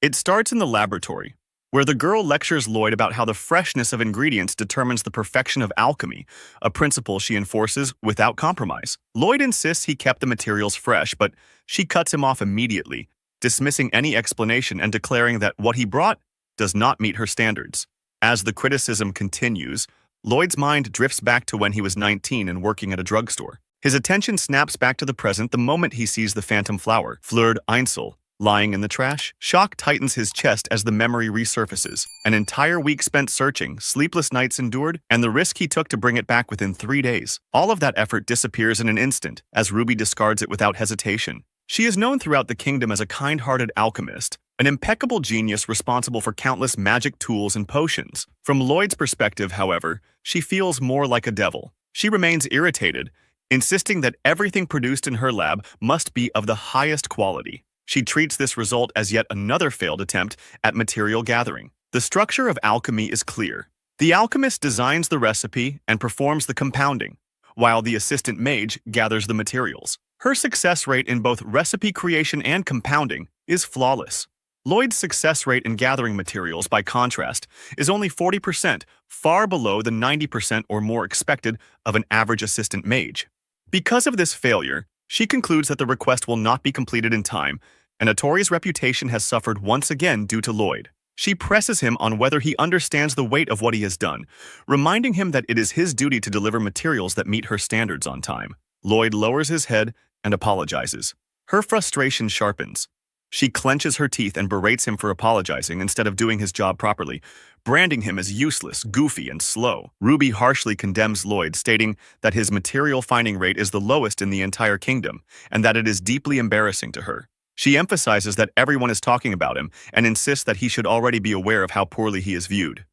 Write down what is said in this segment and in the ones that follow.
It starts in the laboratory, where the girl lectures Lloyd about how the freshness of ingredients determines the perfection of alchemy, a principle she enforces without compromise. Lloyd insists he kept the materials fresh, but she cuts him off immediately, dismissing any explanation and declaring that what he brought does not meet her standards. As the criticism continues, Lloyd's mind drifts back to when he was 19 and working at a drugstore. His attention snaps back to the present the moment he sees the phantom flower, Fleur d'Insel, lying in the trash. Shock tightens his chest as the memory resurfaces. An entire week spent searching, sleepless nights endured, and the risk he took to bring it back within 3 days. All of that effort disappears in an instant, as Ruby discards it without hesitation. She is known throughout the kingdom as a kind-hearted alchemist, an impeccable genius responsible for countless magic tools and potions. From Lloyd's perspective, however, she feels more like a devil. She remains irritated, insisting that everything produced in her lab must be of the highest quality. She treats this result as yet another failed attempt at material gathering. The structure of alchemy is clear. The alchemist designs the recipe and performs the compounding, while the assistant mage gathers the materials. Her success rate in both recipe creation and compounding is flawless. Lloyd's success rate in gathering materials, by contrast, is only 40%, far below the 90% or more expected of an average assistant mage. Because of this failure, she concludes that the request will not be completed in time, and Otori's reputation has suffered once again due to Lloyd. She presses him on whether he understands the weight of what he has done, reminding him that it is his duty to deliver materials that meet her standards on time. Lloyd lowers his head and apologizes. Her frustration sharpens. She clenches her teeth and berates him for apologizing instead of doing his job properly, branding him as useless, goofy, and slow. Ruby harshly condemns Lloyd, stating that his material finding rate is the lowest in the entire kingdom, and that it is deeply embarrassing to her. She emphasizes that everyone is talking about him and insists that he should already be aware of how poorly he is viewed.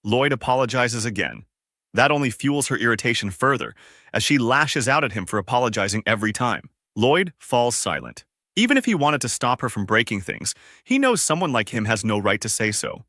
Lloyd apologizes again. That only fuels her irritation further, as she lashes out at him for apologizing every time. Lloyd falls silent. Even if he wanted to stop her from breaking things, he knows someone like him has no right to say so.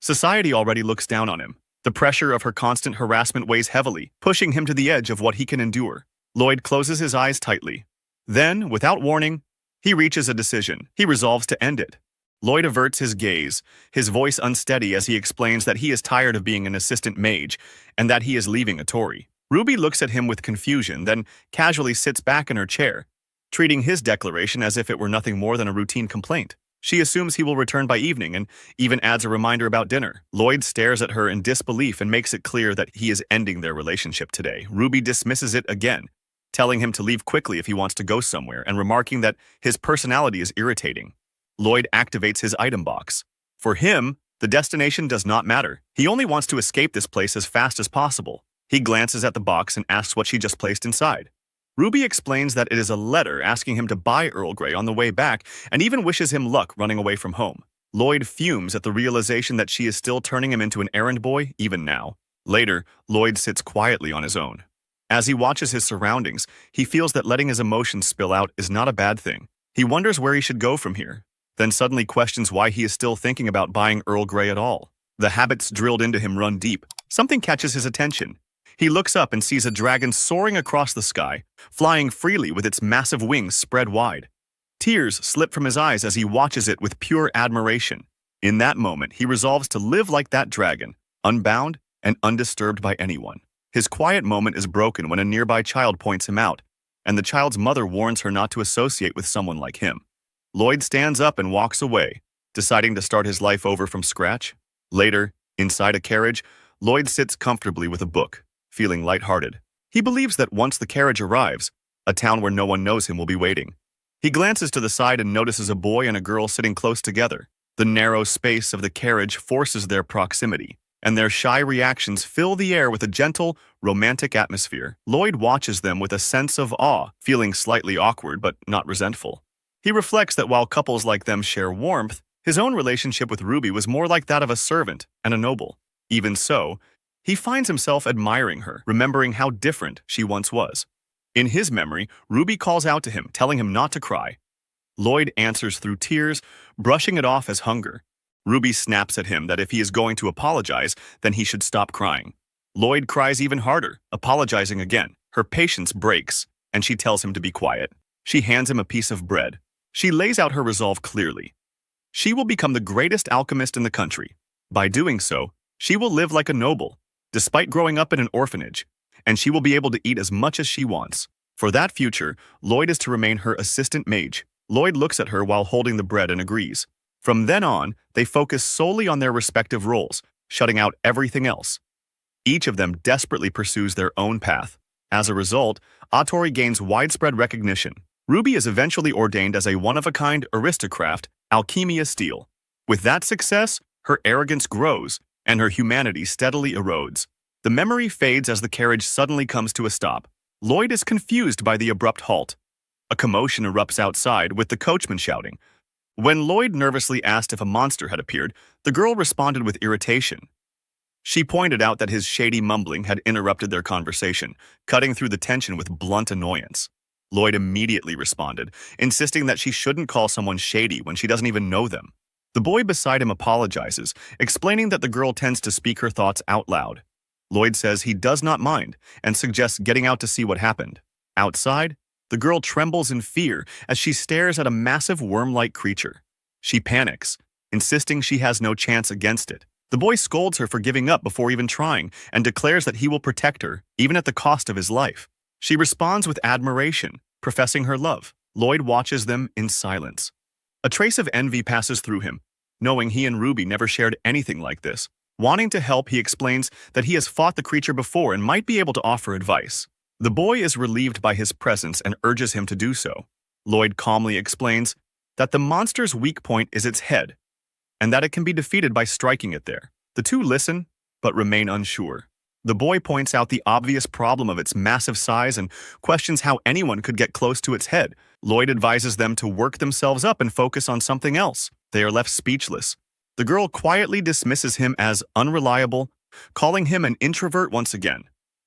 Society already looks down on him. The pressure of her constant harassment weighs heavily, pushing him to the edge of what he can endure. Lloyd closes his eyes tightly. Then, without warning, he reaches a decision. He resolves to end it. Lloyd averts his gaze, his voice unsteady as he explains that he is tired of being an assistant mage and that he is leaving Otori. Ruby looks at him with confusion, then casually sits back in her chair, treating his declaration as if it were nothing more than a routine complaint. She assumes he will return by evening and even adds a reminder about dinner. Lloyd stares at her in disbelief and makes it clear that he is ending their relationship today. Ruby dismisses it again, telling him to leave quickly if he wants to go somewhere and remarking that his personality is irritating. Lloyd activates his item box. For him, the destination does not matter. He only wants to escape this place as fast as possible. He glances at the box and asks what she just placed inside. Ruby explains that it is a letter asking him to buy Earl Grey on the way back and even wishes him luck running away from home. Lloyd fumes at the realization that she is still turning him into an errand boy even now. Later, Lloyd sits quietly on his own. As he watches his surroundings, he feels that letting his emotions spill out is not a bad thing. He wonders where he should go from here, then suddenly questions why he is still thinking about buying Earl Grey at all. The habits drilled into him run deep. Something catches his attention. He looks up and sees a dragon soaring across the sky, flying freely with its massive wings spread wide. Tears slip from his eyes as he watches it with pure admiration. In that moment, he resolves to live like that dragon, unbound and undisturbed by anyone. His quiet moment is broken when a nearby child points him out, and the child's mother warns her not to associate with someone like him. Lloyd stands up and walks away, deciding to start his life over from scratch. Later, inside a carriage, Lloyd sits comfortably with a book, feeling lighthearted. He believes that once the carriage arrives, a town where no one knows him will be waiting. He glances to the side and notices a boy and a girl sitting close together. The narrow space of the carriage forces their proximity, and their shy reactions fill the air with a gentle, romantic atmosphere. Lloyd watches them with a sense of awe, feeling slightly awkward but not resentful. He reflects that while couples like them share warmth, his own relationship with Ruby was more like that of a servant and a noble. Even so, he finds himself admiring her, remembering how different she once was. In his memory, Ruby calls out to him, telling him not to cry. Lloyd answers through tears, brushing it off as hunger. Ruby snaps at him that if he is going to apologize, then he should stop crying. Lloyd cries even harder, apologizing again. Her patience breaks, and she tells him to be quiet. She hands him a piece of bread. She lays out her resolve clearly. She will become the greatest alchemist in the country. By doing so, she will live like a noble, despite growing up in an orphanage, and she will be able to eat as much as she wants. For that future, Lloyd is to remain her assistant mage. Lloyd looks at her while holding the bread and agrees. From then on, they focus solely on their respective roles, shutting out everything else. Each of them desperately pursues their own path. As a result, Otome gains widespread recognition. Ruby is eventually ordained as a one-of-a-kind aristocrat, Alchemia Steel. With that success, her arrogance grows, and her humanity steadily erodes. The memory fades as the carriage suddenly comes to a stop. Lloyd is confused by the abrupt halt. A commotion erupts outside, with the coachman shouting. When Lloyd nervously asked if a monster had appeared, the girl responded with irritation. She pointed out that his shady mumbling had interrupted their conversation, cutting through the tension with blunt annoyance. Lloyd immediately responded, insisting that she shouldn't call someone shady when she doesn't even know them. The boy beside him apologizes, explaining that the girl tends to speak her thoughts out loud. Lloyd says he does not mind and suggests getting out to see what happened. Outside, the girl trembles in fear as she stares at a massive worm-like creature. She panics, insisting she has no chance against it. The boy scolds her for giving up before even trying and declares that he will protect her, even at the cost of his life. She responds with admiration, professing her love. Lloyd watches them in silence. A trace of envy passes through him, knowing he and Ruby never shared anything like this. Wanting to help, he explains that he has fought the creature before and might be able to offer advice. The boy is relieved by his presence and urges him to do so. Lloyd calmly explains that the monster's weak point is its head, and that it can be defeated by striking it there. The two listen, but remain unsure. The boy points out the obvious problem of its massive size and questions how anyone could get close to its head. Lloyd advises them to work themselves up and focus on something else. They are left speechless. The girl quietly dismisses him as unreliable, calling him an introvert once again.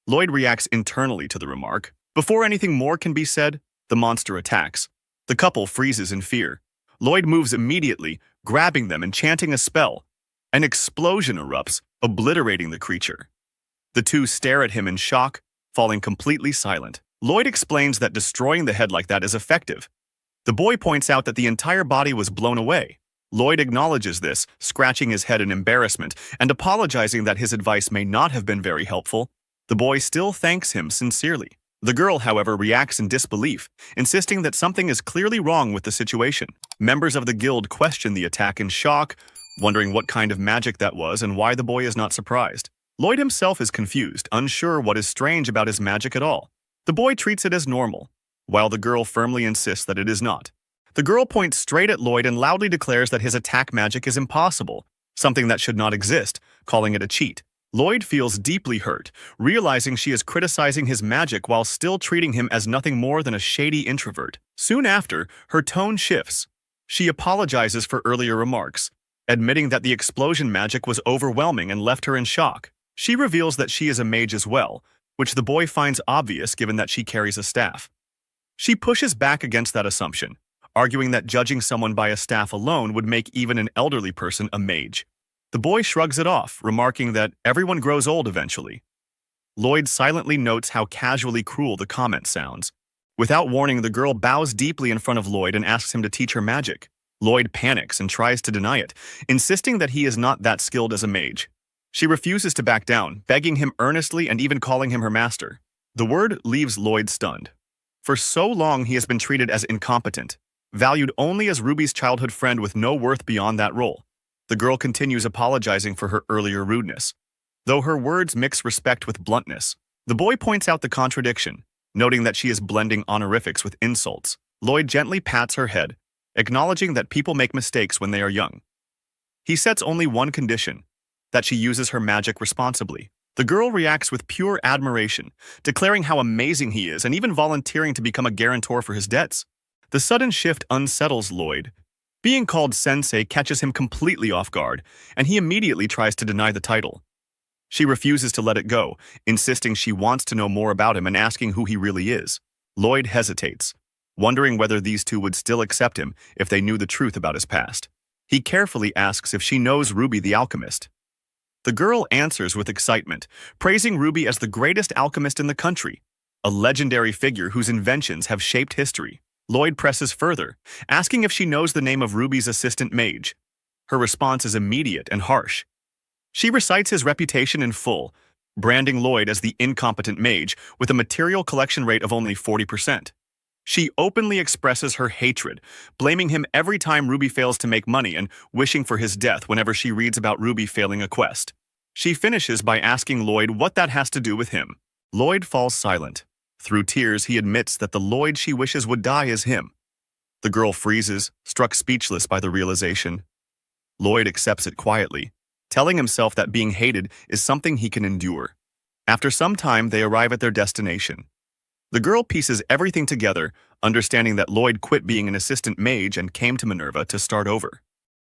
Lloyd reacts internally to the remark. Before anything more can be said, the monster attacks. The couple freezes in fear. Lloyd moves immediately, grabbing them and chanting a spell. An explosion erupts, obliterating the creature. The two stare at him in shock, falling completely silent. Lloyd explains that destroying the head like that is effective. The boy points out that the entire body was blown away. Lloyd acknowledges this, scratching his head in embarrassment and apologizing that his advice may not have been very helpful. The boy still thanks him sincerely. The girl, however, reacts in disbelief, insisting that something is clearly wrong with the situation. Members of the guild question the attack in shock, wondering what kind of magic that was and why the boy is not surprised. Lloyd himself is confused, unsure what is strange about his magic at all. The boy treats it as normal, while the girl firmly insists that it is not. The girl points straight at Lloyd and loudly declares that his attack magic is impossible, something that should not exist, calling it a cheat. Lloyd feels deeply hurt, realizing she is criticizing his magic while still treating him as nothing more than a shady introvert. Soon after, her tone shifts. She apologizes for earlier remarks, admitting that the explosion magic was overwhelming and left her in shock. She reveals that she is a mage as well, which the boy finds obvious given that she carries a staff. She pushes back against that assumption, arguing that judging someone by a staff alone would make even an elderly person a mage. The boy shrugs it off, remarking that everyone grows old eventually. Lloyd silently notes how casually cruel the comment sounds. Without warning, the girl bows deeply in front of Lloyd and asks him to teach her magic. Lloyd panics and tries to deny it, insisting that he is not that skilled as a mage. She refuses to back down, begging him earnestly and even calling him her master. The word leaves Lloyd stunned. For so long, he has been treated as incompetent, valued only as Ruby's childhood friend with no worth beyond that role. The girl continues apologizing for her earlier rudeness, though her words mix respect with bluntness. The boy points out the contradiction, noting that she is blending honorifics with insults. Lloyd gently pats her head, acknowledging that people make mistakes when they are young. He sets only one condition, that she uses her magic responsibly. The girl reacts with pure admiration, declaring how amazing he is and even volunteering to become a guarantor for his debts. The sudden shift unsettles Lloyd. Being called sensei catches him completely off guard, and he immediately tries to deny the title. She refuses to let it go, insisting she wants to know more about him and asking who he really is. Lloyd hesitates, wondering whether these two would still accept him if they knew the truth about his past. He carefully asks if she knows Ruby the alchemist. The girl answers with excitement, praising Ruby as the greatest alchemist in the country, a legendary figure whose inventions have shaped history. Lloyd presses further, asking if she knows the name of Ruby's assistant mage. Her response is immediate and harsh. She recites his reputation in full, branding Lloyd as the incompetent mage with a material collection rate of only 40%. She openly expresses her hatred, blaming him every time Ruby fails to make money and wishing for his death whenever she reads about Ruby failing a quest. She finishes by asking Lloyd what that has to do with him. Lloyd falls silent. Through tears, he admits that the Lloyd she wishes would die is him. The girl freezes, struck speechless by the realization. Lloyd accepts it quietly, telling himself that being hated is something he can endure. After some time, they arrive at their destination. The girl pieces everything together, understanding that Lloyd quit being an assistant mage and came to Minerva to start over.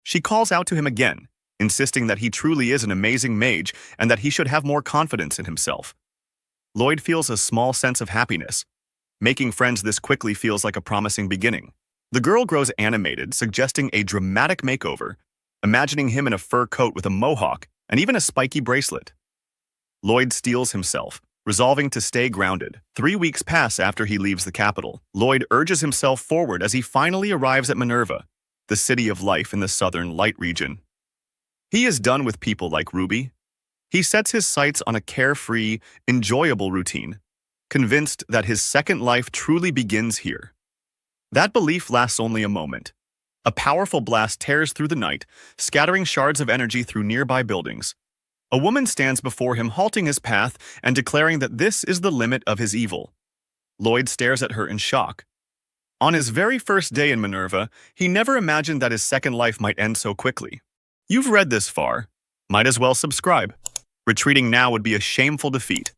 She calls out to him again, insisting that he truly is an amazing mage and that he should have more confidence in himself. Lloyd feels a small sense of happiness. Making friends this quickly feels like a promising beginning. The girl grows animated, suggesting a dramatic makeover, imagining him in a fur coat with a mohawk and even a spiky bracelet. Lloyd steels himself, resolving to stay grounded. 3 weeks pass after he leaves the capital. Lloyd urges himself forward as he finally arrives at Minerva, the city of life in the southern light region. He is done with people like Ruby. He sets his sights on a carefree, enjoyable routine, convinced that his second life truly begins here. That belief lasts only a moment. A powerful blast tears through the night, scattering shards of energy through nearby buildings. A woman stands before him, halting his path and declaring that this is the limit of his evil. Lloyd stares at her in shock. On his very first day in Minerva, he never imagined that his second life might end so quickly. You've read this far. Might as well subscribe. Retreating now would be a shameful defeat.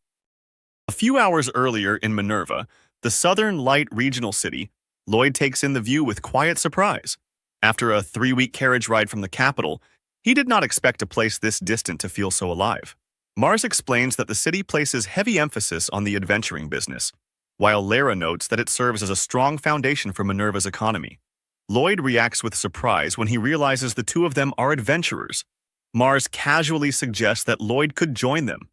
A few hours earlier in Minerva, the southern light regional city, Lloyd takes in the view with quiet surprise. After a 3-week carriage ride from the capital, he did not expect a place this distant to feel so alive. Mars explains that the city places heavy emphasis on the adventuring business, while Lara notes that it serves as a strong foundation for Minerva's economy. Lloyd reacts with surprise when he realizes the two of them are adventurers. Mars casually suggests that Lloyd could join them.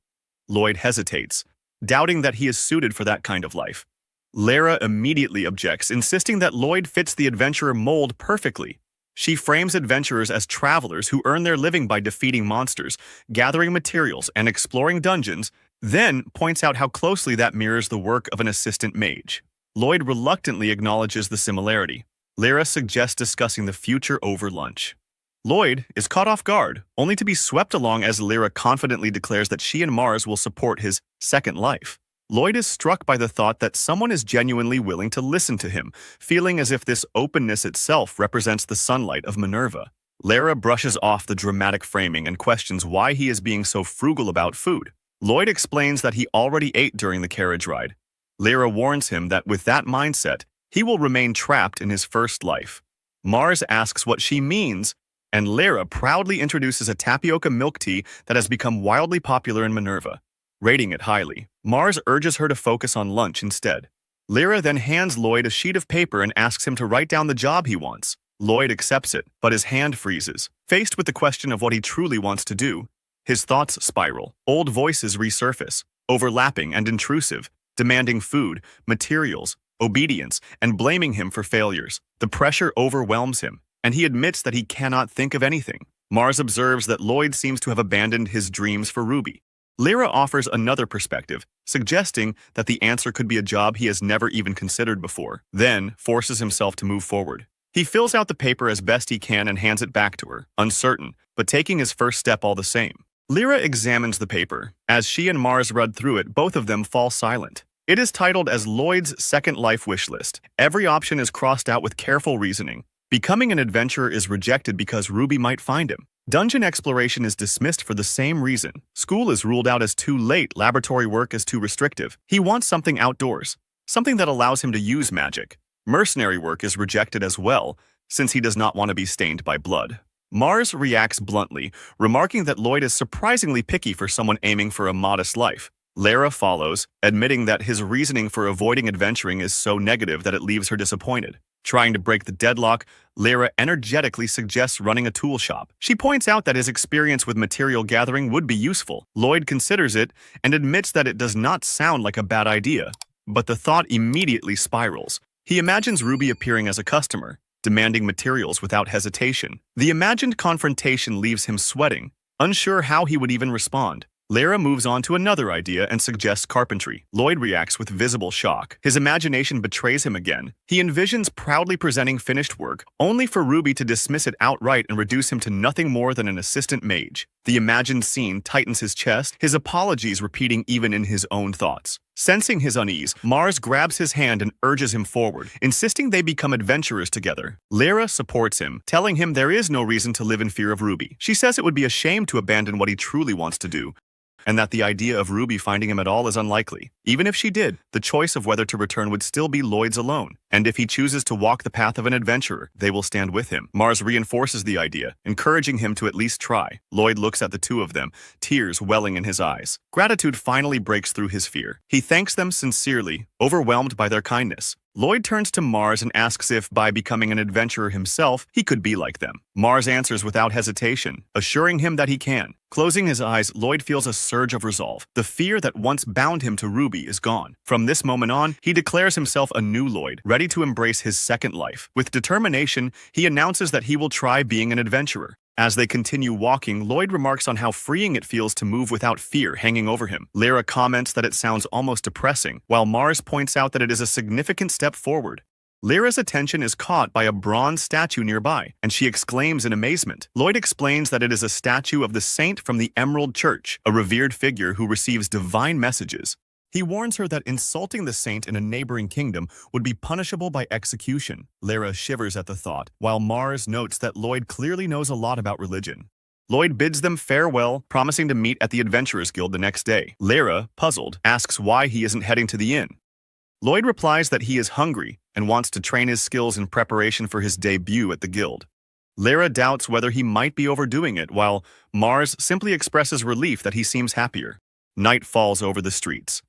Lloyd hesitates, doubting that he is suited for that kind of life. Lara immediately objects, insisting that Lloyd fits the adventurer mold perfectly. She frames adventurers as travelers who earn their living by defeating monsters, gathering materials, and exploring dungeons, then points out how closely that mirrors the work of an assistant mage. Lloyd reluctantly acknowledges the similarity. Lara suggests discussing the future over lunch. Lloyd is caught off guard, only to be swept along as Lara confidently declares that she and Mars will support his second life. Lloyd is struck by the thought that someone is genuinely willing to listen to him, feeling as if this openness itself represents the sunlight of Minerva. Lara brushes off the dramatic framing and questions why he is being so frugal about food. Lloyd explains that he already ate during the carriage ride. Lara warns him that with that mindset, he will remain trapped in his first life. Mars asks what she means, and Lara proudly introduces a tapioca milk tea that has become wildly popular in Minerva. Rating it highly, Mars urges her to focus on lunch instead. Lara then hands Lloyd a sheet of paper and asks him to write down the job he wants. Lloyd accepts it, but his hand freezes. Faced with the question of what he truly wants to do, his thoughts spiral. Old voices resurface, overlapping and intrusive, demanding food, materials, obedience, and blaming him for failures. The pressure overwhelms him, and he admits that he cannot think of anything. Mars observes that Lloyd seems to have abandoned his dreams for Ruby. Lara offers another perspective, suggesting that the answer could be a job he has never even considered before, then forces himself to move forward. He fills out the paper as best he can and hands it back to her, uncertain, but taking his first step all the same. Lara examines the paper. As she and Mars read through it, both of them fall silent. It is titled as Lloyd's Second Life Wish List. Every option is crossed out with careful reasoning. Becoming an adventurer is rejected because Ruby might find him. Dungeon exploration is dismissed for the same reason. School is ruled out as too late, laboratory work is too restrictive. He wants something outdoors, something that allows him to use magic. Mercenary work is rejected as well, since he does not want to be stained by blood. Mars reacts bluntly, remarking that Lloyd is surprisingly picky for someone aiming for a modest life. Lara follows, admitting that his reasoning for avoiding adventuring is so negative that it leaves her disappointed. Trying to break the deadlock, Lara energetically suggests running a tool shop. She points out that his experience with material gathering would be useful. Lloyd considers it and admits that it does not sound like a bad idea, but the thought immediately spirals. He imagines Ruby appearing as a customer, demanding materials without hesitation. The imagined confrontation leaves him sweating, unsure how he would even respond. Lyra moves on to another idea and suggests carpentry. Lloyd reacts with visible shock. His imagination betrays him again. He envisions proudly presenting finished work, only for Ruby to dismiss it outright and reduce him to nothing more than an assistant mage. The imagined scene tightens his chest, his apologies repeating even in his own thoughts. Sensing his unease, Mars grabs his hand and urges him forward, insisting they become adventurers together. Lyra supports him, telling him there is no reason to live in fear of Ruby. She says it would be a shame to abandon what he truly wants to do, and that the idea of Ruby finding him at all is unlikely. Even if she did, the choice of whether to return would still be Lloyd's alone, and if he chooses to walk the path of an adventurer, they will stand with him. Mars reinforces the idea, encouraging him to at least try. Lloyd looks at the two of them, tears welling in his eyes. Gratitude finally breaks through his fear. He thanks them sincerely, overwhelmed by their kindness. Lloyd turns to Mars and asks if, by becoming an adventurer himself, he could be like them. Mars answers without hesitation, assuring him that he can. Closing his eyes, Lloyd feels a surge of resolve. The fear that once bound him to Ruby is gone. From this moment on, he declares himself a new Lloyd, ready to embrace his second life. With determination, he announces that he will try being an adventurer. As they continue walking, Lloyd remarks on how freeing it feels to move without fear hanging over him. Lyra comments that it sounds almost depressing, while Mars points out that it is a significant step forward. Lyra's attention is caught by a bronze statue nearby, and she exclaims in amazement. Lloyd explains that it is a statue of the saint from the Emerald Church, a revered figure who receives divine messages. He warns her that insulting the saint in a neighboring kingdom would be punishable by execution. Lyra shivers at the thought, while Mars notes that Lloyd clearly knows a lot about religion. Lloyd bids them farewell, promising to meet at the Adventurers Guild the next day. Lyra, puzzled, asks why he isn't heading to the inn. Lloyd replies that he is hungry and wants to train his skills in preparation for his debut at the guild. Lyra doubts whether he might be overdoing it, while Mars simply expresses relief that he seems happier. Night falls over the streets.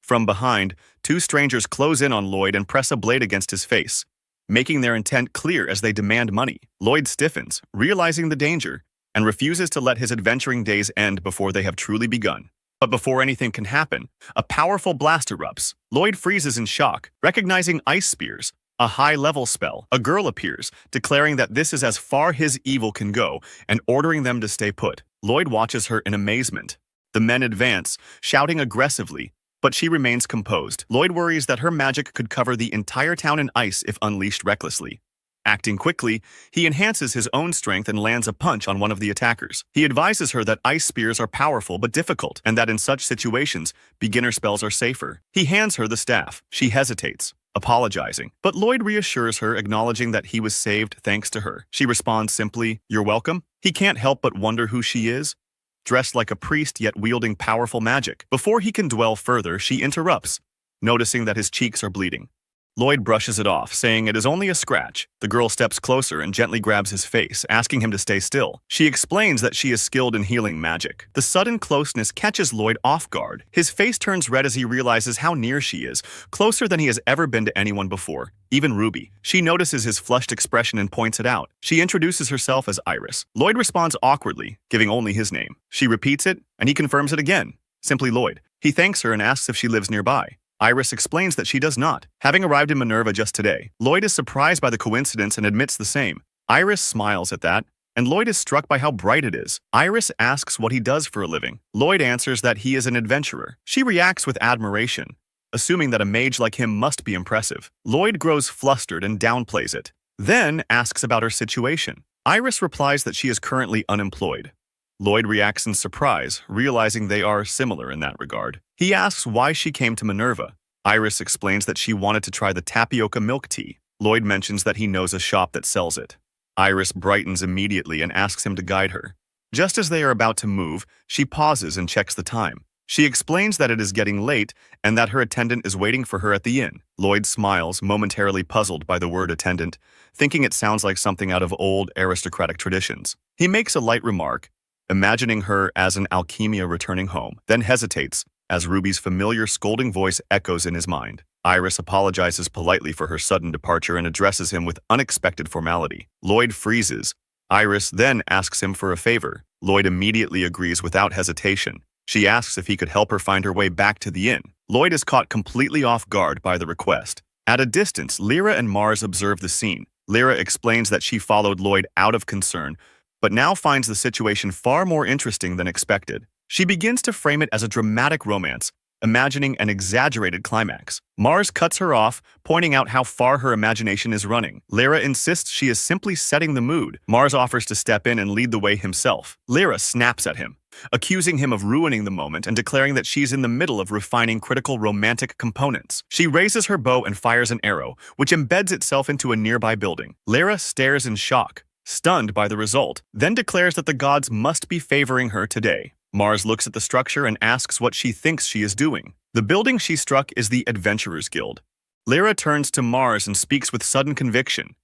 From behind, two strangers close in on Lloyd and press a blade against his face, making their intent clear as they demand money. Lloyd stiffens, realizing the danger, and refuses to let his adventuring days end before they have truly begun. But before anything can happen, a powerful blast erupts. Lloyd freezes in shock, recognizing ice spears, a high-level spell. A girl appears, declaring that this is as far his evil can go, and ordering them to stay put. Lloyd watches her in amazement. The men advance, shouting aggressively, but she remains composed. Lloyd worries that her magic could cover the entire town in ice if unleashed recklessly. Acting quickly, he enhances his own strength and lands a punch on one of the attackers. He advises her that ice spears are powerful but difficult, and that in such situations, beginner spells are safer. He hands her the staff. She hesitates, apologizing, but Lloyd reassures her, acknowledging that he was saved thanks to her. She responds simply, "You're welcome." He can't help but wonder who she is, dressed like a priest yet wielding powerful magic. Before he can dwell further, she interrupts, noticing that his cheeks are bleeding. Lloyd brushes it off, saying it is only a scratch. The girl steps closer and gently grabs his face, asking him to stay still. She explains that she is skilled in healing magic. The sudden closeness catches Lloyd off guard. His face turns red as he realizes how near she is, closer than he has ever been to anyone before, even Ruby. She notices his flushed expression and points it out. She introduces herself as Iris. Lloyd responds awkwardly, giving only his name. She repeats it, and he confirms it again, simply Lloyd. He thanks her and asks if she lives nearby. Iris explains that she does not, having arrived in Minerva just today. Lloyd is surprised by the coincidence and admits the same. Iris smiles at that, and Lloyd is struck by how bright it is. Iris asks what he does for a living. Lloyd answers that he is an adventurer. She reacts with admiration, assuming that a mage like him must be impressive. Lloyd grows flustered and downplays it, then asks about her situation. Iris replies that she is currently unemployed. Lloyd reacts in surprise, realizing they are similar in that regard. He asks why she came to Minerva. Iris explains that she wanted to try the tapioca milk tea. Lloyd mentions that he knows a shop that sells it. Iris brightens immediately and asks him to guide her. Just as they are about to move, she pauses and checks the time. She explains that it is getting late and that her attendant is waiting for her at the inn. Lloyd smiles, momentarily puzzled by the word attendant, thinking it sounds like something out of old aristocratic traditions. He makes a light remark, imagining her as an alchemia returning home, then hesitates as Ruby's familiar scolding voice echoes in his mind. Iris apologizes politely for her sudden departure and addresses him with unexpected formality. Lloyd freezes. Iris then asks him for a favor. Lloyd immediately agrees without hesitation. She asks if he could help her find her way back to the inn. Lloyd is caught completely off guard by the request. At a distance, Lyra and Mars observe the scene, Lyra explains that she followed Lloyd out of concern, but now finds the situation far more interesting than expected. She begins to frame it as a dramatic romance, imagining an exaggerated climax. Mars cuts her off, pointing out how far her imagination is running. Lyra insists she is simply setting the mood. Mars offers to step in and lead the way himself. Lyra snaps at him, accusing him of ruining the moment and declaring that she's in the middle of refining critical romantic components. She raises her bow and fires an arrow, which embeds itself into a nearby building. Lyra stares in shock, stunned by the result, then declares that the gods must be favoring her today. Mars looks at the structure and asks what she thinks she is doing. The building she struck is the Adventurers Guild. Lyra turns to Mars and speaks with sudden conviction.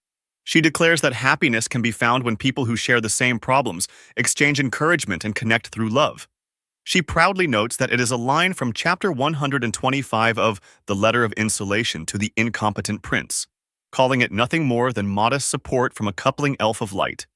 She declares that happiness can be found when people who share the same problems exchange encouragement and connect through love. She proudly notes that it is a line from chapter 125 of The Letter of Insulation to the Incompetent Prince, calling it nothing more than modest support from a coupling elf of light.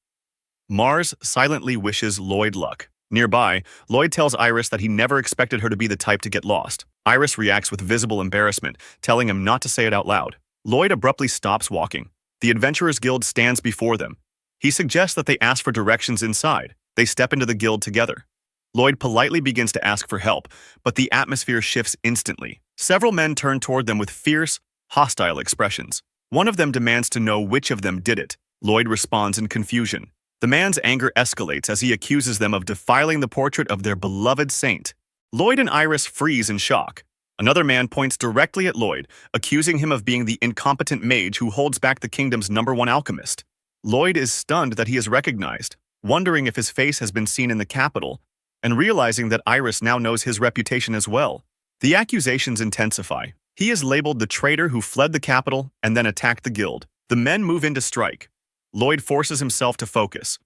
Mars silently wishes Lloyd luck. Nearby, Lloyd tells Iris that he never expected her to be the type to get lost. Iris reacts with visible embarrassment, telling him not to say it out loud. Lloyd abruptly stops walking. The Adventurers Guild stands before them. He suggests that they ask for directions inside. They step into the guild together. Lloyd politely begins to ask for help, but the atmosphere shifts instantly. Several men turn toward them with fierce, hostile expressions. One of them demands to know which of them did it. Lloyd responds in confusion. The man's anger escalates as he accuses them of defiling the portrait of their beloved saint. Lloyd and Iris freeze in shock. Another man points directly at Lloyd, accusing him of being the incompetent mage who holds back the kingdom's #1 alchemist. Lloyd is stunned that he is recognized, wondering if his face has been seen in the capital, and realizing that Iris now knows his reputation as well. The accusations intensify. He is labeled the traitor who fled the capital and then attacked the guild. The men move in to strike. Lloyd forces himself to focus.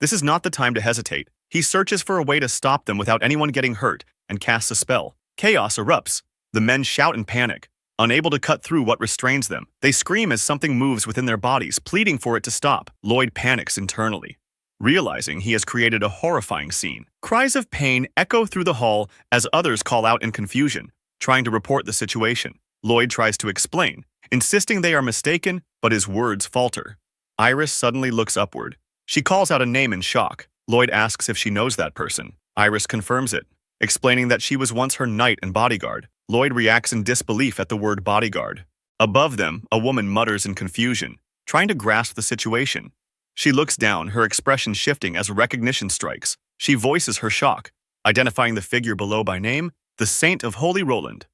This is not the time to hesitate. He searches for a way to stop them without anyone getting hurt and casts a spell. Chaos erupts. The men shout in panic, unable to cut through what restrains them. They scream as something moves within their bodies, pleading for it to stop. Lloyd panics internally, realizing he has created a horrifying scene. Cries of pain echo through the hall as others call out in confusion, trying to report the situation. Lloyd tries to explain, insisting they are mistaken, but his words falter. Iris suddenly looks upward. She calls out a name in shock. Lloyd asks if she knows that person. Iris confirms it, explaining that she was once her knight and bodyguard. Lloyd reacts in disbelief at the word bodyguard. Above them, a woman mutters in confusion, trying to grasp the situation. She looks down, her expression shifting as recognition strikes. She voices her shock, identifying the figure below by name, the Saint of Holy Roland,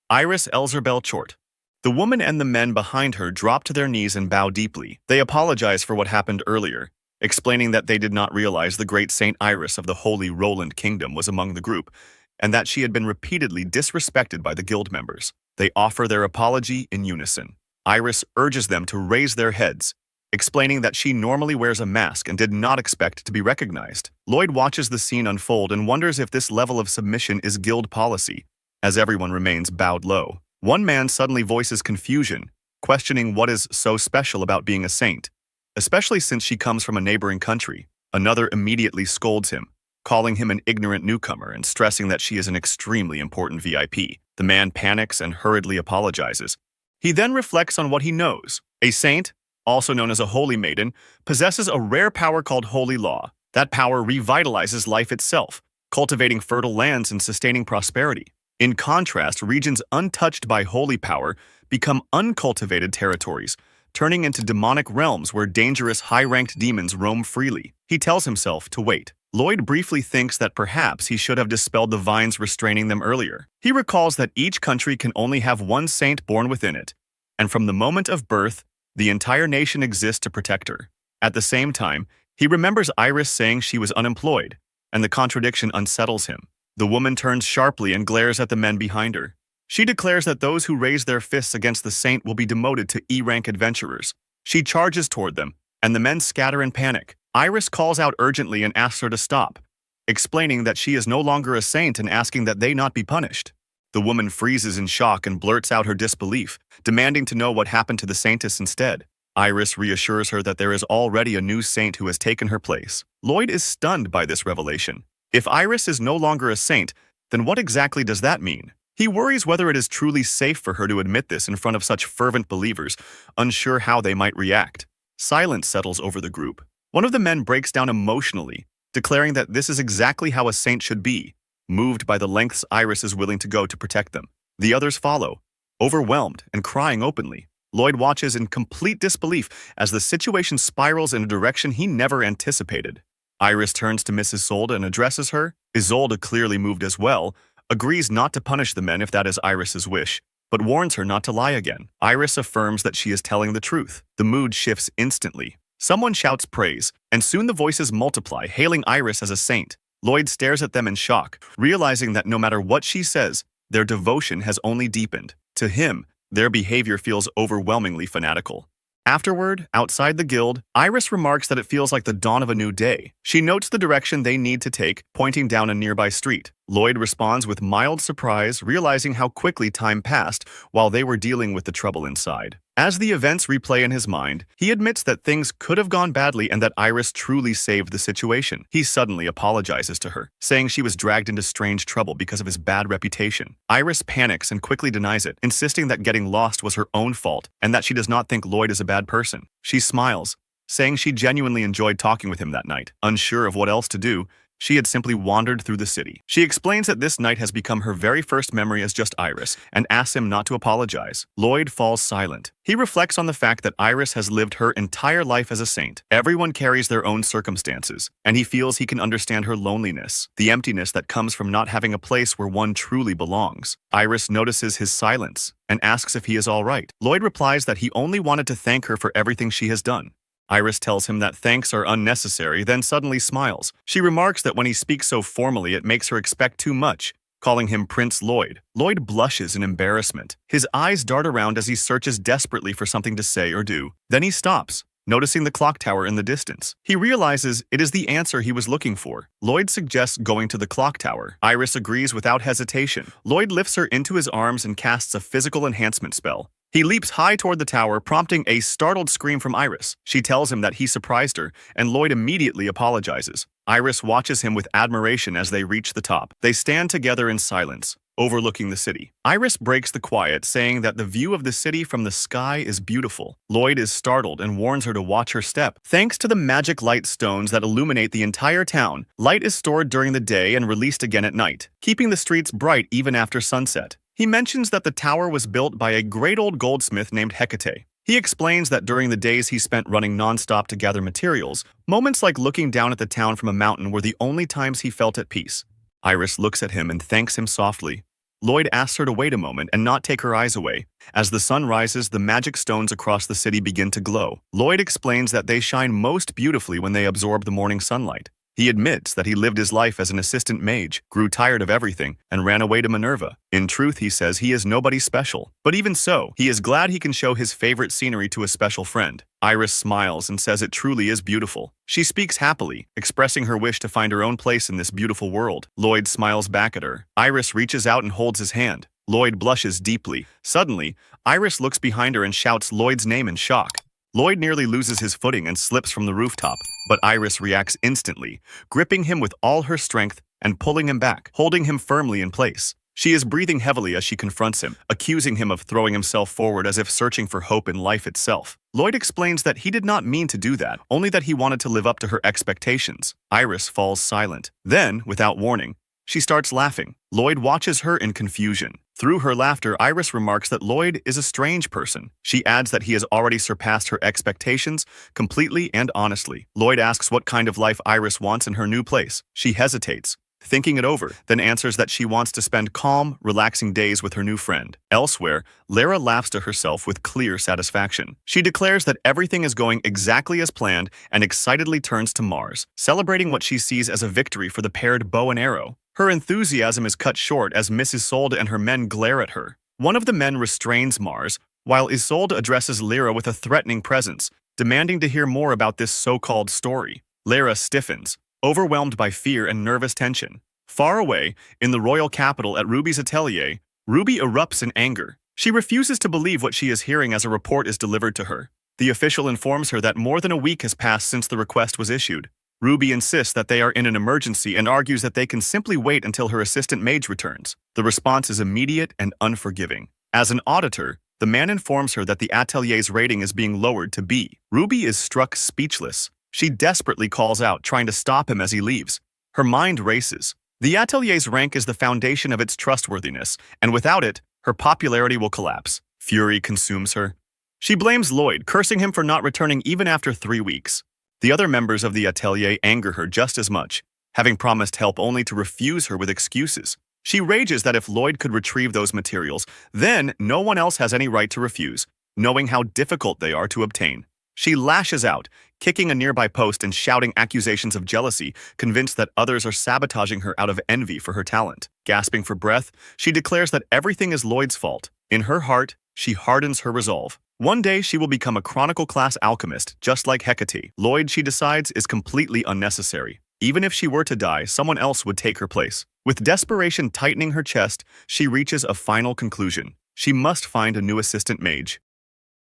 Iris Elzerbel-Chort. The woman and the men behind her drop to their knees and bow deeply. They apologize for what happened earlier, explaining that they did not realize the great Saint Iris of the Holy Roland Kingdom was among the group, and that she had been repeatedly disrespected by the guild members. They offer their apology in unison. Iris urges them to raise their heads, explaining that she normally wears a mask and did not expect to be recognized. Lloyd watches the scene unfold and wonders if this level of submission is guild policy, as everyone remains bowed low. One man suddenly voices confusion, questioning what is so special about being a saint, especially since she comes from a neighboring country. Another immediately scolds him, calling him an ignorant newcomer and stressing that she is an extremely important VIP. The man panics and hurriedly apologizes. He then reflects on what he knows. A saint, also known as a holy maiden, possesses a rare power called holy law. That power revitalizes life itself, cultivating fertile lands and sustaining prosperity. In contrast, regions untouched by holy power become uncultivated territories, turning into demonic realms where dangerous high-ranked demons roam freely. He tells himself to wait. Lloyd briefly thinks that perhaps he should have dispelled the vines restraining them earlier. He recalls that each country can only have one saint born within it, and from the moment of birth, the entire nation exists to protect her. At the same time, he remembers Iris saying she was unemployed, and the contradiction unsettles him. The woman turns sharply and glares at the men behind her. She declares that those who raise their fists against the saint will be demoted to E-rank adventurers. She charges toward them, and the men scatter in panic. Iris calls out urgently and asks her to stop, explaining that she is no longer a saint and asking that they not be punished. The woman freezes in shock and blurts out her disbelief, demanding to know what happened to the saintess instead. Iris reassures her that there is already a new saint who has taken her place. Lloyd is stunned by this revelation. If Iris is no longer a saint, then what exactly does that mean? He worries whether it is truly safe for her to admit this in front of such fervent believers, unsure how they might react. Silence settles over the group. One of the men breaks down emotionally, declaring that this is exactly how a saint should be, moved by the lengths Iris is willing to go to protect them. The others follow, overwhelmed and crying openly. Lloyd watches in complete disbelief as the situation spirals in a direction he never anticipated. Iris turns to Miss Isolde and addresses her. Isolde, clearly moved as well, agrees not to punish the men if that is Iris's wish, but warns her not to lie again. Iris affirms that she is telling the truth. The mood shifts instantly. Someone shouts praise, and soon the voices multiply, hailing Iris as a saint. Lloyd stares at them in shock, realizing that no matter what she says, their devotion has only deepened. To him, their behavior feels overwhelmingly fanatical. Afterward, outside the guild, Iris remarks that it feels like the dawn of a new day. She notes the direction they need to take, pointing down a nearby street. Lloyd responds with mild surprise, realizing how quickly time passed while they were dealing with the trouble inside. As the events replay in his mind, he admits that things could have gone badly and that Iris truly saved the situation. He suddenly apologizes to her, saying she was dragged into strange trouble because of his bad reputation. Iris panics and quickly denies it, insisting that getting lost was her own fault and that she does not think Lloyd is a bad person. She smiles, saying she genuinely enjoyed talking with him that night. Unsure of what else to do, she had simply wandered through the city. She explains that this night has become her very first memory as just Iris and asks him not to apologize. Lloyd falls silent. He reflects on the fact that Iris has lived her entire life as a saint. Everyone carries their own circumstances, and he feels he can understand her loneliness, the emptiness that comes from not having a place where one truly belongs. Iris notices his silence and asks if he is all right. Lloyd replies that he only wanted to thank her for everything she has done. Iris tells him that thanks are unnecessary, then suddenly smiles. She remarks that when he speaks so formally, it makes her expect too much, calling him Prince Lloyd. Lloyd blushes in embarrassment. His eyes dart around as he searches desperately for something to say or do. Then he stops, noticing the clock tower in the distance. He realizes it is the answer he was looking for. Lloyd suggests going to the clock tower. Iris agrees without hesitation. Lloyd lifts her into his arms and casts a physical enhancement spell. He leaps high toward the tower, prompting a startled scream from Iris. She tells him that he surprised her, and Lloyd immediately apologizes. Iris watches him with admiration as they reach the top. They stand together in silence, overlooking the city. Iris breaks the quiet, saying that the view of the city from the sky is beautiful. Lloyd is startled and warns her to watch her step. Thanks to the magic light stones that illuminate the entire town, light is stored during the day and released again at night, keeping the streets bright even after sunset. He mentions that the tower was built by a great old goldsmith named Hecate. He explains that during the days he spent running non-stop to gather materials, moments like looking down at the town from a mountain were the only times he felt at peace. Iris looks at him and thanks him softly. Lloyd asks her to wait a moment and not take her eyes away. As the sun rises, the magic stones across the city begin to glow. Lloyd explains that they shine most beautifully when they absorb the morning sunlight. He admits that he lived his life as an assistant mage, grew tired of everything, and ran away to Minerva. In truth, he says he is nobody special. But even so, he is glad he can show his favorite scenery to a special friend. Iris smiles and says it truly is beautiful. She speaks happily, expressing her wish to find her own place in this beautiful world. Lloyd smiles back at her. Iris reaches out and holds his hand. Lloyd blushes deeply. Suddenly, Iris looks behind her and shouts Lloyd's name in shock. Lloyd nearly loses his footing and slips from the rooftop, but Iris reacts instantly, gripping him with all her strength and pulling him back, holding him firmly in place. She is breathing heavily as she confronts him, accusing him of throwing himself forward as if searching for hope in life itself. Lloyd explains that he did not mean to do that, only that he wanted to live up to her expectations. Iris falls silent. Then, without warning, she starts laughing. Lloyd watches her in confusion. Through her laughter, Iris remarks that Lloyd is a strange person. She adds that he has already surpassed her expectations completely and honestly. Lloyd asks what kind of life Iris wants in her new place. She hesitates, thinking it over, then answers that she wants to spend calm, relaxing days with her new friend. Elsewhere, Lara laughs to herself with clear satisfaction. She declares that everything is going exactly as planned and excitedly turns to Mars, celebrating what she sees as a victory for the paired bow and arrow. Her enthusiasm is cut short as Miss Isolde and her men glare at her. One of the men restrains Mars, while Isolde addresses Lyra with a threatening presence, demanding to hear more about this so-called story. Lyra stiffens, overwhelmed by fear and nervous tension. Far away, in the royal capital at Ruby's atelier, Ruby erupts in anger. She refuses to believe what she is hearing as a report is delivered to her. The official informs her that more than a week has passed since the request was issued. Ruby insists that they are in an emergency and argues that they can simply wait until her assistant mage returns. The response is immediate and unforgiving. As an auditor, the man informs her that the atelier's rating is being lowered to B. Ruby is struck speechless. She desperately calls out, trying to stop him as he leaves. Her mind races. The atelier's rank is the foundation of its trustworthiness, and without it, her popularity will collapse. Fury consumes her. She blames Lloyd, cursing him for not returning even after 3 weeks. The other members of the atelier anger her just as much, having promised help only to refuse her with excuses. She rages that if Lloyd could retrieve those materials, then no one else has any right to refuse, knowing how difficult they are to obtain. She lashes out, kicking a nearby post and shouting accusations of jealousy, convinced that others are sabotaging her out of envy for her talent. Gasping for breath, she declares that everything is Lloyd's fault. In her heart, she hardens her resolve. One day she will become a Chronicle-class alchemist, just like Hecate. Lloyd, she decides, is completely unnecessary. Even if she were to die, someone else would take her place. With desperation tightening her chest, she reaches a final conclusion. She must find a new assistant mage.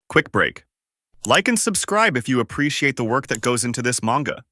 Quick break. Like and subscribe if you appreciate the work that goes into this manga.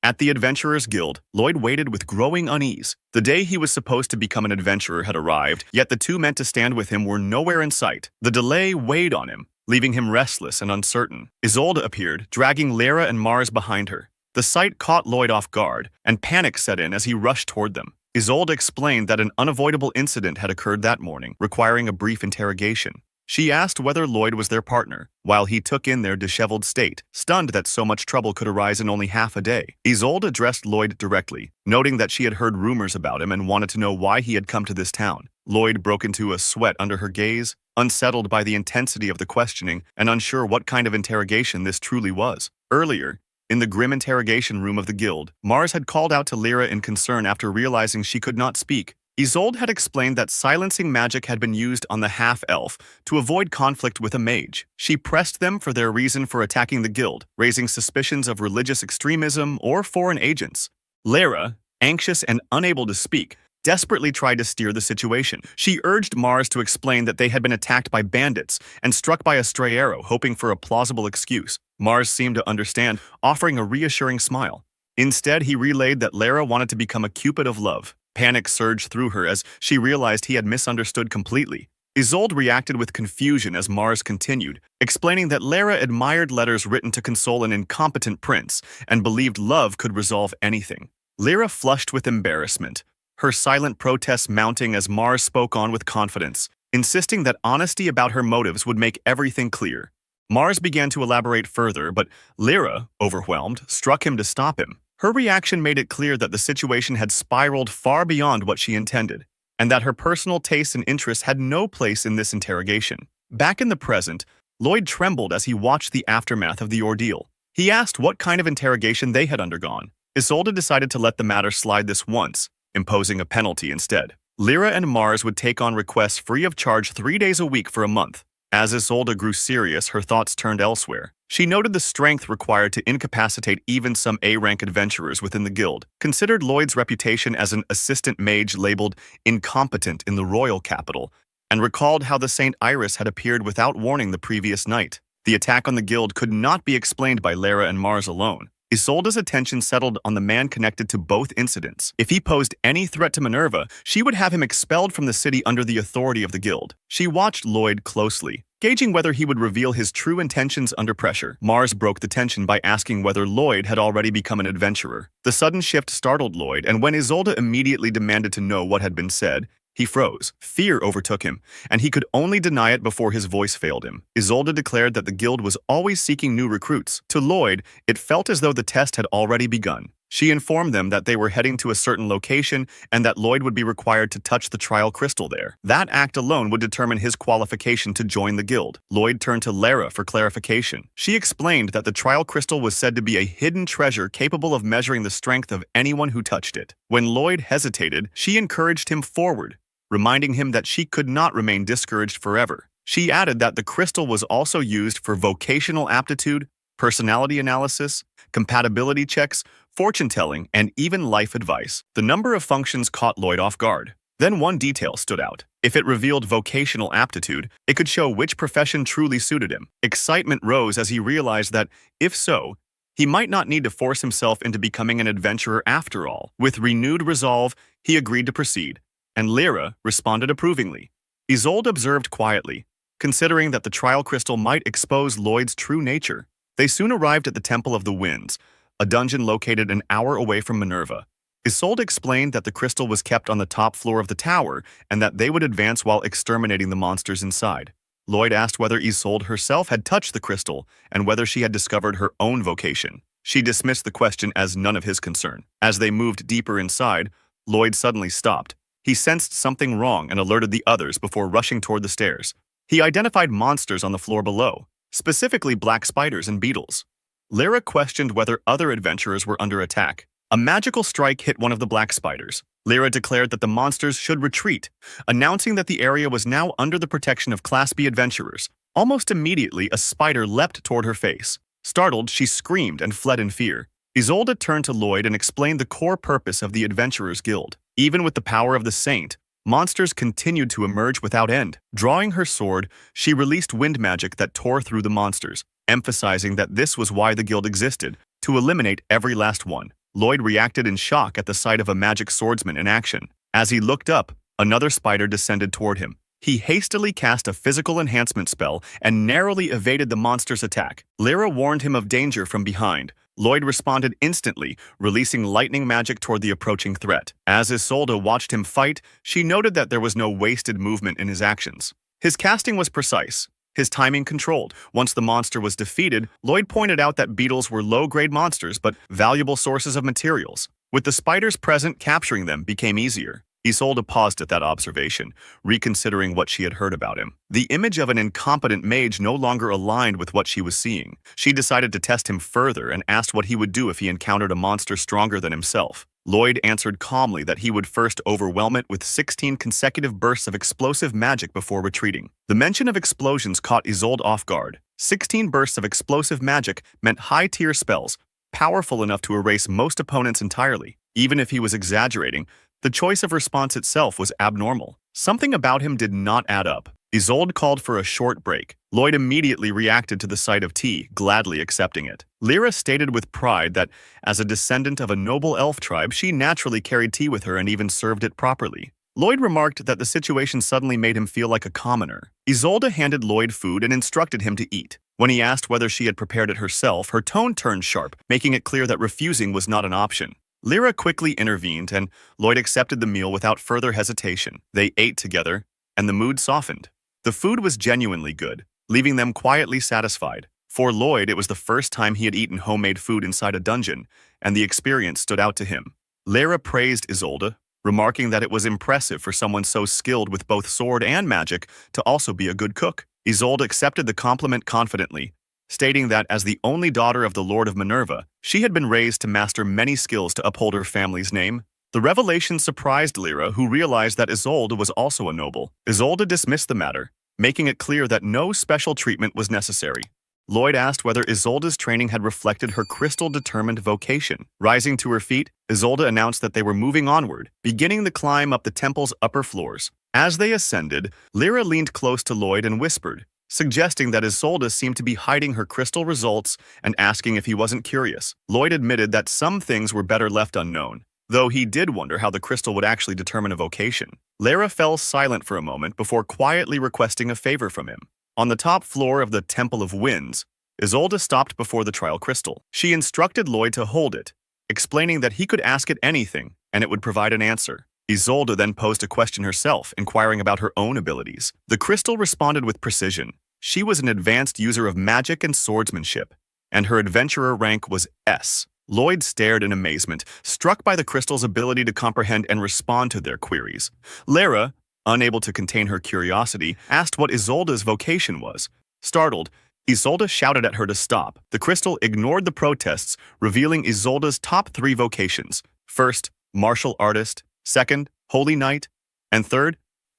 At the Adventurers Guild, Lloyd waited with growing unease. The day he was supposed to become an adventurer had arrived, yet the two meant to stand with him were nowhere in sight. The delay weighed on him, leaving him restless and uncertain. Isolde appeared, dragging Lyra and Mars behind her. The sight caught Lloyd off guard, and panic set in as he rushed toward them. Isolde explained that an unavoidable incident had occurred that morning, requiring a brief interrogation. She asked whether Lloyd was their partner, while he took in their disheveled state, stunned that so much trouble could arise in only half a day. Isolde addressed Lloyd directly, noting that she had heard rumors about him and wanted to know why he had come to this town. Lloyd broke into a sweat under her gaze, unsettled by the intensity of the questioning and unsure what kind of interrogation this truly was. Earlier, in the grim interrogation room of the guild, Mars had called out to Lyra in concern after realizing she could not speak. Isolde had explained that silencing magic had been used on the half-elf to avoid conflict with a mage. She pressed them for their reason for attacking the guild, raising suspicions of religious extremism or foreign agents. Lyra, anxious and unable to speak, desperately tried to steer the situation. She urged Mars to explain that they had been attacked by bandits and struck by a stray arrow, hoping for a plausible excuse. Mars seemed to understand, offering a reassuring smile. Instead, he relayed that Lyra wanted to become a cupid of love. Panic surged through her as she realized he had misunderstood completely. Isolde reacted with confusion as Mars continued, explaining that Lyra admired letters written to console an incompetent prince and believed love could resolve anything. Lyra flushed with embarrassment, her silent protests mounting as Mars spoke on with confidence, insisting that honesty about her motives would make everything clear. Mars began to elaborate further, but Lyra, overwhelmed, struck him to stop him. Her reaction made it clear that the situation had spiraled far beyond what she intended, and that her personal tastes and interests had no place in this interrogation. Back in the present, Lloyd trembled as he watched the aftermath of the ordeal. He asked what kind of interrogation they had undergone. Isolde decided to let the matter slide this once, imposing a penalty instead. Lyra and Mars would take on requests free of charge 3 days a week for a month. As Isolde grew serious, her thoughts turned elsewhere. She noted the strength required to incapacitate even some A-rank adventurers within the guild, considered Lloyd's reputation as an assistant mage labeled incompetent in the royal capital, and recalled how the St. Iris had appeared without warning the previous night. The attack on the guild could not be explained by Lyra and Mars alone. Isolde's attention settled on the man connected to both incidents. If he posed any threat to Minerva, she would have him expelled from the city under the authority of the guild. She watched Lloyd closely, gauging whether he would reveal his true intentions under pressure. Mars broke the tension by asking whether Lloyd had already become an adventurer. The sudden shift startled Lloyd, and when Isolde immediately demanded to know what had been said, he froze. Fear overtook him, and he could only deny it before his voice failed him. Isolde declared that the guild was always seeking new recruits. To Lloyd, it felt as though the test had already begun. She informed them that they were heading to a certain location and that Lloyd would be required to touch the trial crystal there. That act alone would determine his qualification to join the guild. Lloyd turned to Lyra for clarification. She explained that the trial crystal was said to be a hidden treasure capable of measuring the strength of anyone who touched it. When Lloyd hesitated, she encouraged him forward, reminding him that she could not remain discouraged forever. She added that the crystal was also used for vocational aptitude, personality analysis, compatibility checks, fortune-telling, and even life advice. The number of functions caught Lloyd off guard. Then one detail stood out. If it revealed vocational aptitude, it could show which profession truly suited him. Excitement rose as he realized that, if so, he might not need to force himself into becoming an adventurer after all. With renewed resolve, he agreed to proceed, and Lyra responded approvingly. Isolde observed quietly, considering that the trial crystal might expose Lloyd's true nature. They soon arrived at the Temple of the Winds, a dungeon located an hour away from Minerva. Isolde explained that the crystal was kept on the top floor of the tower and that they would advance while exterminating the monsters inside. Lloyd asked whether Isolde herself had touched the crystal and whether she had discovered her own vocation. She dismissed the question as none of his concern. As they moved deeper inside, Lloyd suddenly stopped. He sensed something wrong and alerted the others before rushing toward the stairs. He identified monsters on the floor below, specifically black spiders and beetles. Lyra questioned whether other adventurers were under attack. A magical strike hit one of the black spiders. Lyra declared that the monsters should retreat, announcing that the area was now under the protection of Class B adventurers. Almost immediately, a spider leapt toward her face. Startled, she screamed and fled in fear. Isolde turned to Lloyd and explained the core purpose of the Adventurers Guild. Even with the power of the saint, monsters continued to emerge without end. Drawing her sword, she released wind magic that tore through the monsters, emphasizing that this was why the guild existed, to eliminate every last one. Lloyd reacted in shock at the sight of a magic swordsman in action. As he looked up, another spider descended toward him. He hastily cast a physical enhancement spell and narrowly evaded the monster's attack. Lyra warned him of danger from behind. Lloyd responded instantly, releasing lightning magic toward the approaching threat. As Isolde watched him fight, she noted that there was no wasted movement in his actions. His casting was precise, his timing controlled. Once the monster was defeated, Lloyd pointed out that beetles were low-grade monsters but valuable sources of materials. With the spiders present, capturing them became easier. Isolde paused at that observation, reconsidering what she had heard about him. The image of an incompetent mage no longer aligned with what she was seeing. She decided to test him further and asked what he would do if he encountered a monster stronger than himself. Lloyd answered calmly that he would first overwhelm it with 16 consecutive bursts of explosive magic before retreating. The mention of explosions caught Isolde off guard. 16 bursts of explosive magic meant high-tier spells, powerful enough to erase most opponents entirely. Even if he was exaggerating, the choice of response itself was abnormal. Something about him did not add up. Isolde called for a short break. Lloyd immediately reacted to the sight of tea, gladly accepting it. Lyra stated with pride that, as a descendant of a noble elf tribe, she naturally carried tea with her and even served it properly. Lloyd remarked that the situation suddenly made him feel like a commoner. Isolde handed Lloyd food and instructed him to eat. When he asked whether she had prepared it herself, her tone turned sharp, making it clear that refusing was not an option. Lyra quickly intervened, and Lloyd accepted the meal without further hesitation. They ate together, and the mood softened. The food was genuinely good, leaving them quietly satisfied. For Lloyd, it was the first time he had eaten homemade food inside a dungeon, and the experience stood out to him. Lyra praised Isolde, remarking that it was impressive for someone so skilled with both sword and magic to also be a good cook. Isolde accepted the compliment confidently, stating that as the only daughter of the Lord of Minerva, she had been raised to master many skills to uphold her family's name. The revelation surprised Lyra, who realized that Isolde was also a noble. Isolde dismissed the matter, making it clear that no special treatment was necessary. Lloyd asked whether Isolde's training had reflected her crystal-determined vocation. Rising to her feet, Isolde announced that they were moving onward, beginning the climb up the temple's upper floors. As they ascended, Lyra leaned close to Lloyd and whispered, suggesting that Isolde seemed to be hiding her crystal results and asking if he wasn't curious. Lloyd admitted that some things were better left unknown, though he did wonder how the crystal would actually determine a vocation. Lyra fell silent for a moment before quietly requesting a favor from him. On the top floor of the Temple of Winds, Isolde stopped before the trial crystal. She instructed Lloyd to hold it, explaining that he could ask it anything and it would provide an answer. Isolde then posed a question herself, inquiring about her own abilities. The crystal responded with precision. She was an advanced user of magic and swordsmanship, and her adventurer rank was S. Lloyd stared in amazement, struck by the crystal's ability to comprehend and respond to their queries. Lyra, unable to contain her curiosity, asked what Isolde's vocation was. Startled, Isolde shouted at her to stop. The crystal ignored the protests, revealing Isolde's top 3 vocations. First, martial artist. Second, holy knight. And third,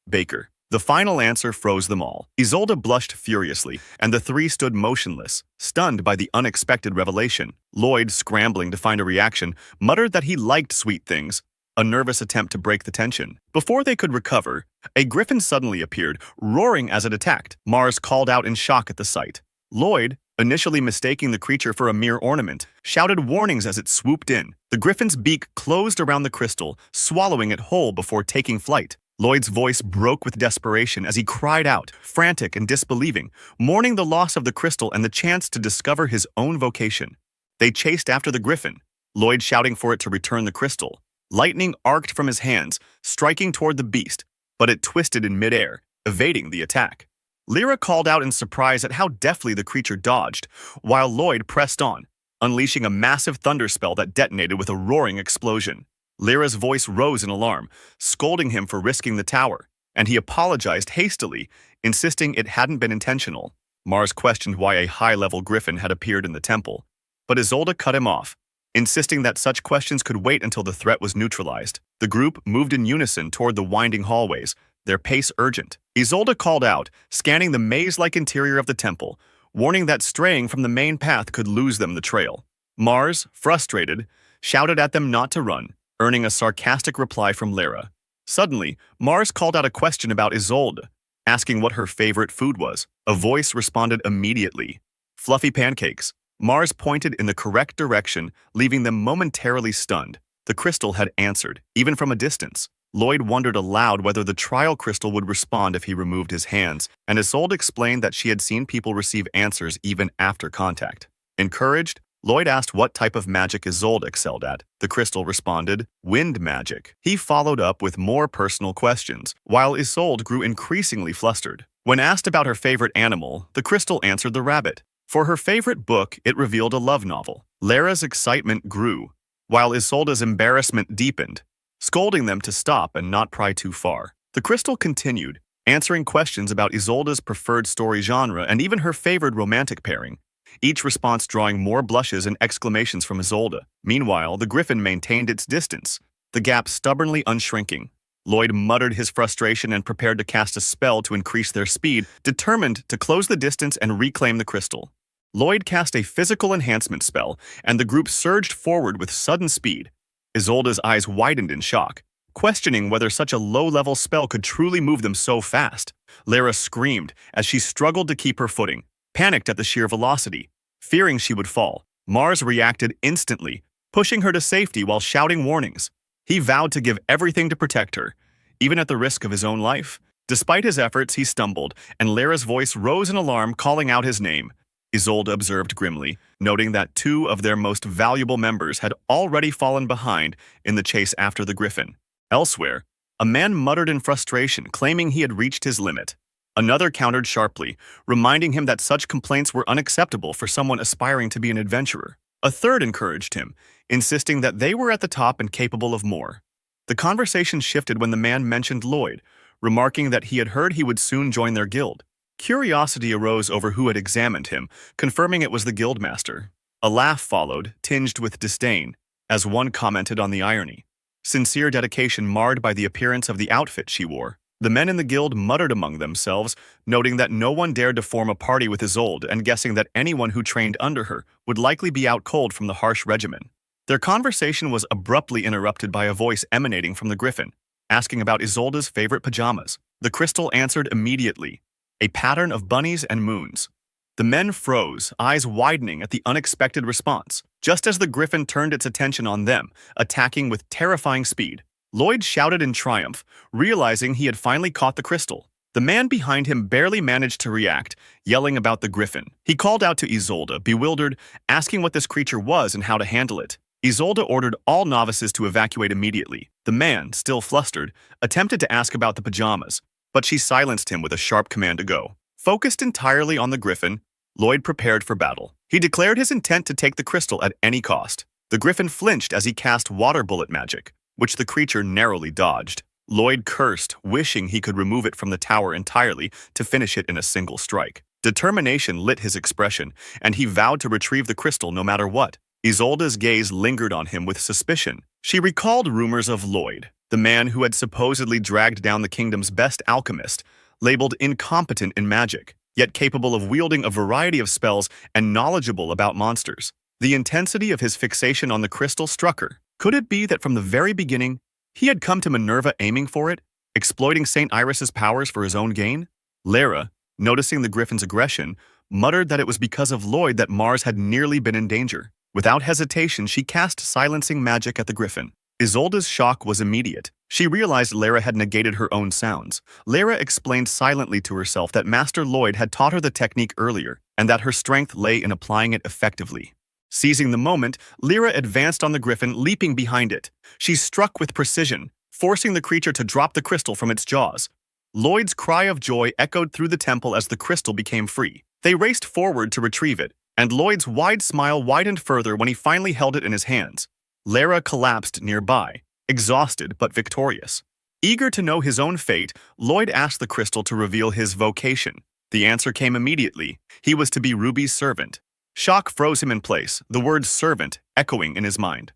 baker. The final answer froze them all. Isolde blushed furiously, and the 3 stood motionless, stunned by the unexpected revelation. Lloyd, scrambling to find a reaction, muttered that he liked sweet things, a nervous attempt to break the tension. Before they could recover, a griffin suddenly appeared, roaring as it attacked. Mars called out in shock at the sight. Lloyd, initially mistaking the creature for a mere ornament, shouted warnings as it swooped in. The griffin's beak closed around the crystal, swallowing it whole before taking flight. Lloyd's voice broke with desperation as he cried out, frantic and disbelieving, mourning the loss of the crystal and the chance to discover his own vocation. They chased after the griffin, Lloyd shouting for it to return the crystal. Lightning arced from his hands, striking toward the beast, but it twisted in midair, evading the attack. Lyra called out in surprise at how deftly the creature dodged, while Lloyd pressed on, unleashing a massive thunder spell that detonated with a roaring explosion. Lyra's voice rose in alarm, scolding him for risking the tower, and he apologized hastily, insisting it hadn't been intentional. Mars questioned why a high-level griffin had appeared in the temple, but Isolde cut him off, insisting that such questions could wait until the threat was neutralized. The group moved in unison toward the winding hallways, their pace urgent. Isolde called out, scanning the maze-like interior of the temple, warning that straying from the main path could lose them the trail. Mars, frustrated, shouted at them not to run, earning a sarcastic reply from Lyra. Suddenly, Mars called out a question about Isolde, asking what her favorite food was. A voice responded immediately. Fluffy pancakes. Mars pointed in the correct direction, leaving them momentarily stunned. The crystal had answered, even from a distance. Lloyd wondered aloud whether the trial crystal would respond if he removed his hands, and Isolde explained that she had seen people receive answers even after contact. Encouraged, Lloyd asked what type of magic Isolde excelled at. The crystal responded, wind magic. He followed up with more personal questions, while Isolde grew increasingly flustered. When asked about her favorite animal, the crystal answered the rabbit. For her favorite book, it revealed a love novel. Lyra's excitement grew, while Isolde's embarrassment deepened, scolding them to stop and not pry too far. The crystal continued, answering questions about Isolde's preferred story genre and even her favored romantic pairing, each response drawing more blushes and exclamations from Isolde. Meanwhile, the griffin maintained its distance, the gap stubbornly unshrinking. Lloyd muttered his frustration and prepared to cast a spell to increase their speed, determined to close the distance and reclaim the crystal. Lloyd cast a physical enhancement spell, and the group surged forward with sudden speed. Isolde's eyes widened in shock, questioning whether such a low-level spell could truly move them so fast. Lyra screamed as she struggled to keep her footing, panicked at the sheer velocity, fearing she would fall. Mars reacted instantly, pushing her to safety while shouting warnings. He vowed to give everything to protect her, even at the risk of his own life. Despite his efforts, he stumbled, and Lyra's voice rose in alarm, calling out his name. Isolde observed grimly, noting that two of their most valuable members had already fallen behind in the chase after the griffin. Elsewhere, a man muttered in frustration, claiming he had reached his limit. Another countered sharply, reminding him that such complaints were unacceptable for someone aspiring to be an adventurer. A third encouraged him, insisting that they were at the top and capable of more. The conversation shifted when the man mentioned Lloyd, remarking that he had heard he would soon join their guild. Curiosity arose over who had examined him, confirming it was the guildmaster. A laugh followed, tinged with disdain, as one commented on the irony. Sincere dedication marred by the appearance of the outfit she wore. The men in the guild muttered among themselves, noting that no one dared to form a party with Isolde and guessing that anyone who trained under her would likely be out cold from the harsh regimen. Their conversation was abruptly interrupted by a voice emanating from the griffin, asking about Isolde's favorite pajamas. The crystal answered immediately, a pattern of bunnies and moons. The men froze, eyes widening at the unexpected response, just as the griffin turned its attention on them, attacking with terrifying speed. Lloyd shouted in triumph, realizing he had finally caught the crystal. The man behind him barely managed to react, yelling about the griffin. He called out to Isolde, bewildered, asking what this creature was and how to handle it. Isolde ordered all novices to evacuate immediately. The man, still flustered, attempted to ask about the pajamas, but she silenced him with a sharp command to go. Focused entirely on the griffin, Lloyd prepared for battle. He declared his intent to take the crystal at any cost. The griffin flinched as he cast water bullet magic, which the creature narrowly dodged. Lloyd cursed, wishing he could remove it from the tower entirely to finish it in a single strike. Determination lit his expression, and he vowed to retrieve the crystal no matter what. Isolde's gaze lingered on him with suspicion. She recalled rumors of Lloyd, the man who had supposedly dragged down the kingdom's best alchemist, labeled incompetent in magic, yet capable of wielding a variety of spells and knowledgeable about monsters. The intensity of his fixation on the crystal struck her. Could it be that from the very beginning, he had come to Minerva aiming for it, exploiting St. Iris's powers for his own gain? Lyra, noticing the griffin's aggression, muttered that it was because of Lloyd that Mars had nearly been in danger. Without hesitation, she cast silencing magic at the griffin. Isolde's shock was immediate. She realized Lara had negated her own sounds. Lara explained silently to herself that Master Lloyd had taught her the technique earlier, and that her strength lay in applying it effectively. Seizing the moment, Lyra advanced on the griffin, leaping behind it. She struck with precision, forcing the creature to drop the crystal from its jaws. Lloyd's cry of joy echoed through the temple as the crystal became free. They raced forward to retrieve it, and Lloyd's wide smile widened further when he finally held it in his hands. Lara collapsed nearby, exhausted but victorious. Eager to know his own fate, Lloyd asked the crystal to reveal his vocation. The answer came immediately. He was to be Ruby's servant. Shock froze him in place, the word servant echoing in his mind.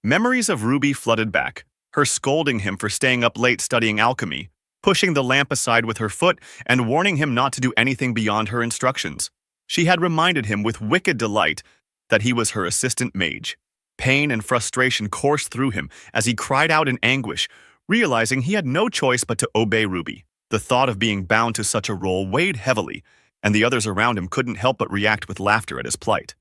Memories of Ruby flooded back, her scolding him for staying up late studying alchemy, pushing the lamp aside with her foot, and warning him not to do anything beyond her instructions. She had reminded him with wicked delight that he was her assistant mage. Pain and frustration coursed through him as he cried out in anguish, realizing he had no choice but to obey Ruby. The thought of being bound to such a role weighed heavily, and the others around him couldn't help but react with laughter at his plight.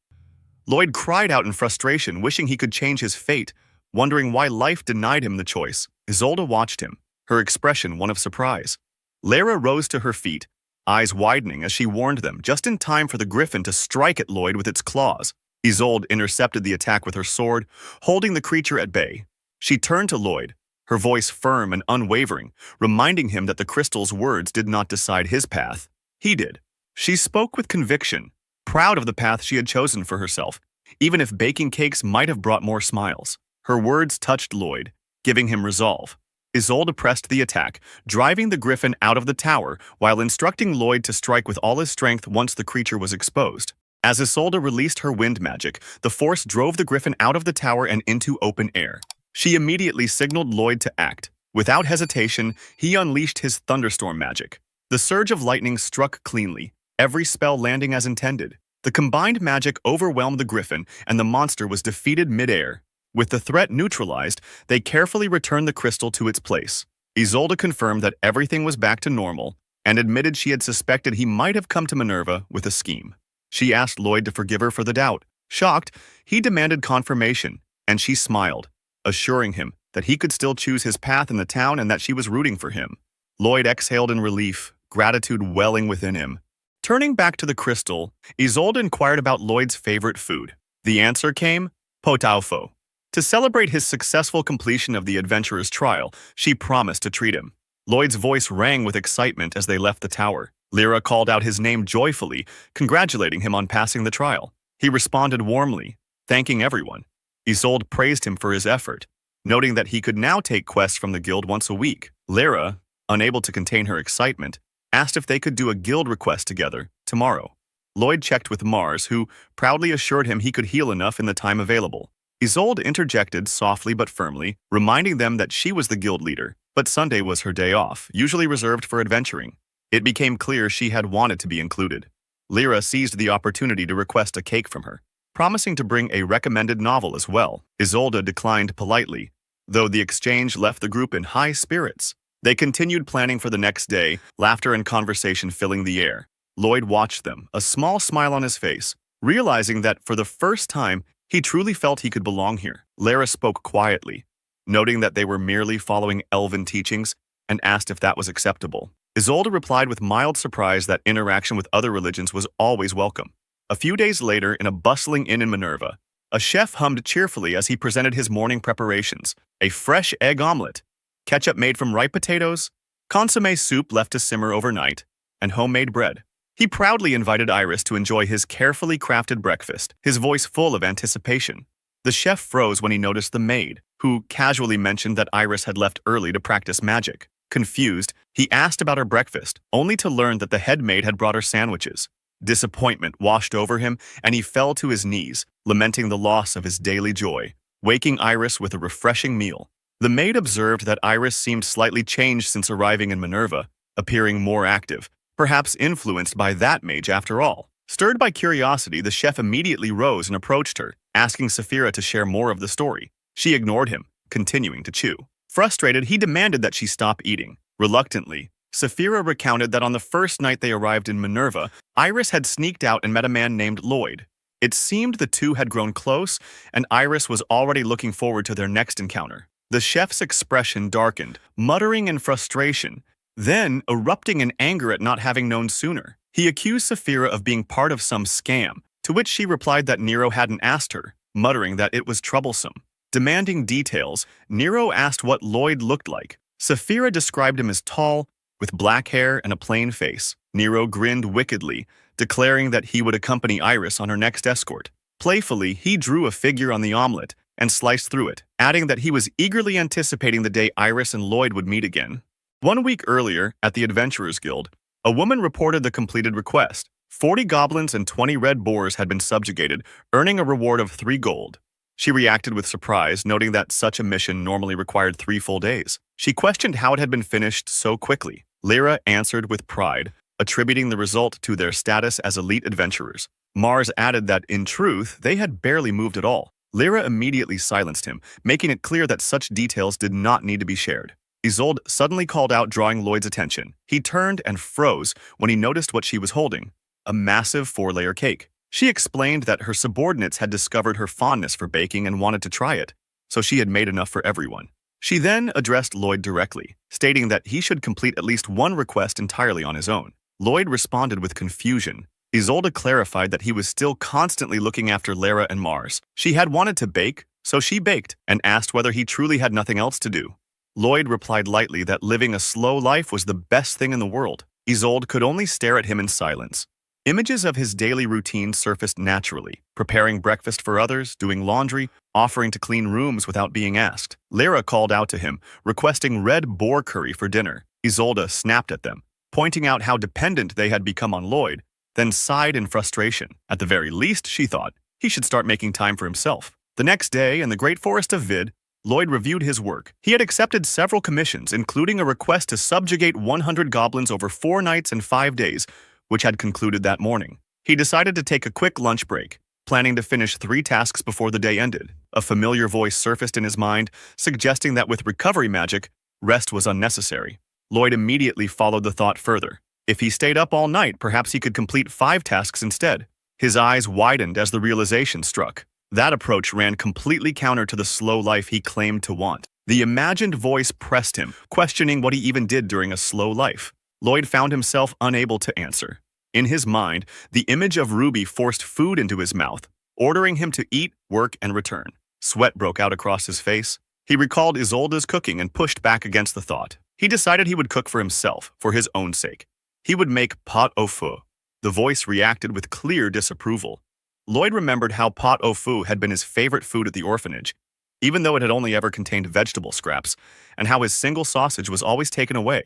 Lloyd cried out in frustration, wishing he could change his fate, wondering why life denied him the choice. Isolde watched him, her expression one of surprise. Lara rose to her feet, eyes widening as she warned them, just in time for the griffin to strike at Lloyd with its claws. Isolde intercepted the attack with her sword, holding the creature at bay. She turned to Lloyd, her voice firm and unwavering, reminding him that the crystal's words did not decide his path. He did. She spoke with conviction, proud of the path she had chosen for herself, even if baking cakes might have brought more smiles. Her words touched Lloyd, giving him resolve. Isolde pressed the attack, driving the griffin out of the tower while instructing Lloyd to strike with all his strength once the creature was exposed. As Isolde released her wind magic, the force drove the griffin out of the tower and into open air. She immediately signaled Lloyd to act. Without hesitation, he unleashed his thunderstorm magic. The surge of lightning struck cleanly, every spell landing as intended. The combined magic overwhelmed the griffin, and the monster was defeated mid-air. With the threat neutralized, they carefully returned the crystal to its place. Isolde confirmed that everything was back to normal, and admitted she had suspected he might have come to Minerva with a scheme. She asked Lloyd to forgive her for the doubt. Shocked, he demanded confirmation, and she smiled, assuring him that he could still choose his path in the town and that she was rooting for him. Lloyd exhaled in relief, gratitude welling within him. Turning back to the crystal, Isolde inquired about Lloyd's favorite food. The answer came, pot-au-feu. To celebrate his successful completion of the adventurer's trial, she promised to treat him. Lloyd's voice rang with excitement as they left the tower. Lyra called out his name joyfully, congratulating him on passing the trial. He responded warmly, thanking everyone. Isolde praised him for his effort, noting that he could now take quests from the guild once a week. Lyra, unable to contain her excitement, asked if they could do a guild request together tomorrow. Lloyd checked with Mars, who proudly assured him he could heal enough in the time available. Isolde interjected softly but firmly, reminding them that she was the guild leader, but Sunday was her day off, usually reserved for adventuring. It became clear she had wanted to be included. Lyra seized the opportunity to request a cake from her, promising to bring a recommended novel as well. Isolde declined politely, though the exchange left the group in high spirits. They continued planning for the next day, laughter and conversation filling the air. Lloyd watched them, a small smile on his face, realizing that for the first time, he truly felt he could belong here. Lara spoke quietly, noting that they were merely following elven teachings, and asked if that was acceptable. Isolde replied with mild surprise that interaction with other religions was always welcome. A few days later, in a bustling inn in Minerva, a chef hummed cheerfully as he presented his morning preparations: a fresh egg omelet, ketchup made from ripe potatoes, consommé soup left to simmer overnight, and homemade bread. He proudly invited Iris to enjoy his carefully crafted breakfast, his voice full of anticipation. The chef froze when he noticed the maid, who casually mentioned that Iris had left early to practice magic. Confused, he asked about her breakfast, only to learn that the head maid had brought her sandwiches. Disappointment washed over him, and he fell to his knees, lamenting the loss of his daily joy, waking Iris with a refreshing meal. The maid observed that Iris seemed slightly changed since arriving in Minerva, appearing more active, perhaps influenced by that mage after all. Stirred by curiosity, the chef immediately rose and approached her, asking Saphira to share more of the story. She ignored him, continuing to chew. Frustrated, he demanded that she stop eating. Reluctantly, Saphira recounted that on the first night they arrived in Minerva, Iris had sneaked out and met a man named Lloyd. It seemed the two had grown close, and Iris was already looking forward to their next encounter. The chef's expression darkened, muttering in frustration, then erupting in anger at not having known sooner. He accused Saphira of being part of some scam, to which she replied that Nero hadn't asked her, muttering that it was troublesome. Demanding details, Nero asked what Lloyd looked like. Saphira described him as tall, with black hair and a plain face. Nero grinned wickedly, declaring that he would accompany Iris on her next escort. Playfully, he drew a figure on the omelet and sliced through it, adding that he was eagerly anticipating the day Iris and Lloyd would meet again. 1 week earlier, at the Adventurers Guild, a woman reported the completed request. 40 goblins and 20 red boars had been subjugated, earning a reward of 3 gold. She reacted with surprise, noting that such a mission normally required 3 full days. She questioned how it had been finished so quickly. Lyra answered with pride, attributing the result to their status as elite adventurers. Mars added that, in truth, they had barely moved at all. Lyra immediately silenced him, making it clear that such details did not need to be shared. Isolde suddenly called out, drawing Lloyd's attention. He turned and froze when he noticed what she was holding, a massive 4-layer cake. She explained that her subordinates had discovered her fondness for baking and wanted to try it, so she had made enough for everyone. She then addressed Lloyd directly, stating that he should complete at least one request entirely on his own. Lloyd responded with confusion. Isolde clarified that he was still constantly looking after Lara and Mars. She had wanted to bake, so she baked, and asked whether he truly had nothing else to do. Lloyd replied lightly that living a slow life was the best thing in the world. Isolde could only stare at him in silence. Images of his daily routine surfaced naturally, preparing breakfast for others, doing laundry, offering to clean rooms without being asked. Lyra called out to him, requesting red boar curry for dinner. Isolde snapped at them, pointing out how dependent they had become on Lloyd, then sighed in frustration. At the very least, she thought, he should start making time for himself. The next day, in the great forest of Vid, Lloyd reviewed his work. He had accepted several commissions, including a request to subjugate 100 goblins over 4 nights and 5 days, which had concluded that morning. He decided to take a quick lunch break, planning to finish 3 tasks before the day ended. A familiar voice surfaced in his mind, suggesting that with recovery magic, rest was unnecessary. Lloyd immediately followed the thought further. If he stayed up all night, perhaps he could complete 5 tasks instead. His eyes widened as the realization struck. That approach ran completely counter to the slow life he claimed to want. The imagined voice pressed him, questioning what he even did during a slow life. Lloyd found himself unable to answer. In his mind, the image of Ruby forced food into his mouth, ordering him to eat, work, and return. Sweat broke out across his face. He recalled Isolde's cooking and pushed back against the thought. He decided he would cook for himself, for his own sake. He would make pot au feu. The voice reacted with clear disapproval. Lloyd remembered how pot au feu had been his favorite food at the orphanage, even though it had only ever contained vegetable scraps, and how his single sausage was always taken away.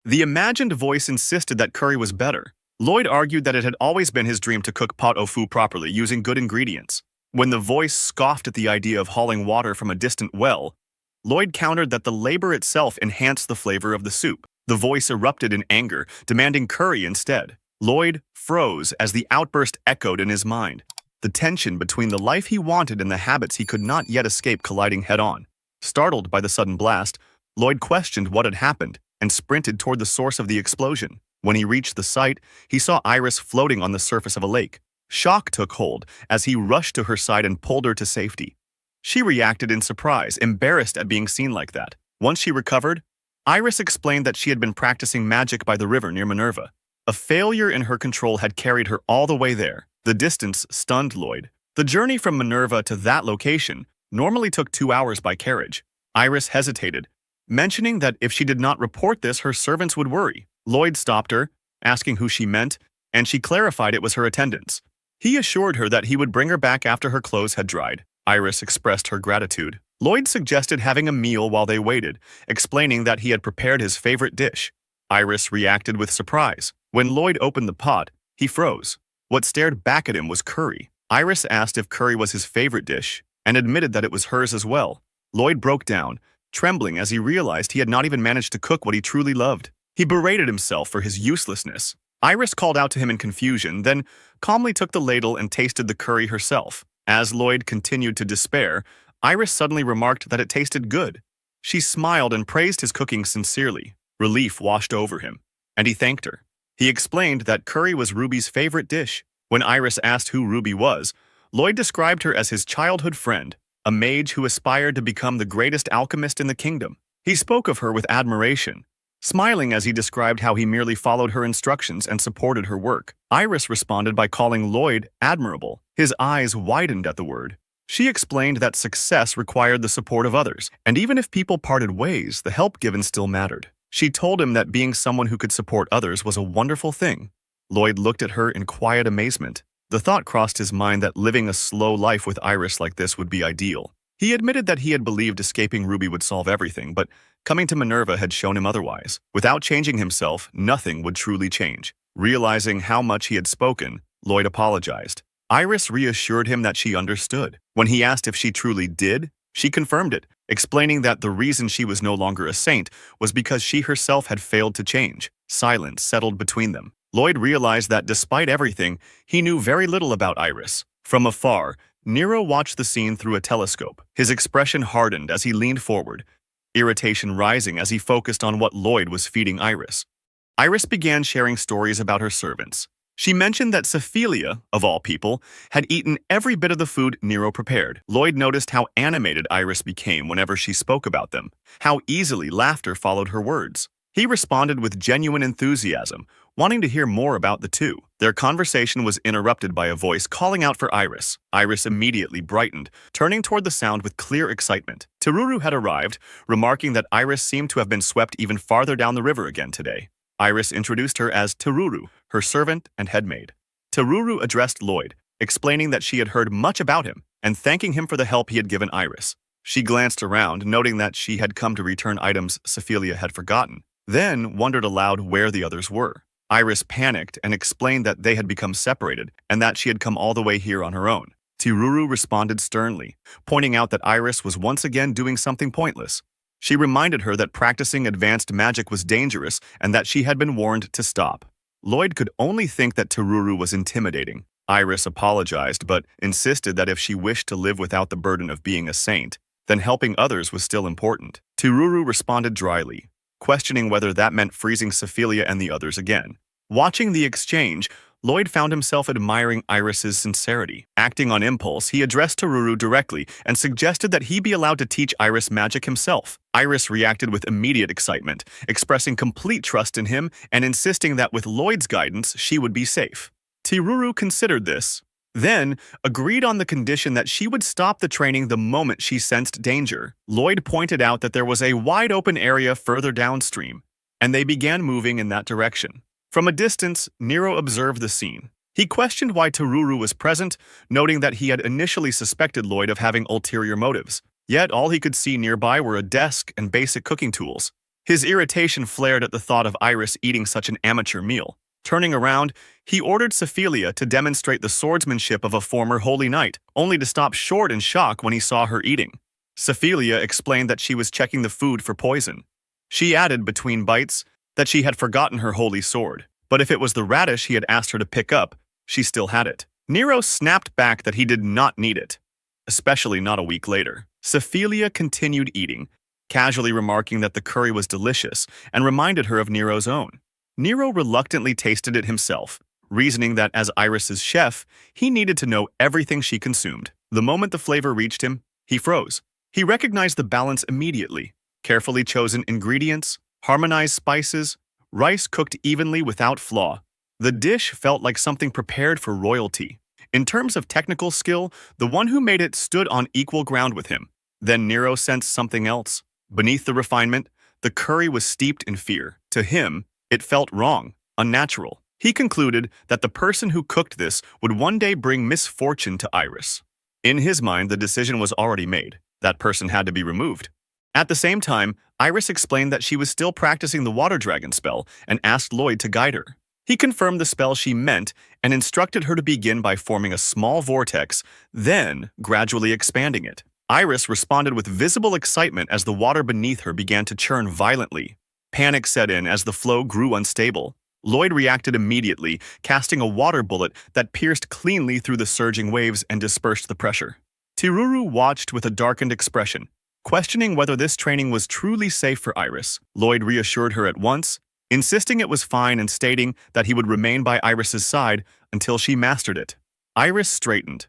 The imagined voice insisted that curry was better. Lloyd argued that it had always been his dream to cook pot au feu properly using good ingredients. When the voice scoffed at the idea of hauling water from a distant well, Lloyd countered that the labor itself enhanced the flavor of the soup. The voice erupted in anger, demanding curry instead. Lloyd froze as the outburst echoed in his mind. The tension between the life he wanted and the habits he could not yet escape colliding head-on. Startled by the sudden blast, Lloyd questioned what had happened and sprinted toward the source of the explosion. When he reached the site, he saw Iris floating on the surface of a lake. Shock took hold as he rushed to her side and pulled her to safety. She reacted in surprise, embarrassed at being seen like that. Once she recovered, Iris explained that she had been practicing magic by the river near Minerva. A failure in her control had carried her all the way there. The distance stunned Lloyd. The journey from Minerva to that location normally took 2 hours by carriage. Iris hesitated, mentioning that if she did not report this, her servants would worry. Lloyd stopped her, asking who she meant, and she clarified it was her attendants. He assured her that he would bring her back after her clothes had dried. Iris expressed her gratitude. Lloyd suggested having a meal while they waited, explaining that he had prepared his favorite dish. Iris reacted with surprise. When Lloyd opened the pot, he froze. What stared back at him was curry. Iris asked if curry was his favorite dish, and admitted that it was hers as well. Lloyd broke down, trembling as he realized he had not even managed to cook what he truly loved. He berated himself for his uselessness. Iris called out to him in confusion, then calmly took the ladle and tasted the curry herself. As Lloyd continued to despair, Iris suddenly remarked that it tasted good. She smiled and praised his cooking sincerely. Relief washed over him, and he thanked her. He explained that curry was Ruby's favorite dish. When Iris asked who Ruby was, Lloyd described her as his childhood friend, a mage who aspired to become the greatest alchemist in the kingdom. He spoke of her with admiration, smiling as he described how he merely followed her instructions and supported her work. Iris responded by calling Lloyd admirable. His eyes widened at the word. She explained that success required the support of others, and even if people parted ways, the help given still mattered. She told him that being someone who could support others was a wonderful thing. Lloyd looked at her in quiet amazement. The thought crossed his mind that living a slow life with Iris like this would be ideal. He admitted that he had believed escaping Ruby would solve everything, but coming to Minerva had shown him otherwise. Without changing himself, nothing would truly change. Realizing how much he had spoken, Lloyd apologized. Iris reassured him that she understood. When he asked if she truly did, she confirmed it, explaining that the reason she was no longer a saint was because she herself had failed to change. Silence settled between them. Lloyd realized that despite everything, he knew very little about Iris. From afar, Nero watched the scene through a telescope. His expression hardened as he leaned forward, irritation rising as he focused on what Lloyd was feeding Iris. Iris began sharing stories about her servants. She mentioned that Cephelia, of all people, had eaten every bit of the food Nero prepared. Lloyd noticed how animated Iris became whenever she spoke about them, how easily laughter followed her words. He responded with genuine enthusiasm, wanting to hear more about the two. Their conversation was interrupted by a voice calling out for Iris. Iris immediately brightened, turning toward the sound with clear excitement. Teruru had arrived, remarking that Iris seemed to have been swept even farther down the river again today. Iris introduced her as Teruru, her servant and headmaid. Teruru addressed Lloyd, explaining that she had heard much about him and thanking him for the help he had given Iris. She glanced around, noting that she had come to return items Cephelia had forgotten, then wondered aloud where the others were. Iris panicked and explained that they had become separated and that she had come all the way here on her own. Teruru responded sternly, pointing out that Iris was once again doing something pointless. She reminded her that practicing advanced magic was dangerous and that she had been warned to stop. Lloyd could only think that Teruru was intimidating. Iris apologized but insisted that if she wished to live without the burden of being a saint, then helping others was still important. Teruru responded dryly, questioning whether that meant freezing Cephelia and the others again. Watching the exchange, Lloyd found himself admiring Iris's sincerity. Acting on impulse, he addressed Teruru directly and suggested that he be allowed to teach Iris magic himself. Iris reacted with immediate excitement, expressing complete trust in him and insisting that with Lloyd's guidance, she would be safe. Teruru considered this, then agreed on the condition that she would stop the training the moment she sensed danger. Lloyd pointed out that there was a wide-open area further downstream, and they began moving in that direction. From a distance, Nero observed the scene. He questioned why Teruru was present, noting that he had initially suspected Lloyd of having ulterior motives. Yet all he could see nearby were a desk and basic cooking tools. His irritation flared at the thought of Iris eating such an amateur meal. Turning around, he ordered Cephelia to demonstrate the swordsmanship of a former holy knight, only to stop short in shock when he saw her eating. Cephelia explained that she was checking the food for poison. She added between bites that she had forgotten her holy sword, but if it was the radish he had asked her to pick up, she still had it. Nero snapped back that he did not need it, especially not a week later. Cephelia continued eating, casually remarking that the curry was delicious and reminded her of Nero's own. Nero reluctantly tasted it himself, reasoning that as Iris's chef, he needed to know everything she consumed. The moment the flavor reached him, he froze. He recognized the balance immediately: carefully chosen ingredients, harmonized spices, rice cooked evenly without flaw. The dish felt like something prepared for royalty. In terms of technical skill, the one who made it stood on equal ground with him. Then Nero sensed something else. Beneath the refinement, the curry was steeped in fear. To him, it felt wrong, unnatural. He concluded that the person who cooked this would one day bring misfortune to Iris. In his mind, the decision was already made. That person had to be removed. At the same time, Iris explained that she was still practicing the water dragon spell and asked Lloyd to guide her. He confirmed the spell she meant and instructed her to begin by forming a small vortex, then gradually expanding it. Iris responded with visible excitement as the water beneath her began to churn violently. Panic set in as the flow grew unstable. Lloyd reacted immediately, casting a water bullet that pierced cleanly through the surging waves and dispersed the pressure. Teruru watched with a darkened expression, questioning whether this training was truly safe for Iris. Lloyd reassured her at once, insisting it was fine and stating that he would remain by Iris's side until she mastered it. Iris straightened,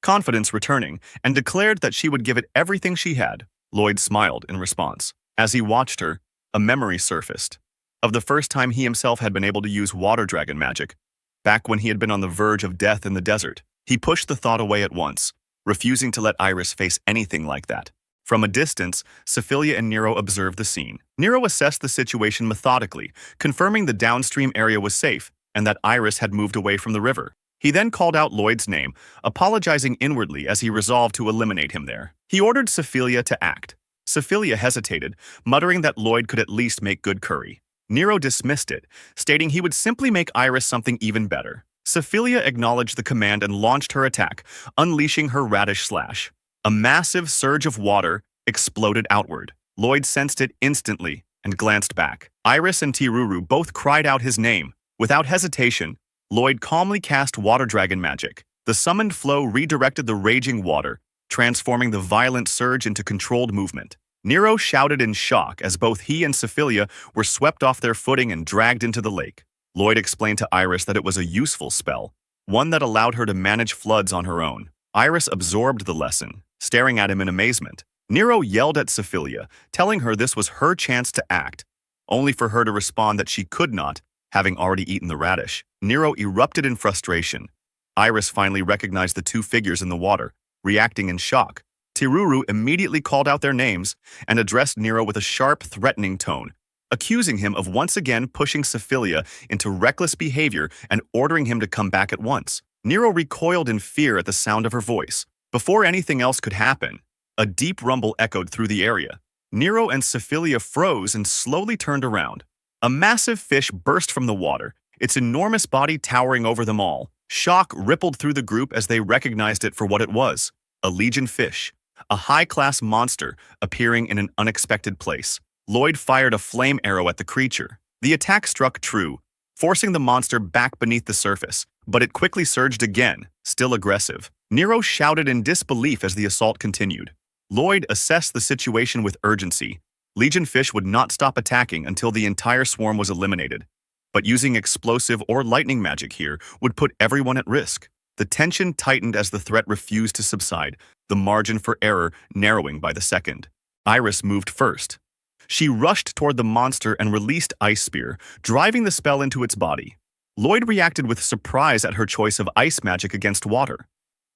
confidence returning, and declared that she would give it everything she had. Lloyd smiled in response. As he watched her, a memory surfaced of the first time he himself had been able to use water dragon magic, back when he had been on the verge of death in the desert. He pushed the thought away at once, refusing to let Iris face anything like that. From a distance, Sephilia and Nero observed the scene. Nero assessed the situation methodically, confirming the downstream area was safe and that Iris had moved away from the river. He then called out Lloyd's name, apologizing inwardly as he resolved to eliminate him there. He ordered Sephilia to act. Sephilia hesitated, muttering that Lloyd could at least make good curry. Nero dismissed it, stating he would simply make Iris something even better. Sephilia acknowledged the command and launched her attack, unleashing her radish slash. A massive surge of water exploded outward. Lloyd sensed it instantly and glanced back. Iris and Tiruru both cried out his name. Without hesitation, Lloyd calmly cast water dragon magic. The summoned flow redirected the raging water, transforming the violent surge into controlled movement. Nero shouted in shock as both he and Sephilia were swept off their footing and dragged into the lake. Lloyd explained to Iris that it was a useful spell, one that allowed her to manage floods on her own. Iris absorbed the lesson, staring at him in amazement. Nero yelled at Sephilia, telling her this was her chance to act, only for her to respond that she could not, having already eaten the radish. Nero erupted in frustration. Iris finally recognized the two figures in the water, reacting in shock. Tiruru immediately called out their names and addressed Nero with a sharp, threatening tone, accusing him of once again pushing Sephilia into reckless behavior and ordering him to come back at once. Nero recoiled in fear at the sound of her voice. Before anything else could happen, a deep rumble echoed through the area. Nero and Sephilia froze and slowly turned around. A massive fish burst from the water, its enormous body towering over them all. Shock rippled through the group as they recognized it for what it was, a legion fish, a high-class monster appearing in an unexpected place. Lloyd fired a flame arrow at the creature. The attack struck true, forcing the monster back beneath the surface, but it quickly surged again, still aggressive. Nero shouted in disbelief as the assault continued. Lloyd assessed the situation with urgency. Legion fish would not stop attacking until the entire swarm was eliminated, but using explosive or lightning magic here would put everyone at risk. The tension tightened as the threat refused to subside, the margin for error narrowing by the second. Iris moved first. She rushed toward the monster and released Ice Spear, driving the spell into its body. Lloyd reacted with surprise at her choice of ice magic against water.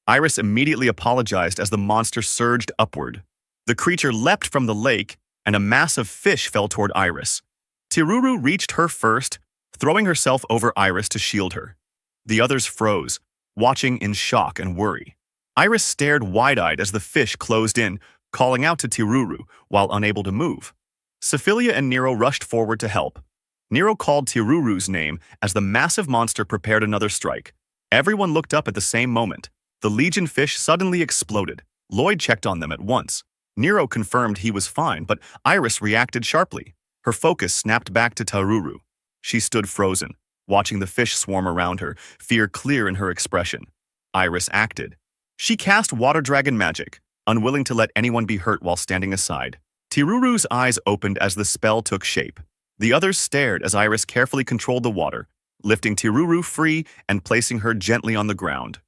Iris immediately apologized as the monster surged upward. The creature leapt from the lake, and a massive fish fell toward Iris. Tiruru reached her first, throwing herself over Iris to shield her. The others froze, watching in shock and worry. Iris stared wide-eyed as the fish closed in, calling out to Tiruru while unable to move. Sephilia and Nero rushed forward to help. Nero called Tiruru's name as the massive monster prepared another strike. Everyone looked up at the same moment. The legion fish suddenly exploded. Lloyd checked on them at once. Nero confirmed he was fine, but Iris reacted sharply. Her focus snapped back to Tiruru. She stood frozen, watching the fish swarm around her, fear clear in her expression. Iris acted. She cast water dragon magic, unwilling to let anyone be hurt while standing aside. Tiruru's eyes opened as the spell took shape. The others stared as Iris carefully controlled the water, lifting Tiruru free and placing her gently on the ground.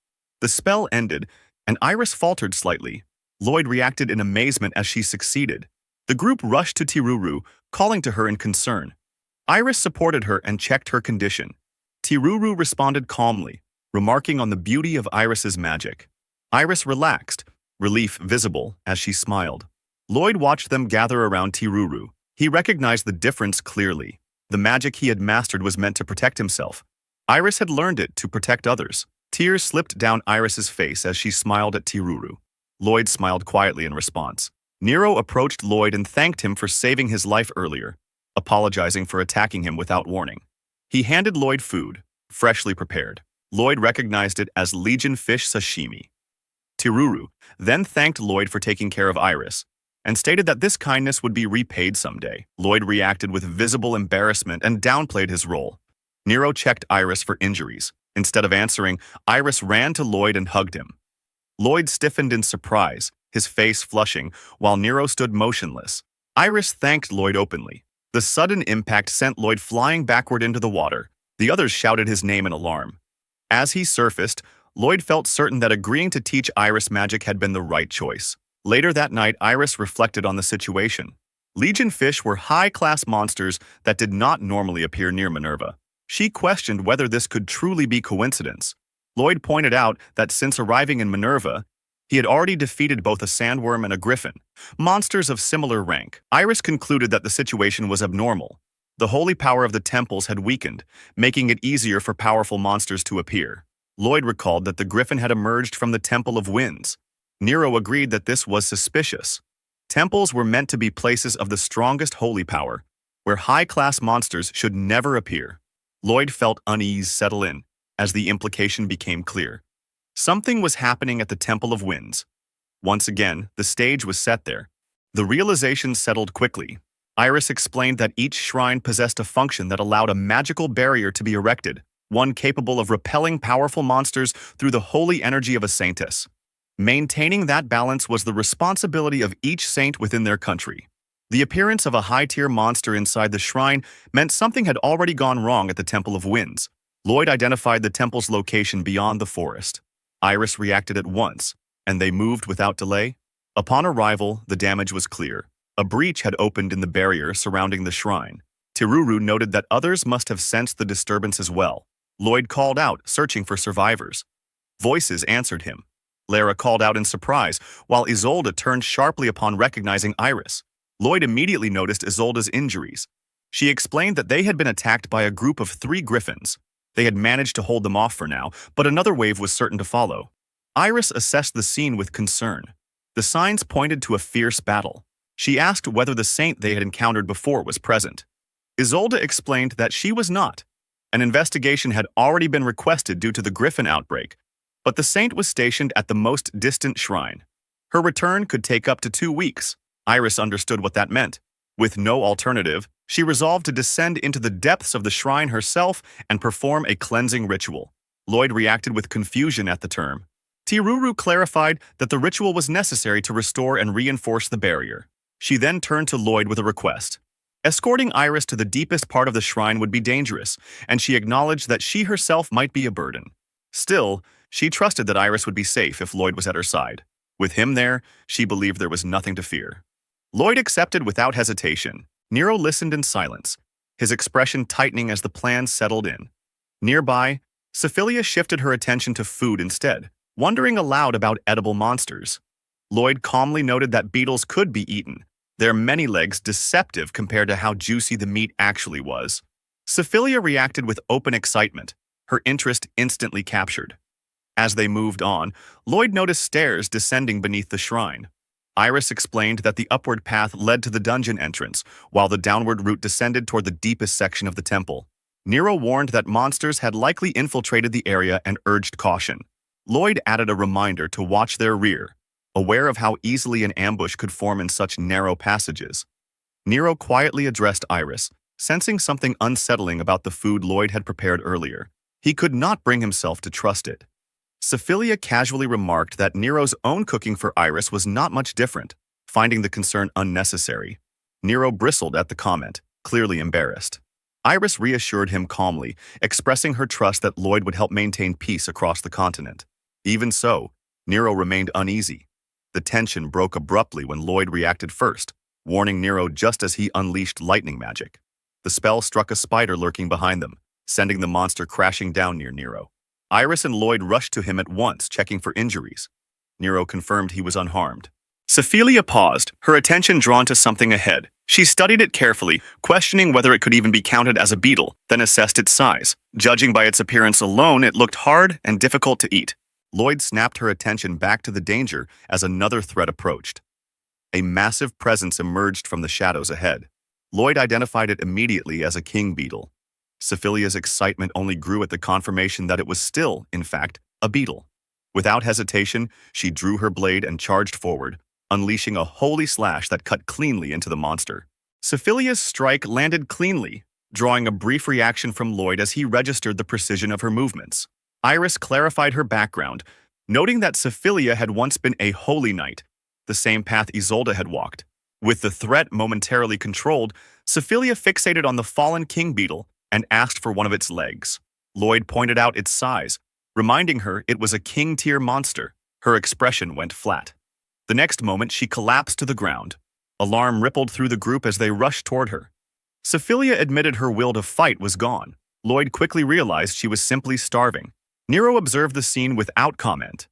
The spell ended, and Iris faltered slightly. Lloyd reacted in amazement as she succeeded. The group rushed to Tiruru, calling to her in concern. Iris supported her and checked her condition. Tiruru responded calmly, remarking on the beauty of Iris's magic. Iris relaxed, relief visible as she smiled. Lloyd watched them gather around Tiruru. He recognized the difference clearly. The magic he had mastered was meant to protect himself. Iris had learned it to protect others. Tears slipped down Iris's face as she smiled at Tiruru. Lloyd smiled quietly in response. Nero approached Lloyd and thanked him for saving his life earlier, apologizing for attacking him without warning. He handed Lloyd food, freshly prepared. Lloyd recognized it as Legion fish sashimi. Tiruru then thanked Lloyd for taking care of Iris, and stated that this kindness would be repaid someday. Lloyd reacted with visible embarrassment and downplayed his role. Nero checked Iris for injuries. Instead of answering, Iris ran to Lloyd and hugged him. Lloyd stiffened in surprise, his face flushing, while Nero stood motionless. Iris thanked Lloyd openly. The sudden impact sent Lloyd flying backward into the water. The others shouted his name in alarm. As he surfaced, Lloyd felt certain that agreeing to teach Iris magic had been the right choice. Later that night, Iris reflected on the situation. Legion fish were high-class monsters that did not normally appear near Minerva. She questioned whether this could truly be coincidence. Lloyd pointed out that since arriving in Minerva, he had already defeated both a sandworm and a griffin, monsters of similar rank. Iris concluded that the situation was abnormal. The holy power of the temples had weakened, making it easier for powerful monsters to appear. Lloyd recalled that the griffin had emerged from the Temple of Winds. Nero agreed that this was suspicious. Temples were meant to be places of the strongest holy power, where high-class monsters should never appear. Lloyd felt unease settle in, as the implication became clear. Something was happening at the Temple of Winds. Once again, the stage was set there. The realization settled quickly. Iris explained that each shrine possessed a function that allowed a magical barrier to be erected, one capable of repelling powerful monsters through the holy energy of a saintess. Maintaining that balance was the responsibility of each saint within their country. The appearance of a high-tier monster inside the shrine meant something had already gone wrong at the Temple of Winds. Lloyd identified the temple's location beyond the forest. Iris reacted at once, and they moved without delay. Upon arrival, the damage was clear. A breach had opened in the barrier surrounding the shrine. Tiruru noted that others must have sensed the disturbance as well. Lloyd called out, searching for survivors. Voices answered him. Lara called out in surprise, while Isolde turned sharply upon recognizing Iris. Lloyd immediately noticed Isolde's injuries. She explained that they had been attacked by a group of 3 griffins. They had managed to hold them off for now, but another wave was certain to follow. Iris assessed the scene with concern. The signs pointed to a fierce battle. She asked whether the saint they had encountered before was present. Isolde explained that she was not. An investigation had already been requested due to the griffin outbreak, but the saint was stationed at the most distant shrine. Her return could take up to 2 weeks. Iris understood what that meant. With no alternative, she resolved to descend into the depths of the shrine herself and perform a cleansing ritual. Lloyd reacted with confusion at the term. Tiruru clarified that the ritual was necessary to restore and reinforce the barrier. She then turned to Lloyd with a request. Escorting Iris to the deepest part of the shrine would be dangerous, and she acknowledged that she herself might be a burden. Still, she trusted that Iris would be safe if Lloyd was at her side. With him there, she believed there was nothing to fear. Lloyd accepted without hesitation. Nero listened in silence, his expression tightening as the plan settled in. Nearby, Sephilia shifted her attention to food instead, wondering aloud about edible monsters. Lloyd calmly noted that beetles could be eaten, their many legs deceptive compared to how juicy the meat actually was. Sephilia reacted with open excitement, her interest instantly captured. As they moved on, Lloyd noticed stairs descending beneath the shrine. Iris explained that the upward path led to the dungeon entrance, while the downward route descended toward the deepest section of the temple. Nero warned that monsters had likely infiltrated the area and urged caution. Lloyd added a reminder to watch their rear, aware of how easily an ambush could form in such narrow passages. Nero quietly addressed Iris, sensing something unsettling about the food Lloyd had prepared earlier. He could not bring himself to trust it. Sephilia casually remarked that Nero's own cooking for Iris was not much different, finding the concern unnecessary. Nero bristled at the comment, clearly embarrassed. Iris reassured him calmly, expressing her trust that Lloyd would help maintain peace across the continent. Even so, Nero remained uneasy. The tension broke abruptly when Lloyd reacted first, warning Nero just as he unleashed lightning magic. The spell struck a spider lurking behind them, sending the monster crashing down near Nero. Iris and Lloyd rushed to him at once, checking for injuries. Nero confirmed he was unharmed. Sephilia paused, her attention drawn to something ahead. She studied it carefully, questioning whether it could even be counted as a beetle, then assessed its size. Judging by its appearance alone, it looked hard and difficult to eat. Lloyd snapped her attention back to the danger as another threat approached. A massive presence emerged from the shadows ahead. Lloyd identified it immediately as a king beetle. Sephilia's excitement only grew at the confirmation that it was still, in fact, a beetle. Without hesitation, she drew her blade and charged forward, unleashing a holy slash that cut cleanly into the monster. Sephilia's strike landed cleanly, drawing a brief reaction from Lloyd as he registered the precision of her movements. Iris clarified her background, noting that Sephilia had once been a holy knight, the same path Isolde had walked. With the threat momentarily controlled, Sephilia fixated on the fallen king beetle and asked for one of its legs. Lloyd pointed out its size, reminding her it was a king-tier monster. Her expression went flat. The next moment, she collapsed to the ground. Alarm rippled through the group as they rushed toward her. Sephilia admitted her will to fight was gone. Lloyd quickly realized she was simply starving. Nero observed the scene without comment.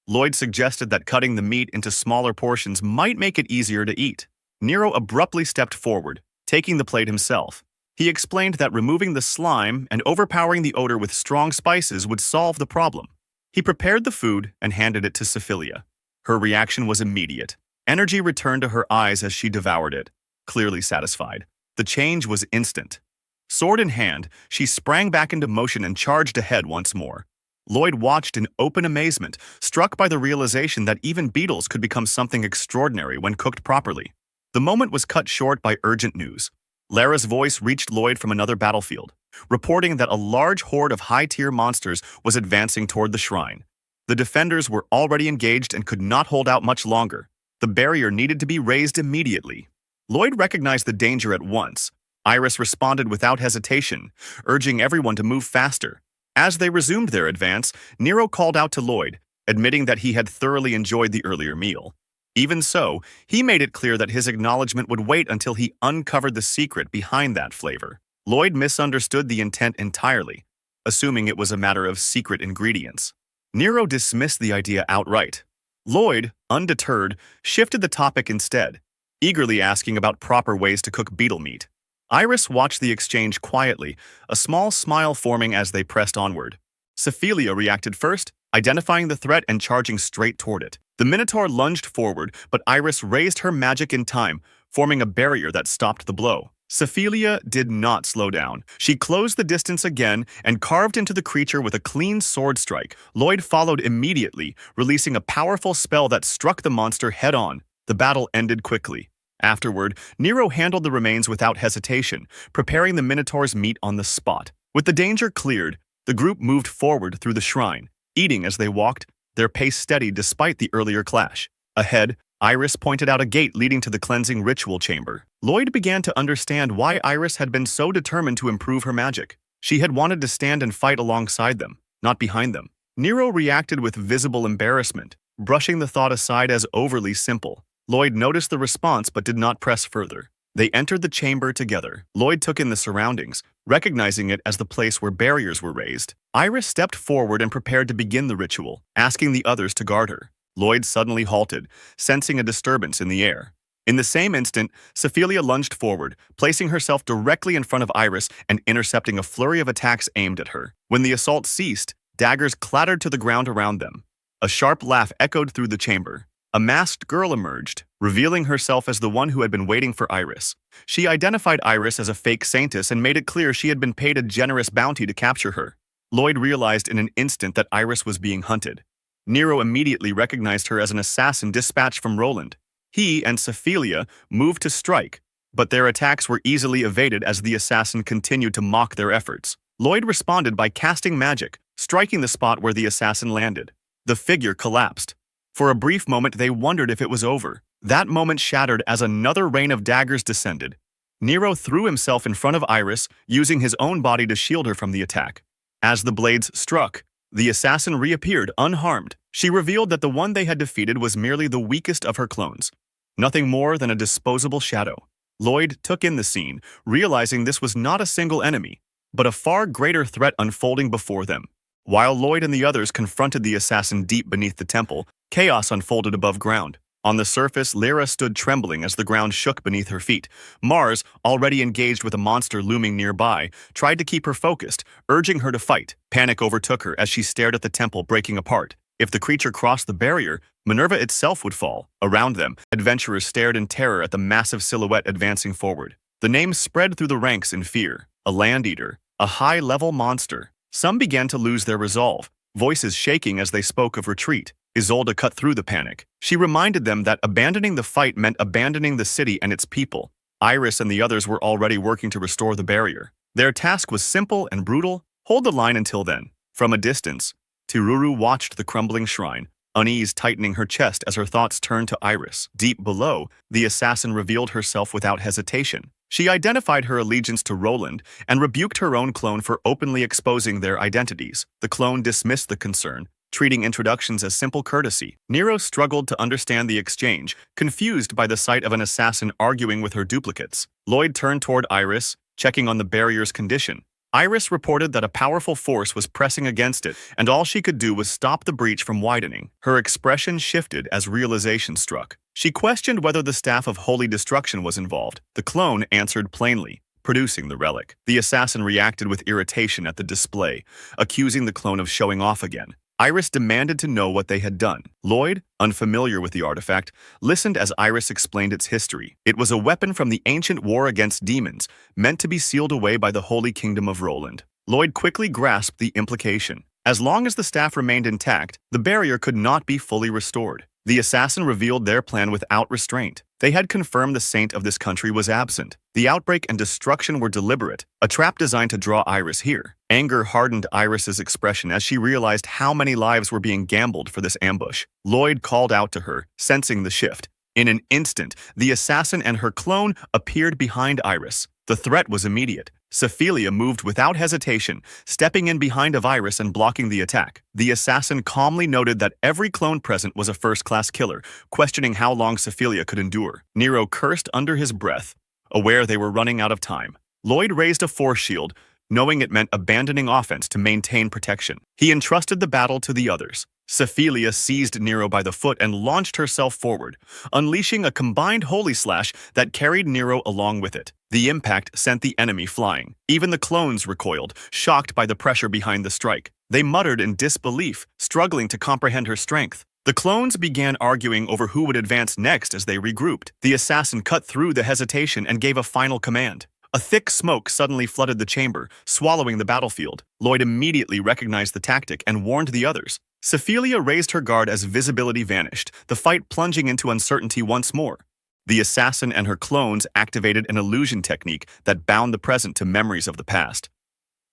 Lloyd suggested that cutting the meat into smaller portions might make it easier to eat. Nero abruptly stepped forward, taking the plate himself. He explained that removing the slime and overpowering the odor with strong spices would solve the problem. He prepared the food and handed it to Sephilia. Her reaction was immediate. Energy returned to her eyes as she devoured it, clearly satisfied. The change was instant. Sword in hand, she sprang back into motion and charged ahead once more. Lloyd watched in open amazement, struck by the realization that even beetles could become something extraordinary when cooked properly. The moment was cut short by urgent news. Lara's voice reached Lloyd from another battlefield, reporting that a large horde of high-tier monsters was advancing toward the shrine. The defenders were already engaged and could not hold out much longer. The barrier needed to be raised immediately. Lloyd recognized the danger at once. Iris responded without hesitation, urging everyone to move faster. As they resumed their advance, Nero called out to Lloyd, admitting that he had thoroughly enjoyed the earlier meal. Even so, he made it clear that his acknowledgement would wait until he uncovered the secret behind that flavor. Lloyd misunderstood the intent entirely, assuming it was a matter of secret ingredients. Nero dismissed the idea outright. Lloyd, undeterred, shifted the topic instead, eagerly asking about proper ways to cook beetle meat. Iris watched the exchange quietly, a small smile forming as they pressed onward. Sephilia reacted first, identifying the threat and charging straight toward it. The Minotaur lunged forward, but Iris raised her magic in time, forming a barrier that stopped the blow. Sephilia did not slow down. She closed the distance again and carved into the creature with a clean sword strike. Lloyd followed immediately, releasing a powerful spell that struck the monster head-on. The battle ended quickly. Afterward, Nero handled the remains without hesitation, preparing the Minotaur's meat on the spot. With the danger cleared, the group moved forward through the shrine, eating as they walked, their pace steady despite the earlier clash. Ahead, Iris pointed out a gate leading to the cleansing ritual chamber. Lloyd began to understand why Iris had been so determined to improve her magic. She had wanted to stand and fight alongside them, not behind them. Nero reacted with visible embarrassment, brushing the thought aside as overly simple. Lloyd noticed the response but did not press further. They entered the chamber together. Lloyd took in the surroundings, recognizing it as the place where barriers were raised. Iris stepped forward and prepared to begin the ritual, asking the others to guard her. Lloyd suddenly halted, sensing a disturbance in the air. In the same instant, Sephilia lunged forward, placing herself directly in front of Iris and intercepting a flurry of attacks aimed at her. When the assault ceased, daggers clattered to the ground around them. A sharp laugh echoed through the chamber. A masked girl emerged, revealing herself as the one who had been waiting for Iris. She identified Iris as a fake saintess and made it clear she had been paid a generous bounty to capture her. Lloyd realized in an instant that Iris was being hunted. Nero immediately recognized her as an assassin dispatched from Roland. He and Sephilia moved to strike, but their attacks were easily evaded as the assassin continued to mock their efforts. Lloyd responded by casting magic, striking the spot where the assassin landed. The figure collapsed. For a brief moment, they wondered if it was over. That moment shattered as another rain of daggers descended. Nero threw himself in front of Iris, using his own body to shield her from the attack. As the blades struck, the assassin reappeared unharmed. She revealed that the one they had defeated was merely the weakest of her clones, nothing more than a disposable shadow. Lloyd took in the scene, realizing this was not a single enemy, but a far greater threat unfolding before them. While Lloyd and the others confronted the assassin deep beneath the temple, chaos unfolded above ground. On the surface, Lyra stood trembling as the ground shook beneath her feet. Mars, already engaged with a monster looming nearby, tried to keep her focused, urging her to fight. Panic overtook her as she stared at the temple breaking apart. If the creature crossed the barrier, Minerva itself would fall. Around them, adventurers stared in terror at the massive silhouette advancing forward. The name spread through the ranks in fear. A land eater, a high-level monster. Some began to lose their resolve, voices shaking as they spoke of retreat. Isolde cut through the panic. She reminded them that abandoning the fight meant abandoning the city and its people. Iris and the others were already working to restore the barrier. Their task was simple and brutal: hold the line until then. From a distance, Tiruru watched the crumbling shrine, unease tightening her chest as her thoughts turned to Iris. Deep below, the assassin revealed herself without hesitation. She identified her allegiance to Roland and rebuked her own clone for openly exposing their identities. The clone dismissed the concern, treating introductions as simple courtesy. Nero struggled to understand the exchange, confused by the sight of an assassin arguing with her duplicates. Lloyd turned toward Iris, checking on the barrier's condition. Iris reported that a powerful force was pressing against it, and all she could do was stop the breach from widening. Her expression shifted as realization struck. She questioned whether the Staff of Holy Destruction was involved. The clone answered plainly, producing the relic. The assassin reacted with irritation at the display, accusing the clone of showing off again. Iris demanded to know what they had done. Lloyd, unfamiliar with the artifact, listened as Iris explained its history. It was a weapon from the ancient war against demons, meant to be sealed away by the Holy Kingdom of Roland. Lloyd quickly grasped the implication. As long as the staff remained intact, the barrier could not be fully restored. The assassin revealed their plan without restraint. They had confirmed the saint of this country was absent. The outbreak and destruction were deliberate, a trap designed to draw Iris here. Anger hardened Iris's expression as she realized how many lives were being gambled for this ambush. Lloyd called out to her, sensing the shift. In an instant, the assassin and her clone appeared behind Iris. The threat was immediate. Sephilia moved without hesitation, stepping in behind of Iris and blocking the attack. The assassin calmly noted that every clone present was a first-class killer, questioning how long Sephilia could endure. Nero cursed under his breath, aware they were running out of time. Lloyd raised a force shield, knowing it meant abandoning offense to maintain protection. He entrusted the battle to the others. Sephilia seized Nero by the foot and launched herself forward, unleashing a combined holy slash that carried Nero along with it. The impact sent the enemy flying. Even the clones recoiled, shocked by the pressure behind the strike. They muttered in disbelief, struggling to comprehend her strength. The clones began arguing over who would advance next as they regrouped. The assassin cut through the hesitation and gave a final command. A thick smoke suddenly flooded the chamber, swallowing the battlefield. Lloyd immediately recognized the tactic and warned the others. Sephilia raised her guard as visibility vanished, the fight plunging into uncertainty once more. The assassin and her clones activated an illusion technique that bound the present to memories of the past.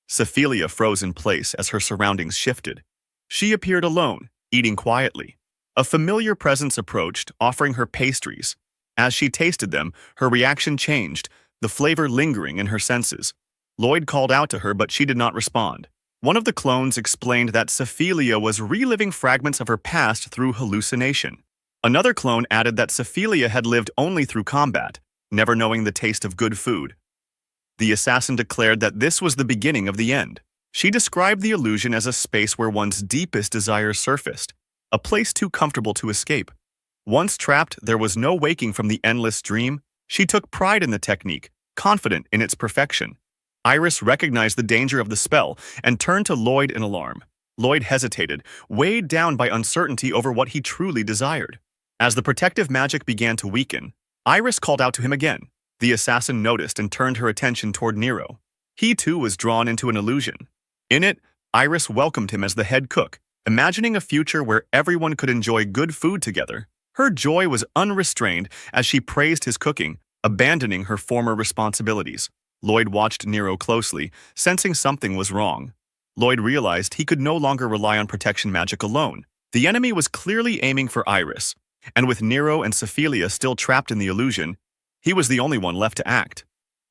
Sephilia froze in place as her surroundings shifted. She appeared alone, eating quietly. A familiar presence approached, offering her pastries. As she tasted them, her reaction changed, the flavor lingering in her senses. Lloyd called out to her, but she did not respond. One of the clones explained that Sephilia was reliving fragments of her past through hallucination. Another clone added that Sephilia had lived only through combat, never knowing the taste of good food. The assassin declared that this was the beginning of the end. She described the illusion as a space where one's deepest desires surfaced, a place too comfortable to escape. Once trapped, there was no waking from the endless dream. She took pride in the technique, confident in its perfection. Iris recognized the danger of the spell and turned to Lloyd in alarm. Lloyd hesitated, weighed down by uncertainty over what he truly desired. As the protective magic began to weaken, Iris called out to him again. The assassin noticed and turned her attention toward Nero. He too was drawn into an illusion. In it, Iris welcomed him as the head cook, imagining a future where everyone could enjoy good food together. Her joy was unrestrained as she praised his cooking, abandoning her former responsibilities. Lloyd watched Nero closely, sensing something was wrong. Lloyd realized he could no longer rely on protection magic alone. The enemy was clearly aiming for Iris, and with Nero and Sephilia still trapped in the illusion, he was the only one left to act.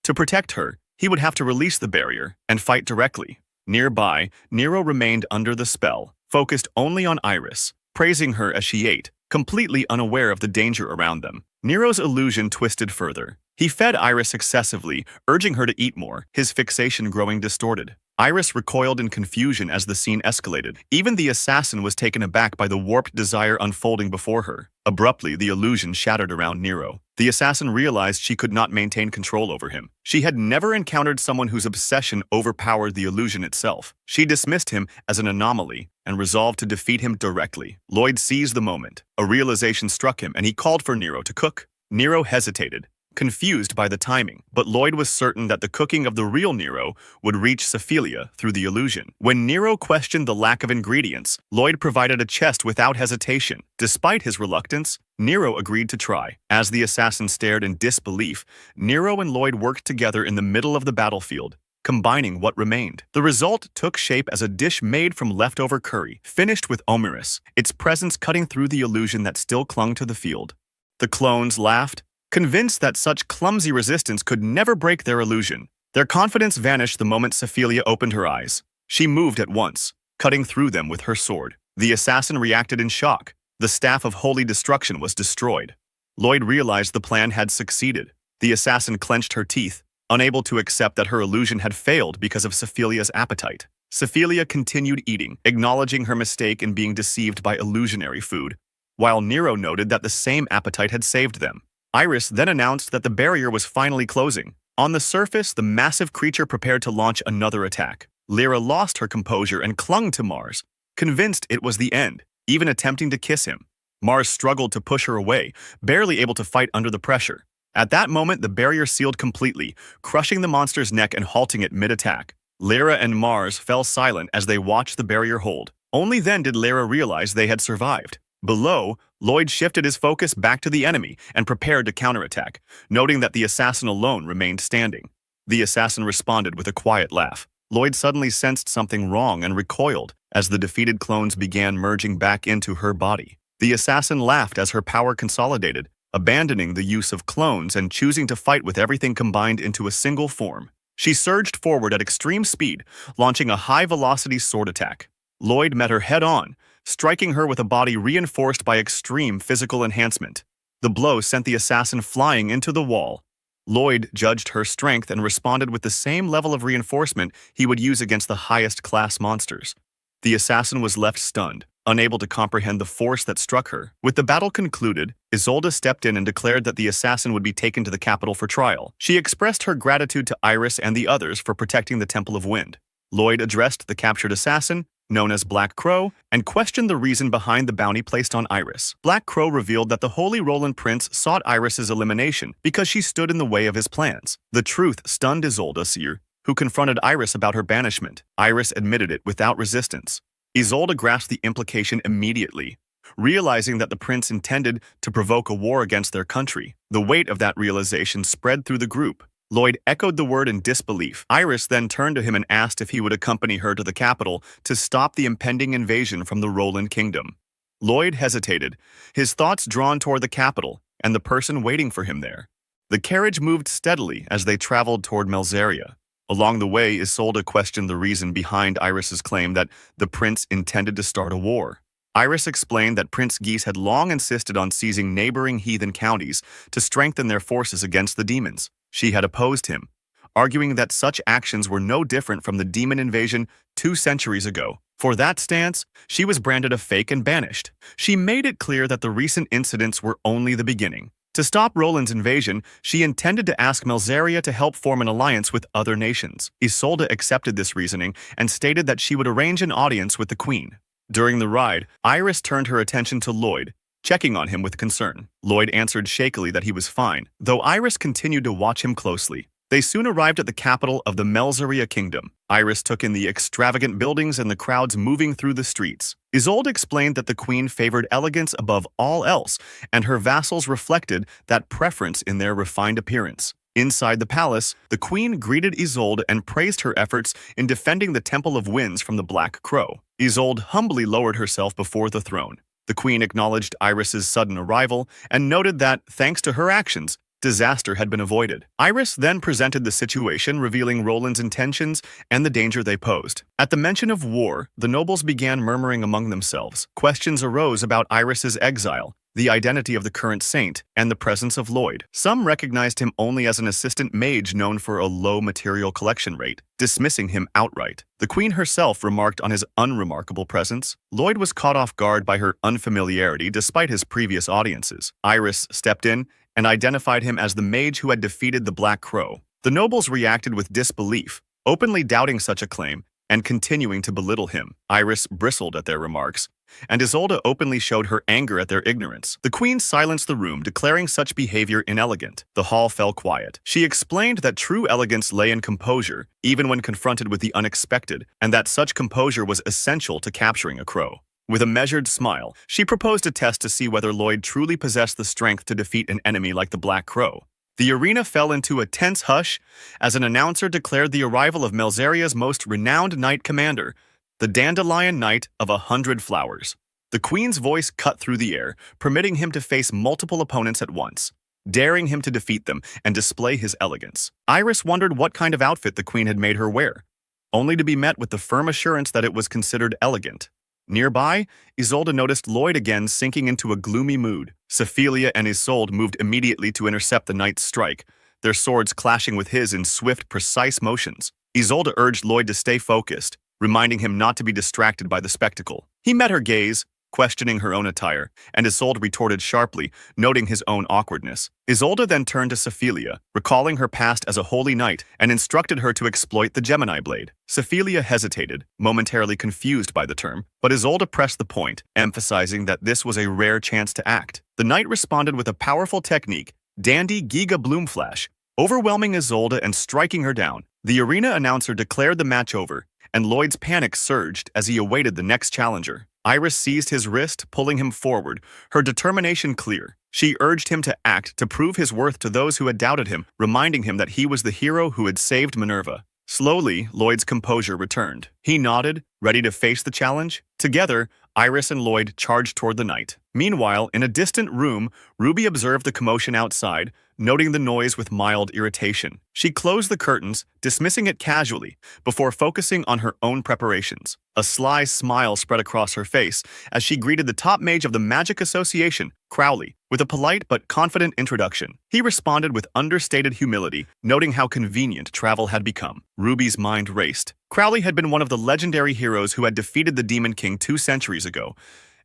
To protect her, he would have to release the barrier and fight directly. Nearby, Nero remained under the spell, focused only on Iris, praising her as she ate, completely unaware of the danger around them. Nero's illusion twisted further. He fed Iris excessively, urging her to eat more, his fixation growing distorted. Iris recoiled in confusion as the scene escalated. Even the assassin was taken aback by the warped desire unfolding before her. Abruptly, the illusion shattered around Nero. The assassin realized she could not maintain control over him. She had never encountered someone whose obsession overpowered the illusion itself. She dismissed him as an anomaly and resolved to defeat him directly. Lloyd seized the moment. A realization struck him, and he called for Nero to cook. Nero hesitated, confused by the timing, but Lloyd was certain that the cooking of the real Nero would reach Sephilia through the illusion. When Nero questioned the lack of ingredients, Lloyd provided a chest without hesitation. Despite his reluctance, Nero agreed to try. As the assassin stared in disbelief, Nero and Lloyd worked together in the middle of the battlefield, combining what remained. The result took shape as a dish made from leftover curry, finished with omeris, its presence cutting through the illusion that still clung to the field. The clones laughed, convinced that such clumsy resistance could never break their illusion. Their confidence vanished the moment Sephilia opened her eyes. She moved at once, cutting through them with her sword. The assassin reacted in shock. The staff of holy destruction was destroyed. Lloyd realized the plan had succeeded. The assassin clenched her teeth, unable to accept that her illusion had failed because of Sephilia's appetite. Sephilia continued eating, acknowledging her mistake in being deceived by illusionary food, while Nero noted that the same appetite had saved them. Iris then announced that the barrier was finally closing. On the surface, the massive creature prepared to launch another attack. Lyra lost her composure and clung to Mars, convinced it was the end, even attempting to kiss him. Mars struggled to push her away, barely able to fight under the pressure. At that moment, the barrier sealed completely, crushing the monster's neck and halting it mid-attack. Lyra and Mars fell silent as they watched the barrier hold. Only then did Lyra realize they had survived. Below, Lloyd shifted his focus back to the enemy and prepared to counterattack, noting that the assassin alone remained standing. The assassin responded with a quiet laugh. Lloyd suddenly sensed something wrong and recoiled as the defeated clones began merging back into her body. The assassin laughed as her power consolidated, abandoning the use of clones and choosing to fight with everything combined into a single form. She surged forward at extreme speed, launching a high-velocity sword attack. Lloyd met her head-on, striking her with a body reinforced by extreme physical enhancement. The blow sent the assassin flying into the wall. Lloyd judged her strength and responded with the same level of reinforcement he would use against the highest-class monsters. The assassin was left stunned, unable to comprehend the force that struck her. With the battle concluded, Isolde stepped in and declared that the assassin would be taken to the capital for trial. She expressed her gratitude to Iris and the others for protecting the Temple of Wind. Lloyd addressed the captured assassin, known as Black Crow, and questioned the reason behind the bounty placed on Iris. Black Crow revealed that the Holy Roland Prince sought Iris's elimination because she stood in the way of his plans. The truth stunned Isolde Seer, who confronted Iris about her banishment. Iris admitted it without resistance. Isolde grasped the implication immediately, realizing that the prince intended to provoke a war against their country. The weight of that realization spread through the group. Lloyd echoed the word in disbelief. Iris then turned to him and asked if he would accompany her to the capital to stop the impending invasion from the Roland kingdom. Lloyd hesitated, his thoughts drawn toward the capital and the person waiting for him there. The carriage moved steadily as they traveled toward Melzaria. Along the way, Isolde questioned the reason behind Iris's claim that the prince intended to start a war. Iris explained that Prince Geese had long insisted on seizing neighboring heathen counties to strengthen their forces against the demons. She had opposed him, arguing that such actions were no different from the demon invasion 2 centuries ago. For that stance, she was branded a fake and banished. She made it clear that the recent incidents were only the beginning. To stop Roland's invasion, she intended to ask Melzaria to help form an alliance with other nations. Isolde accepted this reasoning and stated that she would arrange an audience with the queen. During the ride, Iris turned her attention to Lloyd, checking on him with concern. Lloyd answered shakily that he was fine, though Iris continued to watch him closely. They soon arrived at the capital of the Melzaria kingdom. Iris took in the extravagant buildings and the crowds moving through the streets. Isolde explained that the queen favored elegance above all else, and her vassals reflected that preference in their refined appearance. Inside the palace, the queen greeted Isolde and praised her efforts in defending the Temple of Winds from the Black Crow. Isolde humbly lowered herself before the throne. The queen acknowledged Iris's sudden arrival and noted that, thanks to her actions, disaster had been avoided. Iris then presented the situation, revealing Roland's intentions and the danger they posed. At the mention of war, the nobles began murmuring among themselves. Questions arose about Iris's exile, the identity of the current saint, and the presence of Lloyd. Some recognized him only as an assistant mage known for a low material collection rate, dismissing him outright. The queen herself remarked on his unremarkable presence. Lloyd was caught off guard by her unfamiliarity despite his previous audiences. Iris stepped in and identified him as the mage who had defeated the Black Crow. The nobles reacted with disbelief, openly doubting such a claim and continuing to belittle him. Iris bristled at their remarks, and Isolde openly showed her anger at their ignorance. The queen silenced the room, declaring such behavior inelegant. The hall fell quiet. She explained that true elegance lay in composure, even when confronted with the unexpected, and that such composure was essential to capturing a crow. With a measured smile, she proposed a test to see whether Lloyd truly possessed the strength to defeat an enemy like the Black Crow. The arena fell into a tense hush as an announcer declared the arrival of Melzaria's most renowned knight commander, the Dandelion Knight of 100 Flowers. The queen's voice cut through the air, permitting him to face multiple opponents at once. daring him to defeat them and display his elegance. Iris wondered what kind of outfit the queen had made her wear, only to be met with the firm assurance that it was considered elegant. Nearby, Isolde noticed Lloyd again sinking into a gloomy mood. Sephilia and Isolde moved immediately to intercept the knight's strike, their swords clashing with his in swift, precise motions. Isolde urged Lloyd to stay focused, reminding him not to be distracted by the spectacle. He met her gaze, questioning her own attire, and Isolde retorted sharply, noting his own awkwardness. Isolde then turned to Sephilia, recalling her past as a holy knight, and instructed her to exploit the Gemini blade. Sephilia hesitated, momentarily confused by the term, but Isolde pressed the point, emphasizing that this was a rare chance to act. The knight responded with a powerful technique, Dandy Giga Bloom Flash, overwhelming Isolde and striking her down. The arena announcer declared the match over, and Lloyd's panic surged as he awaited the next challenger. Iris seized his wrist, pulling him forward, her determination clear. She urged him to act to prove his worth to those who had doubted him, reminding him that he was the hero who had saved Minerva. Slowly, Lloyd's composure returned. He nodded, ready to face the challenge. Together, Iris and Lloyd charged toward the knight. Meanwhile, in a distant room, Ruby observed the commotion outside, noting the noise with mild irritation. She closed the curtains, dismissing it casually, before focusing on her own preparations. A sly smile spread across her face as she greeted the top mage of the Magic Association, Crowley, with a polite but confident introduction. He responded with understated humility, noting how convenient travel had become. Ruby's mind raced. Crowley had been one of the legendary heroes who had defeated the Demon King 2 centuries ago,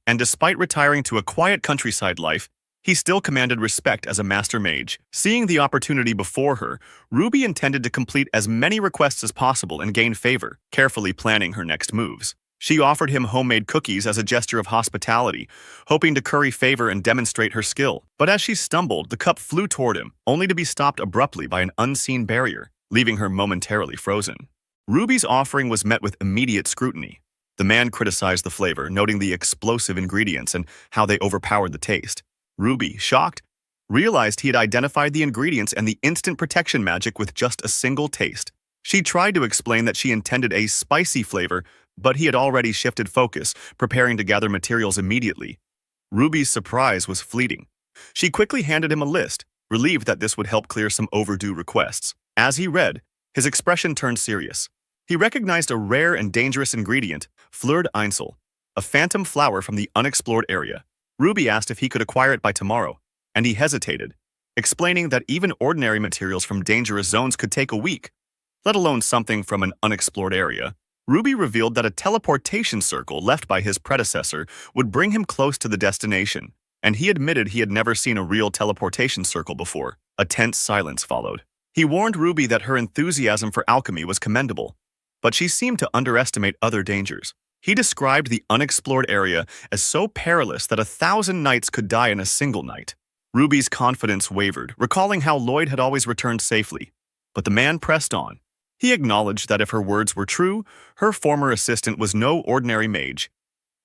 and despite retiring to a quiet countryside life, he still commanded respect as a master mage. Seeing the opportunity before her, Ruby intended to complete as many requests as possible and gain favor, carefully planning her next moves. She offered him homemade cookies as a gesture of hospitality, hoping to curry favor and demonstrate her skill. But as she stumbled, the cup flew toward him, only to be stopped abruptly by an unseen barrier, leaving her momentarily frozen. Ruby's offering was met with immediate scrutiny. The man criticized the flavor, noting the explosive ingredients and how they overpowered the taste. Ruby, shocked, realized he had identified the ingredients and the instant protection magic with just a single taste. She tried to explain that she intended a spicy flavor, but he had already shifted focus, preparing to gather materials immediately. Ruby's surprise was fleeting. She quickly handed him a list, relieved that this would help clear some overdue requests. As he read, his expression turned serious. He recognized a rare and dangerous ingredient, Fleur d'Insel, a phantom flower from the unexplored area. Ruby asked if he could acquire it by tomorrow, and he hesitated, explaining that even ordinary materials from dangerous zones could take a week, let alone something from an unexplored area. Ruby revealed that a teleportation circle left by his predecessor would bring him close to the destination, and he admitted he had never seen a real teleportation circle before. A tense silence followed. He warned Ruby that her enthusiasm for alchemy was commendable, but she seemed to underestimate other dangers. He described the unexplored area as so perilous that 1,000 knights could die in a single night. Ruby's confidence wavered, recalling how Lloyd had always returned safely. But the man pressed on. He acknowledged that if her words were true, her former assistant was no ordinary mage.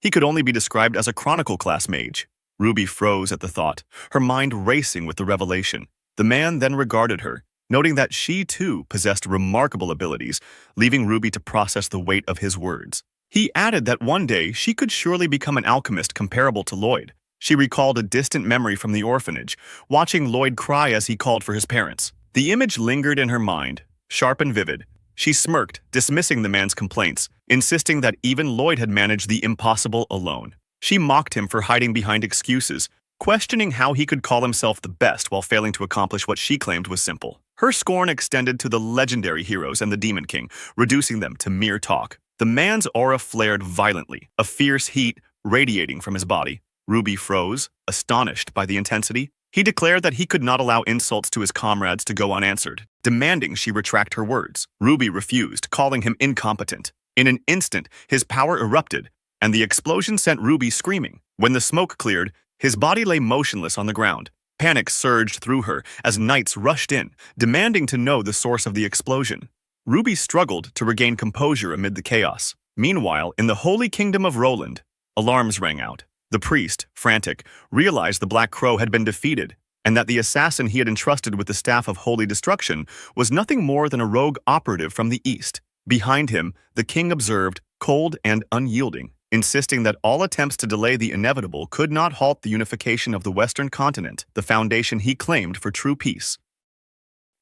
He could only be described as a Chronicle-class mage. Ruby froze at the thought, her mind racing with the revelation. The man then regarded her, noting that she too possessed remarkable abilities, leaving Ruby to process the weight of his words. He added that one day she could surely become an alchemist comparable to Lloyd. She recalled a distant memory from the orphanage, watching Lloyd cry as he called for his parents. The image lingered in her mind, sharp and vivid. She smirked, dismissing the man's complaints, insisting that even Lloyd had managed the impossible alone. She mocked him for hiding behind excuses, questioning how he could call himself the best while failing to accomplish what she claimed was simple. Her scorn extended to the legendary heroes and the Demon King, reducing them to mere talk. The man's aura flared violently, a fierce heat radiating from his body. Ruby froze, astonished by the intensity. He declared that he could not allow insults to his comrades to go unanswered, demanding she retract her words. Ruby refused, calling him incompetent. In an instant, his power erupted, and the explosion sent Ruby screaming. When the smoke cleared, his body lay motionless on the ground. Panic surged through her as knights rushed in, demanding to know the source of the explosion. Ruby struggled to regain composure amid the chaos. Meanwhile, in the Holy Kingdom of Roland, alarms rang out. The priest, frantic, realized the Black Crow had been defeated, and that the assassin he had entrusted with the staff of holy destruction was nothing more than a rogue operative from the east. Behind him, the king observed, cold and unyielding. insisting that all attempts to delay the inevitable could not halt the unification of the Western continent, the foundation he claimed for true peace.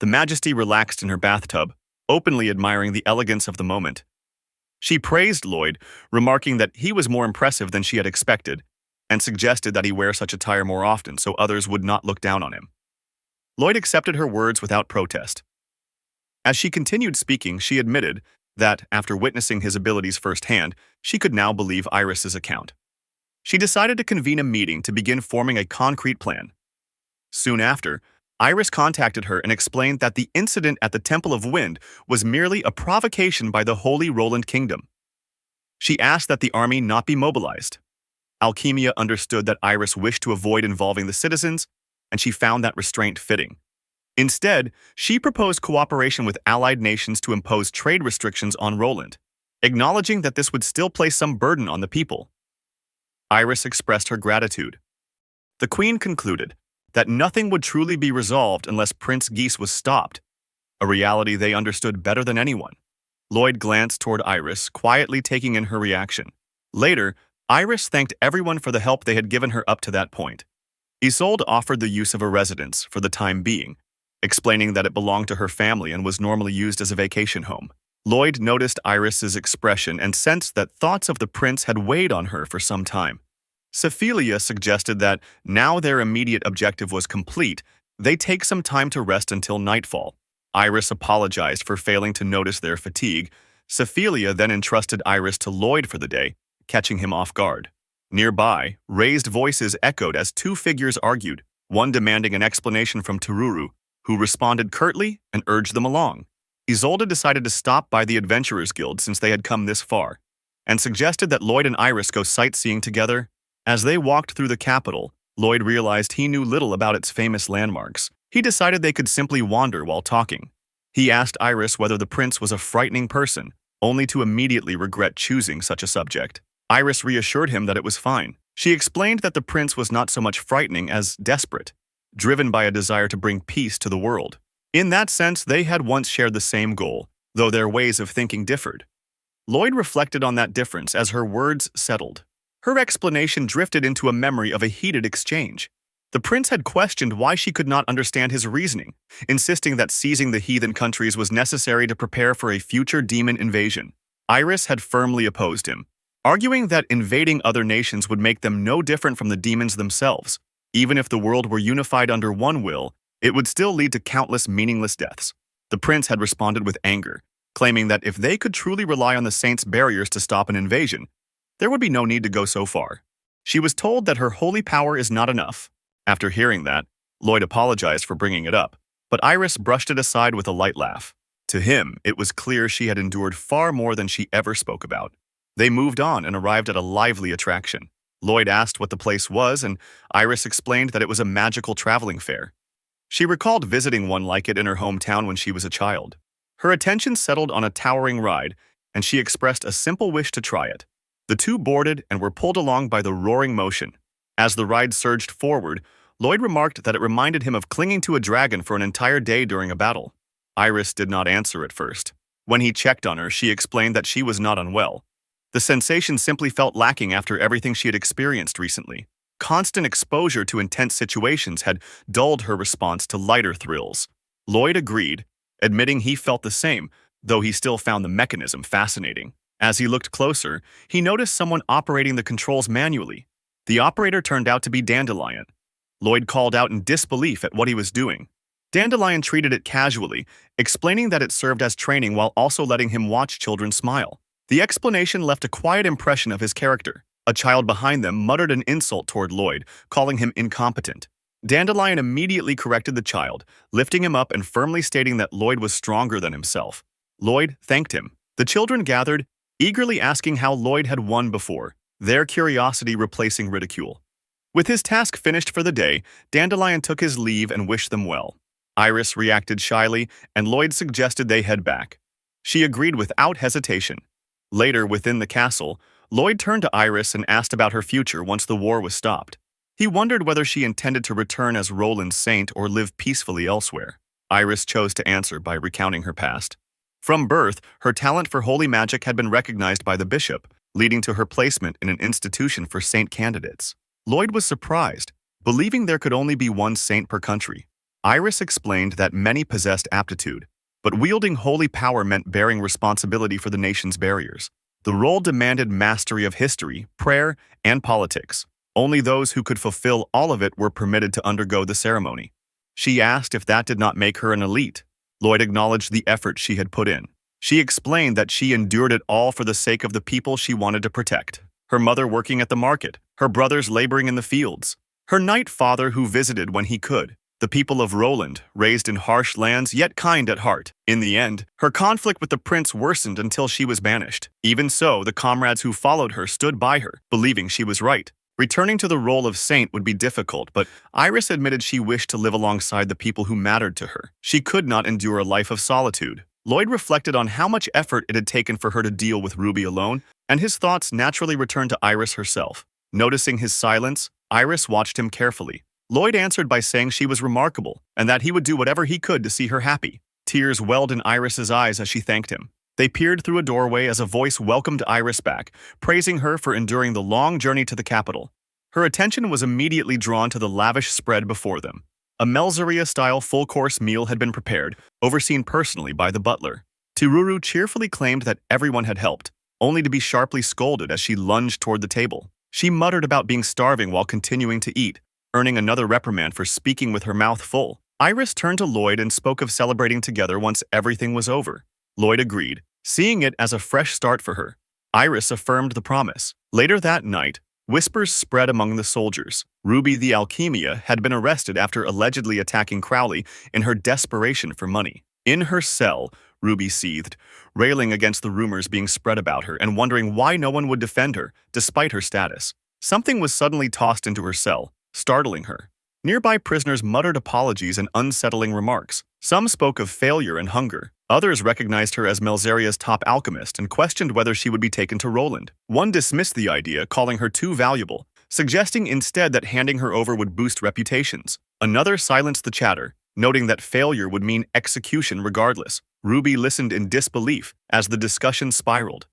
The Majesty relaxed in her bathtub, openly admiring the elegance of the moment. She praised Lloyd, remarking that he was more impressive than she had expected, and suggested that he wear such attire more often so others would not look down on him. Lloyd accepted her words without protest. As she continued speaking, she admitted that, after witnessing his abilities firsthand, she could now believe Iris's account. She decided to convene a meeting to begin forming a concrete plan. Soon after, Iris contacted her and explained that the incident at the Temple of Wind was merely a provocation by the Holy Roland Kingdom. She asked that the army not be mobilized. Alchemia understood that Iris wished to avoid involving the citizens, and she found that restraint fitting. Instead, she proposed cooperation with allied nations to impose trade restrictions on Roland, acknowledging that this would still place some burden on the people. Iris expressed her gratitude. The Queen concluded that nothing would truly be resolved unless Prince Geese was stopped, a reality they understood better than anyone. Lloyd glanced toward Iris, quietly taking in her reaction. Later, Iris thanked everyone for the help they had given her up to that point. Isolde offered the use of a residence for the time being, explaining that it belonged to her family and was normally used as a vacation home. Lloyd noticed Iris's expression and sensed that thoughts of the prince had weighed on her for some time. Cephelia suggested that, now their immediate objective was complete, they take some time to rest until nightfall. Iris apologized for failing to notice their fatigue. Cephelia then entrusted Iris to Lloyd for the day, catching him off guard. Nearby, raised voices echoed as two figures argued, one demanding an explanation from Tururu, who responded curtly and urged them along. Isolde decided to stop by the Adventurers Guild since they had come this far, and suggested that Lloyd and Iris go sightseeing together. As they walked through the capital, Lloyd realized he knew little about its famous landmarks. He decided they could simply wander while talking. He asked Iris whether the prince was a frightening person, only to immediately regret choosing such a subject. Iris reassured him that it was fine. She explained that the prince was not so much frightening as desperate, driven by a desire to bring peace to the world. In that sense, they had once shared the same goal, though their ways of thinking differed. Lloyd reflected on that difference as her words settled. Her explanation drifted into a memory of a heated exchange. The prince had questioned why she could not understand his reasoning, insisting that seizing the heathen countries was necessary to prepare for a future demon invasion. Iris had firmly opposed him, arguing that invading other nations would make them no different from the demons themselves. Even if the world were unified under one will, it would still lead to countless meaningless deaths. The prince had responded with anger, claiming that if they could truly rely on the saints' barriers to stop an invasion, there would be no need to go so far. She was told that her holy power is not enough. After hearing that, Lloyd apologized for bringing it up, but Iris brushed it aside with a light laugh. To him, it was clear she had endured far more than she ever spoke about. They moved on and arrived at a lively attraction. Lloyd asked what the place was, and Iris explained that it was a magical traveling fair. She recalled visiting one like it in her hometown when she was a child. Her attention settled on a towering ride, and she expressed a simple wish to try it. The two boarded and were pulled along by the roaring motion. As the ride surged forward, Lloyd remarked that it reminded him of clinging to a dragon for an entire day during a battle. Iris did not answer at first. When he checked on her, she explained that she was not unwell. The sensation simply felt lacking after everything she had experienced recently. Constant exposure to intense situations had dulled her response to lighter thrills. Lloyd agreed, admitting he felt the same, though he still found the mechanism fascinating. As he looked closer, he noticed someone operating the controls manually. The operator turned out to be Dandelion. Lloyd called out in disbelief at what he was doing. Dandelion treated it casually, explaining that it served as training while also letting him watch children smile. The explanation left a quiet impression of his character. A child behind them muttered an insult toward Lloyd, calling him incompetent. Dandelion immediately corrected the child, lifting him up and firmly stating that Lloyd was stronger than himself. Lloyd thanked him. The children gathered, eagerly asking how Lloyd had won before, their curiosity replacing ridicule. With his task finished for the day, Dandelion took his leave and wished them well. Iris reacted shyly, and Lloyd suggested they head back. She agreed without hesitation. Later, within the castle, Lloyd turned to Iris and asked about her future once the war was stopped. He wondered whether she intended to return as Roland's saint or live peacefully elsewhere. Iris chose to answer by recounting her past. From birth, her talent for holy magic had been recognized by the bishop, leading to her placement in an institution for saint candidates. Lloyd was surprised, believing there could only be one saint per country. Iris explained that many possessed aptitude, but wielding holy power meant bearing responsibility for the nation's barriers. The role demanded mastery of history, prayer, and politics. Only those who could fulfill all of it were permitted to undergo the ceremony. She asked if that did not make her an elite. Lloyd acknowledged the effort she had put in. She explained that she endured it all for the sake of the people she wanted to protect. Her mother working at the market, her brothers laboring in the fields, her knight father who visited when he could, the people of Roland, raised in harsh lands yet kind at heart. In the end, her conflict with the prince worsened until she was banished. Even so, the comrades who followed her stood by her, believing she was right. Returning to the role of saint would be difficult, but Iris admitted she wished to live alongside the people who mattered to her. She could not endure a life of solitude. Lloyd reflected on how much effort it had taken for her to deal with Ruby alone, and his thoughts naturally returned to Iris herself. Noticing his silence, Iris watched him carefully. Lloyd answered by saying she was remarkable, and that he would do whatever he could to see her happy. Tears welled in Iris's eyes as she thanked him. They peered through a doorway as a voice welcomed Iris back, praising her for enduring the long journey to the capital. Her attention was immediately drawn to the lavish spread before them. A Melzeria-style full-course meal had been prepared, overseen personally by the butler. Tiruru cheerfully claimed that everyone had helped, only to be sharply scolded as she lunged toward the table. She muttered about being starving while continuing to eat, earning another reprimand for speaking with her mouth full. Iris turned to Lloyd and spoke of celebrating together once everything was over. Lloyd agreed, seeing it as a fresh start for her. Iris affirmed the promise. Later that night, whispers spread among the soldiers. Ruby the Alchemia had been arrested after allegedly attacking Crowley in her desperation for money. In her cell, Ruby seethed, railing against the rumors being spread about her and wondering why no one would defend her, despite her status. Something was suddenly tossed into her cell, startling her. Nearby prisoners muttered apologies and unsettling remarks. Some spoke of failure and hunger. Others recognized her as Melzeria's top alchemist and questioned whether she would be taken to Roland. One dismissed the idea, calling her too valuable, suggesting instead that handing her over would boost reputations. Another silenced the chatter, noting that failure would mean execution regardless. Ruby listened in disbelief as the discussion spiraled.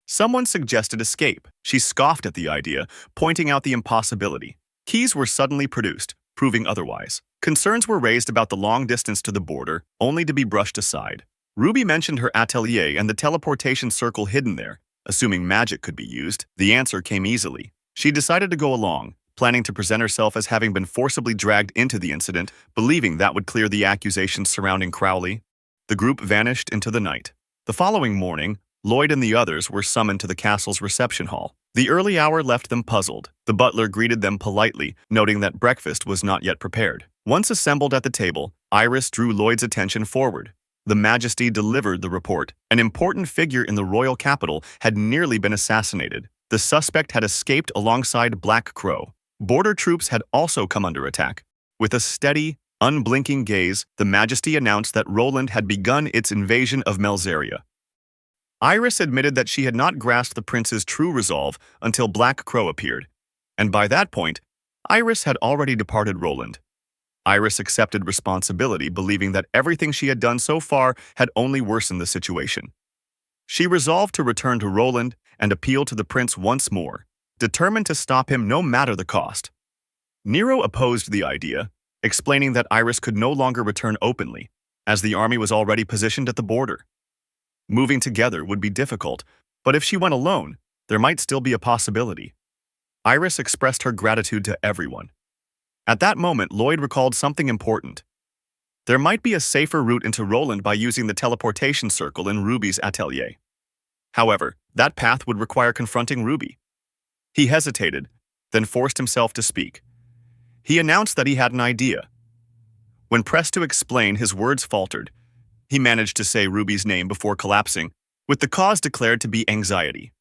Someone suggested escape. She scoffed at the idea, pointing out the impossibility. Keys were suddenly produced, proving otherwise. Concerns were raised about the long distance to the border, only to be brushed aside. Ruby mentioned her atelier and the teleportation circle hidden there. Assuming magic could be used, the answer came easily. She decided to go along, planning to present herself as having been forcibly dragged into the incident, believing that would clear the accusations surrounding Crowley. The group vanished into the night. The following morning, Lloyd and the others were summoned to the castle's reception hall. The early hour left them puzzled. The butler greeted them politely, noting that breakfast was not yet prepared. Once assembled at the table, Iris drew Lloyd's attention forward. The Majesty delivered the report. An important figure in the royal capital had nearly been assassinated. The suspect had escaped alongside Black Crow. Border troops had also come under attack. With a steady, unblinking gaze, the Majesty announced that Roland had begun its invasion of Melzeria. Iris admitted that she had not grasped the prince's true resolve until Black Crow appeared, and by that point, Iris had already departed Roland. Iris accepted responsibility, believing that everything she had done so far had only worsened the situation. She resolved to return to Roland and appeal to the prince once more, determined to stop him no matter the cost. Nero opposed the idea, explaining that Iris could no longer return openly, as the army was already positioned at the border. Moving together would be difficult, but if she went alone, there might still be a possibility. Iris expressed her gratitude to everyone. At that moment, Lloyd recalled something important. There might be a safer route into Roland by using the teleportation circle in Ruby's atelier. However, that path would require confronting Ruby. He hesitated, then forced himself to speak. He announced that he had an idea. When pressed to explain, his words faltered. He managed to say Ruby's name before collapsing, with the cause declared to be anxiety.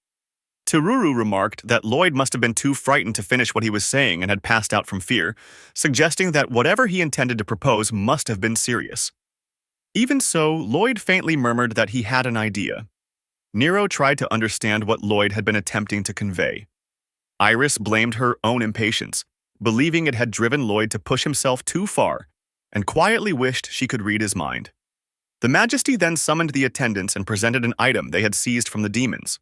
Tiruru remarked that Lloyd must have been too frightened to finish what he was saying and had passed out from fear, suggesting that whatever he intended to propose must have been serious. Even so, Lloyd faintly murmured that he had an idea. Nero tried to understand what Lloyd had been attempting to convey. Iris blamed her own impatience, believing it had driven Lloyd to push himself too far, and quietly wished she could read his mind. The Majesty then summoned the attendants and presented an item they had seized from the demons.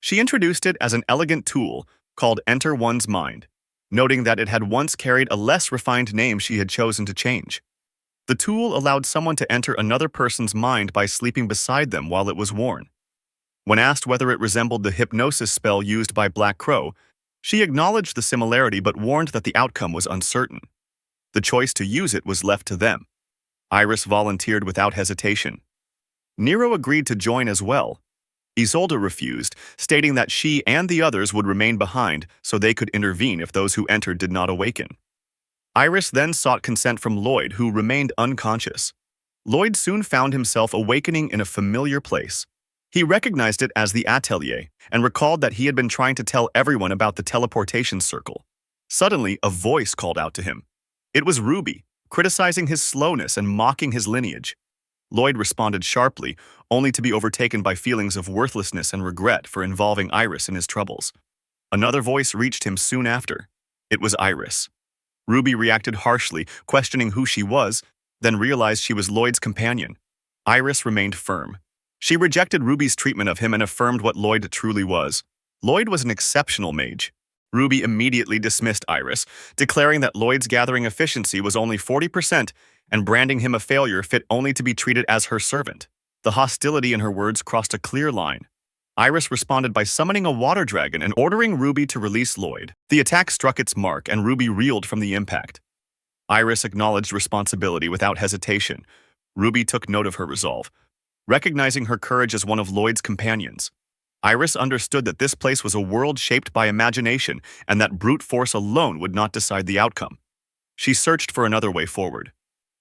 She introduced it as an elegant tool called Enter One's Mind, noting that it had once carried a less refined name she had chosen to change. The tool allowed someone to enter another person's mind by sleeping beside them while it was worn. When asked whether it resembled the hypnosis spell used by Black Crow, she acknowledged the similarity but warned that the outcome was uncertain. The choice to use it was left to them. Iris volunteered without hesitation. Nero agreed to join as well. Isolde refused, stating that she and the others would remain behind so they could intervene if those who entered did not awaken. Iris then sought consent from Lloyd, who remained unconscious. Lloyd soon found himself awakening in a familiar place. He recognized it as the atelier and recalled that he had been trying to tell everyone about the teleportation circle. Suddenly, a voice called out to him. It was Ruby, criticizing his slowness and mocking his lineage. Lloyd responded sharply, only to be overtaken by feelings of worthlessness and regret for involving Iris in his troubles. Another voice reached him soon after. It was Iris. Ruby reacted harshly, questioning who she was, then realized she was Lloyd's companion. Iris remained firm. She rejected Ruby's treatment of him and affirmed what Lloyd truly was. Lloyd was an exceptional mage. Ruby immediately dismissed Iris, declaring that Lloyd's gathering efficiency was only 40% and branding him a failure fit only to be treated as her servant. The hostility in her words crossed a clear line. Iris responded by summoning a water dragon and ordering Ruby to release Lloyd. The attack struck its mark and Ruby reeled from the impact. Iris acknowledged responsibility without hesitation. Ruby took note of her resolve, recognizing her courage as one of Lloyd's companions. Iris understood that this place was a world shaped by imagination and that brute force alone would not decide the outcome. She searched for another way forward.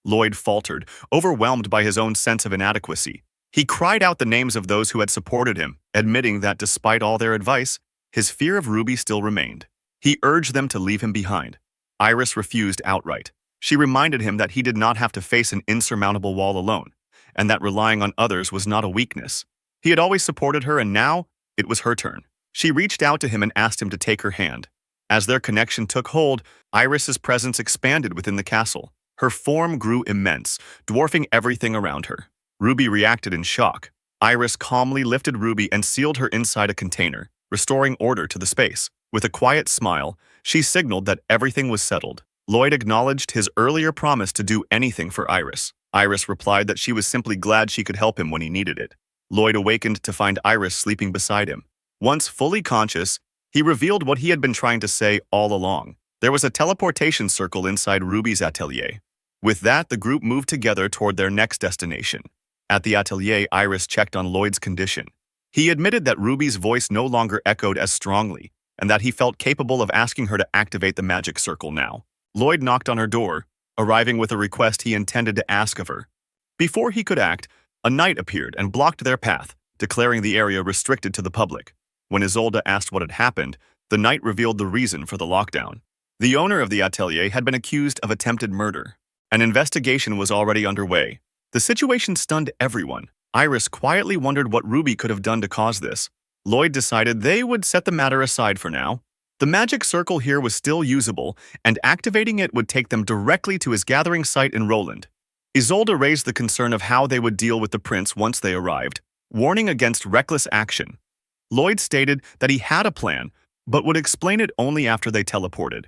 Lloyd faltered, overwhelmed by his own sense of inadequacy. He cried out the names of those who had supported him, admitting that despite all their advice, his fear of Ruby still remained. He urged them to leave him behind. Iris refused outright. She reminded him that he did not have to face an insurmountable wall alone, and that relying on others was not a weakness. He had always supported her, and now it was her turn. She reached out to him and asked him to take her hand. As their connection took hold, Iris's presence expanded within the castle. Her form grew immense, dwarfing everything around her. Ruby reacted in shock. Iris calmly lifted Ruby and sealed her inside a container, restoring order to the space. With a quiet smile, she signaled that everything was settled. Lloyd acknowledged his earlier promise to do anything for Iris. Iris replied that she was simply glad she could help him when he needed it. Lloyd awakened to find Iris sleeping beside him. Once fully conscious, he revealed what he had been trying to say all along. There was a teleportation circle inside Ruby's atelier. With that, the group moved together toward their next destination. At the atelier, Iris checked on Lloyd's condition. He admitted that Ruby's voice no longer echoed as strongly, and that he felt capable of asking her to activate the magic circle now. Lloyd knocked on her door, arriving with a request he intended to ask of her. Before he could act, a knight appeared and blocked their path, declaring the area restricted to the public. When Isolde asked what had happened, the knight revealed the reason for the lockdown. The owner of the atelier had been accused of attempted murder. An investigation was already underway. The situation stunned everyone. Iris quietly wondered what Ruby could have done to cause this. Lloyd decided they would set the matter aside for now. The magic circle here was still usable, and activating it would take them directly to his gathering site in Roland. Isolde raised the concern of how they would deal with the prince once they arrived, warning against reckless action. Lloyd stated that he had a plan, but would explain it only after they teleported.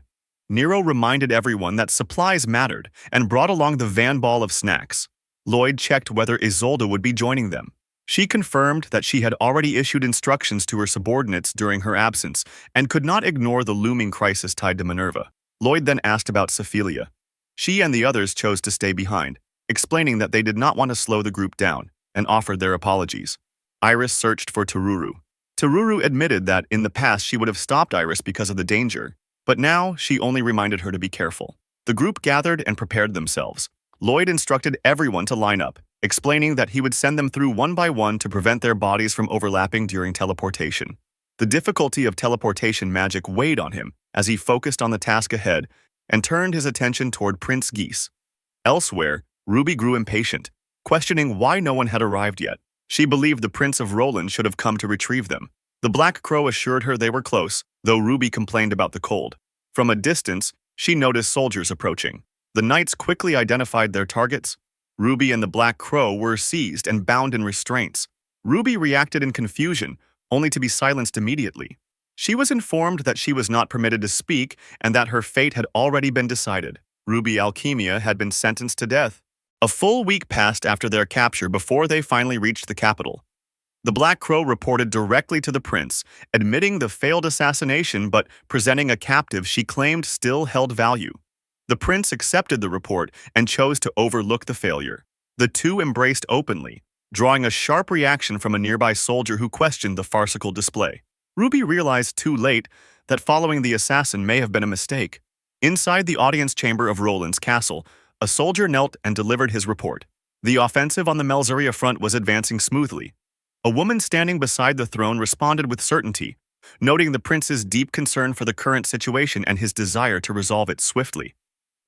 Nero reminded everyone that supplies mattered and brought along the van ball of snacks. Lloyd checked whether Isolde would be joining them. She confirmed that she had already issued instructions to her subordinates during her absence and could not ignore the looming crisis tied to Minerva. Lloyd then asked about Sephilia. She and the others chose to stay behind, explaining that they did not want to slow the group down, and offered their apologies. Iris searched for Tururu. Tururu admitted that in the past she would have stopped Iris because of the danger, but now she only reminded her to be careful. The group gathered and prepared themselves. Lloyd instructed everyone to line up, explaining that he would send them through one by one to prevent their bodies from overlapping during teleportation. The difficulty of teleportation magic weighed on him as he focused on the task ahead and turned his attention toward Prince Geese. Elsewhere, Ruby grew impatient, questioning why no one had arrived yet. She believed the Prince of Roland should have come to retrieve them. The Black Crow assured her they were close, though Ruby complained about the cold. From a distance, she noticed soldiers approaching. The knights quickly identified their targets. Ruby and the Black Crow were seized and bound in restraints. Ruby reacted in confusion, only to be silenced immediately. She was informed that she was not permitted to speak and that her fate had already been decided. Ruby Alchemia had been sentenced to death. A full week passed after their capture before they finally reached the capital. The Black Crow reported directly to the prince, admitting the failed assassination but presenting a captive she claimed still held value. The prince accepted the report and chose to overlook the failure. The two embraced openly, drawing a sharp reaction from a nearby soldier who questioned the farcical display. Ruby realized too late that following the assassin may have been a mistake. Inside the audience chamber of Roland's castle, a soldier knelt and delivered his report. The offensive on the Melzeria front was advancing smoothly. A woman standing beside the throne responded with certainty, noting the prince's deep concern for the current situation and his desire to resolve it swiftly.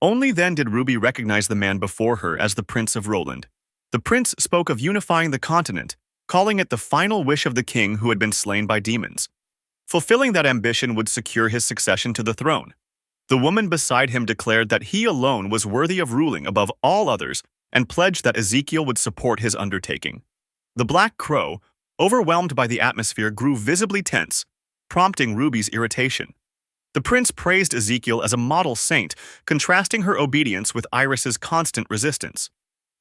Only then did Ruby recognize the man before her as the Prince of Roland. The prince spoke of unifying the continent, calling it the final wish of the king who had been slain by demons. Fulfilling that ambition would secure his succession to the throne. The woman beside him declared that he alone was worthy of ruling above all others and pledged that Ezekiel would support his undertaking. The Black Crow, overwhelmed by the atmosphere, grew visibly tense, prompting Ruby's irritation. The prince praised Ezekiel as a model saint, contrasting her obedience with Iris's constant resistance.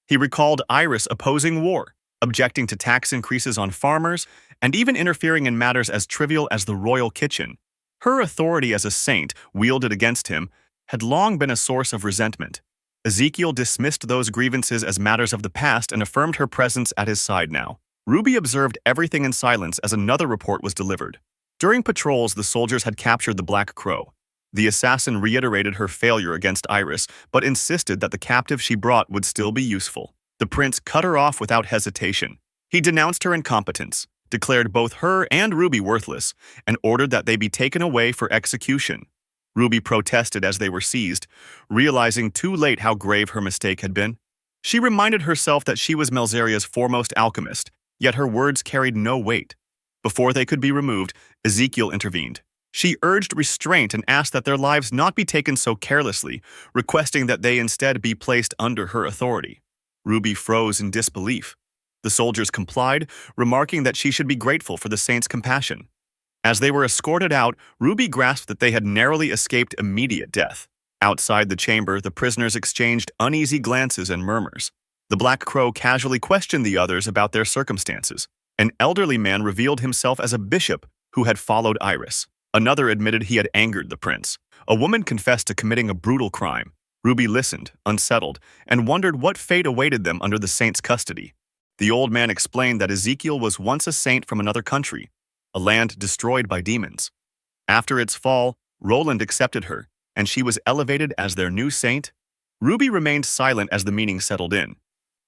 He recalled Iris opposing war, objecting to tax increases on farmers, and even interfering in matters as trivial as the royal kitchen. Her authority as a saint, wielded against him, had long been a source of resentment. Ezekiel dismissed those grievances as matters of the past and affirmed her presence at his side now. Ruby observed everything in silence as another report was delivered. During patrols, the soldiers had captured the Black Crow. The assassin reiterated her failure against Iris, but insisted that the captive she brought would still be useful. The prince cut her off without hesitation. He denounced her incompetence, declared both her and Ruby worthless, and ordered that they be taken away for execution. Ruby protested as they were seized, realizing too late how grave her mistake had been. She reminded herself that she was Melzeria's foremost alchemist, yet her words carried no weight. Before they could be removed, Ezekiel intervened. She urged restraint and asked that their lives not be taken so carelessly, requesting that they instead be placed under her authority. Ruby froze in disbelief. The soldiers complied, remarking that she should be grateful for the saint's compassion. As they were escorted out, Ruby grasped that they had narrowly escaped immediate death. Outside the chamber, the prisoners exchanged uneasy glances and murmurs. The Black Crow casually questioned the others about their circumstances. An elderly man revealed himself as a bishop who had followed Iris. Another admitted he had angered the prince. A woman confessed to committing a brutal crime. Ruby listened, unsettled, and wondered what fate awaited them under the saint's custody. The old man explained that Ezekiel was once a saint from another country, a land destroyed by demons. After its fall, Roland accepted her, and she was elevated as their new saint. Ruby remained silent as the meeting settled in.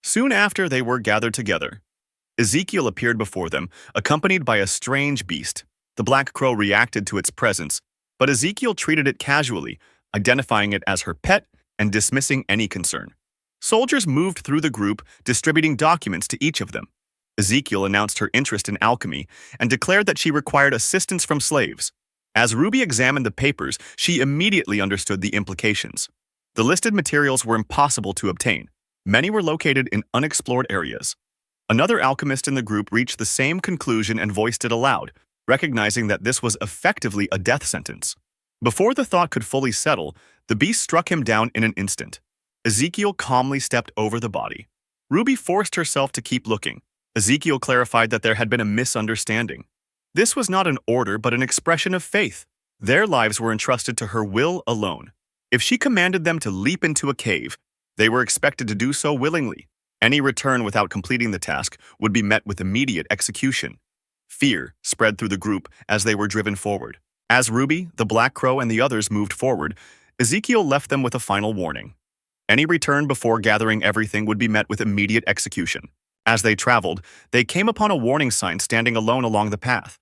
Soon after, they were gathered together. Ezekiel appeared before them, accompanied by a strange beast. The Black Crow reacted to its presence, but Ezekiel treated it casually, identifying it as her pet and dismissing any concern. Soldiers moved through the group, distributing documents to each of them. Ezekiel announced her interest in alchemy and declared that she required assistance from slaves. As Ruby examined the papers, she immediately understood the implications. The listed materials were impossible to obtain. Many were located in unexplored areas. Another alchemist in the group reached the same conclusion and voiced it aloud, recognizing that this was effectively a death sentence. Before the thought could fully settle, the beast struck him down in an instant. Ezekiel calmly stepped over the body. Ruby forced herself to keep looking. Ezekiel clarified that there had been a misunderstanding. This was not an order but an expression of faith. Their lives were entrusted to her will alone. If she commanded them to leap into a cave, they were expected to do so willingly. Any return without completing the task would be met with immediate execution. Fear spread through the group as they were driven forward. As Ruby, the Black Crow, and the others moved forward, Ezekiel left them with a final warning. Any return before gathering everything would be met with immediate execution. As they traveled, they came upon a warning sign standing alone along the path.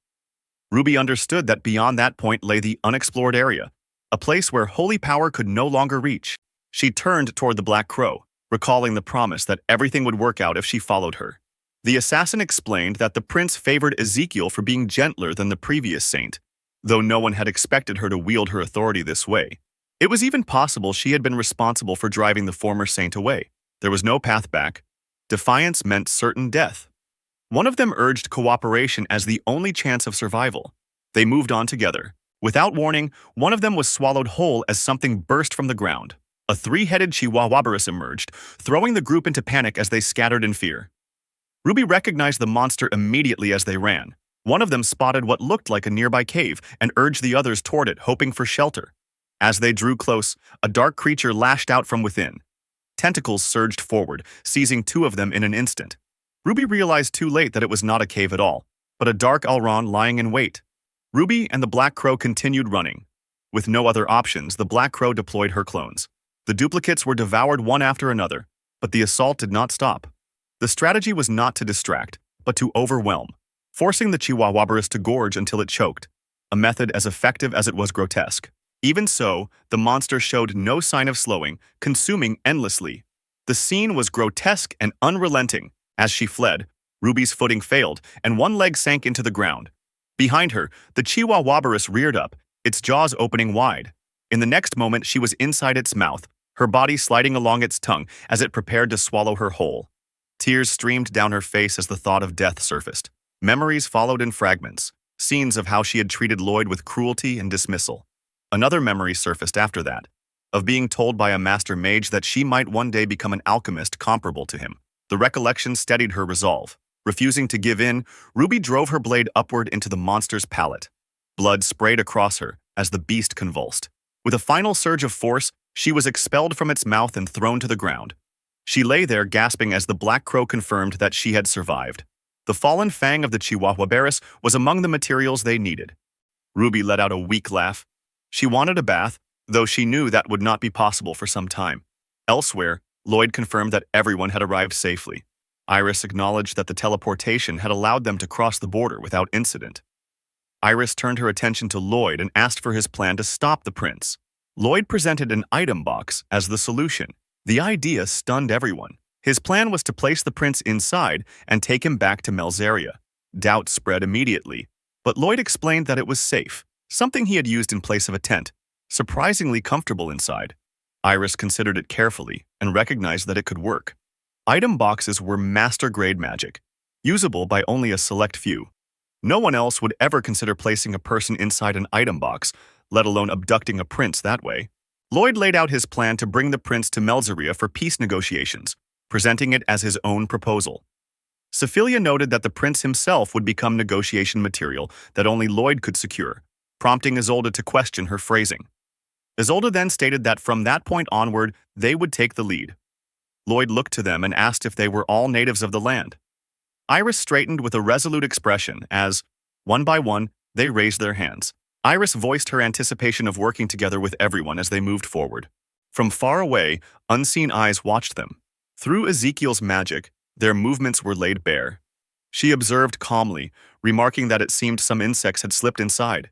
Ruby understood that beyond that point lay the unexplored area, a place where holy power could no longer reach. She turned toward the Black Crow, recalling the promise that everything would work out if she followed her. The assassin explained that the prince favored Ezekiel for being gentler than the previous saint, though no one had expected her to wield her authority this way. It was even possible she had been responsible for driving the former saint away. There was no path back. Defiance meant certain death. One of them urged cooperation as the only chance of survival. They moved on together. Without warning, one of them was swallowed whole as something burst from the ground. A three-headed Chihuahuabarus emerged, throwing the group into panic as they scattered in fear. Ruby recognized the monster immediately as they ran. One of them spotted what looked like a nearby cave and urged the others toward it, hoping for shelter. As they drew close, a dark creature lashed out from within. Tentacles surged forward, seizing two of them in an instant. Ruby realized too late that it was not a cave at all, but a dark Alron lying in wait. Ruby and the Black Crow continued running. With no other options, the Black Crow deployed her clones. The duplicates were devoured one after another, but the assault did not stop. The strategy was not to distract, but to overwhelm, forcing the Chihuahuabarus to gorge until it choked, a method as effective as it was grotesque. Even so, the monster showed no sign of slowing, consuming endlessly. The scene was grotesque and unrelenting. As she fled, Ruby's footing failed, and one leg sank into the ground. Behind her, the Chihuahuabarus reared up, its jaws opening wide. In the next moment, she was inside its mouth, her body sliding along its tongue as it prepared to swallow her whole. Tears streamed down her face as the thought of death surfaced. Memories followed in fragments, scenes of how she had treated Lloyd with cruelty and dismissal. Another memory surfaced after that, of being told by a master mage that she might one day become an alchemist comparable to him. The recollection steadied her resolve. Refusing to give in, Ruby drove her blade upward into the monster's palate. Blood sprayed across her as the beast convulsed. With a final surge of force, she was expelled from its mouth and thrown to the ground. She lay there gasping as the Black Crow confirmed that she had survived. The fallen fang of the Chihuahuabarus was among the materials they needed. Ruby let out a weak laugh. She wanted a bath, though she knew that would not be possible for some time. Elsewhere, Lloyd confirmed that everyone had arrived safely. Iris acknowledged that the teleportation had allowed them to cross the border without incident. Iris turned her attention to Lloyd and asked for his plan to stop the prince. Lloyd presented an item box as the solution. The idea stunned everyone. His plan was to place the prince inside and take him back to Melzaria. Doubt spread immediately, but Lloyd explained that it was safe, something he had used in place of a tent, surprisingly comfortable inside. Iris considered it carefully and recognized that it could work. Item boxes were master-grade magic, usable by only a select few. No one else would ever consider placing a person inside an item box, let alone abducting a prince that way. Lloyd laid out his plan to bring the prince to Melzaria for peace negotiations, presenting it as his own proposal. Sephilia noted that the prince himself would become negotiation material that only Lloyd could secure, prompting Isolde to question her phrasing. Isolde then stated that from that point onward, they would take the lead. Lloyd looked to them and asked if they were all natives of the land. Iris straightened with a resolute expression as, one by one, they raised their hands. Iris voiced her anticipation of working together with everyone as they moved forward. From far away, unseen eyes watched them. Through Ezekiel's magic, their movements were laid bare. She observed calmly, remarking that it seemed some insects had slipped inside.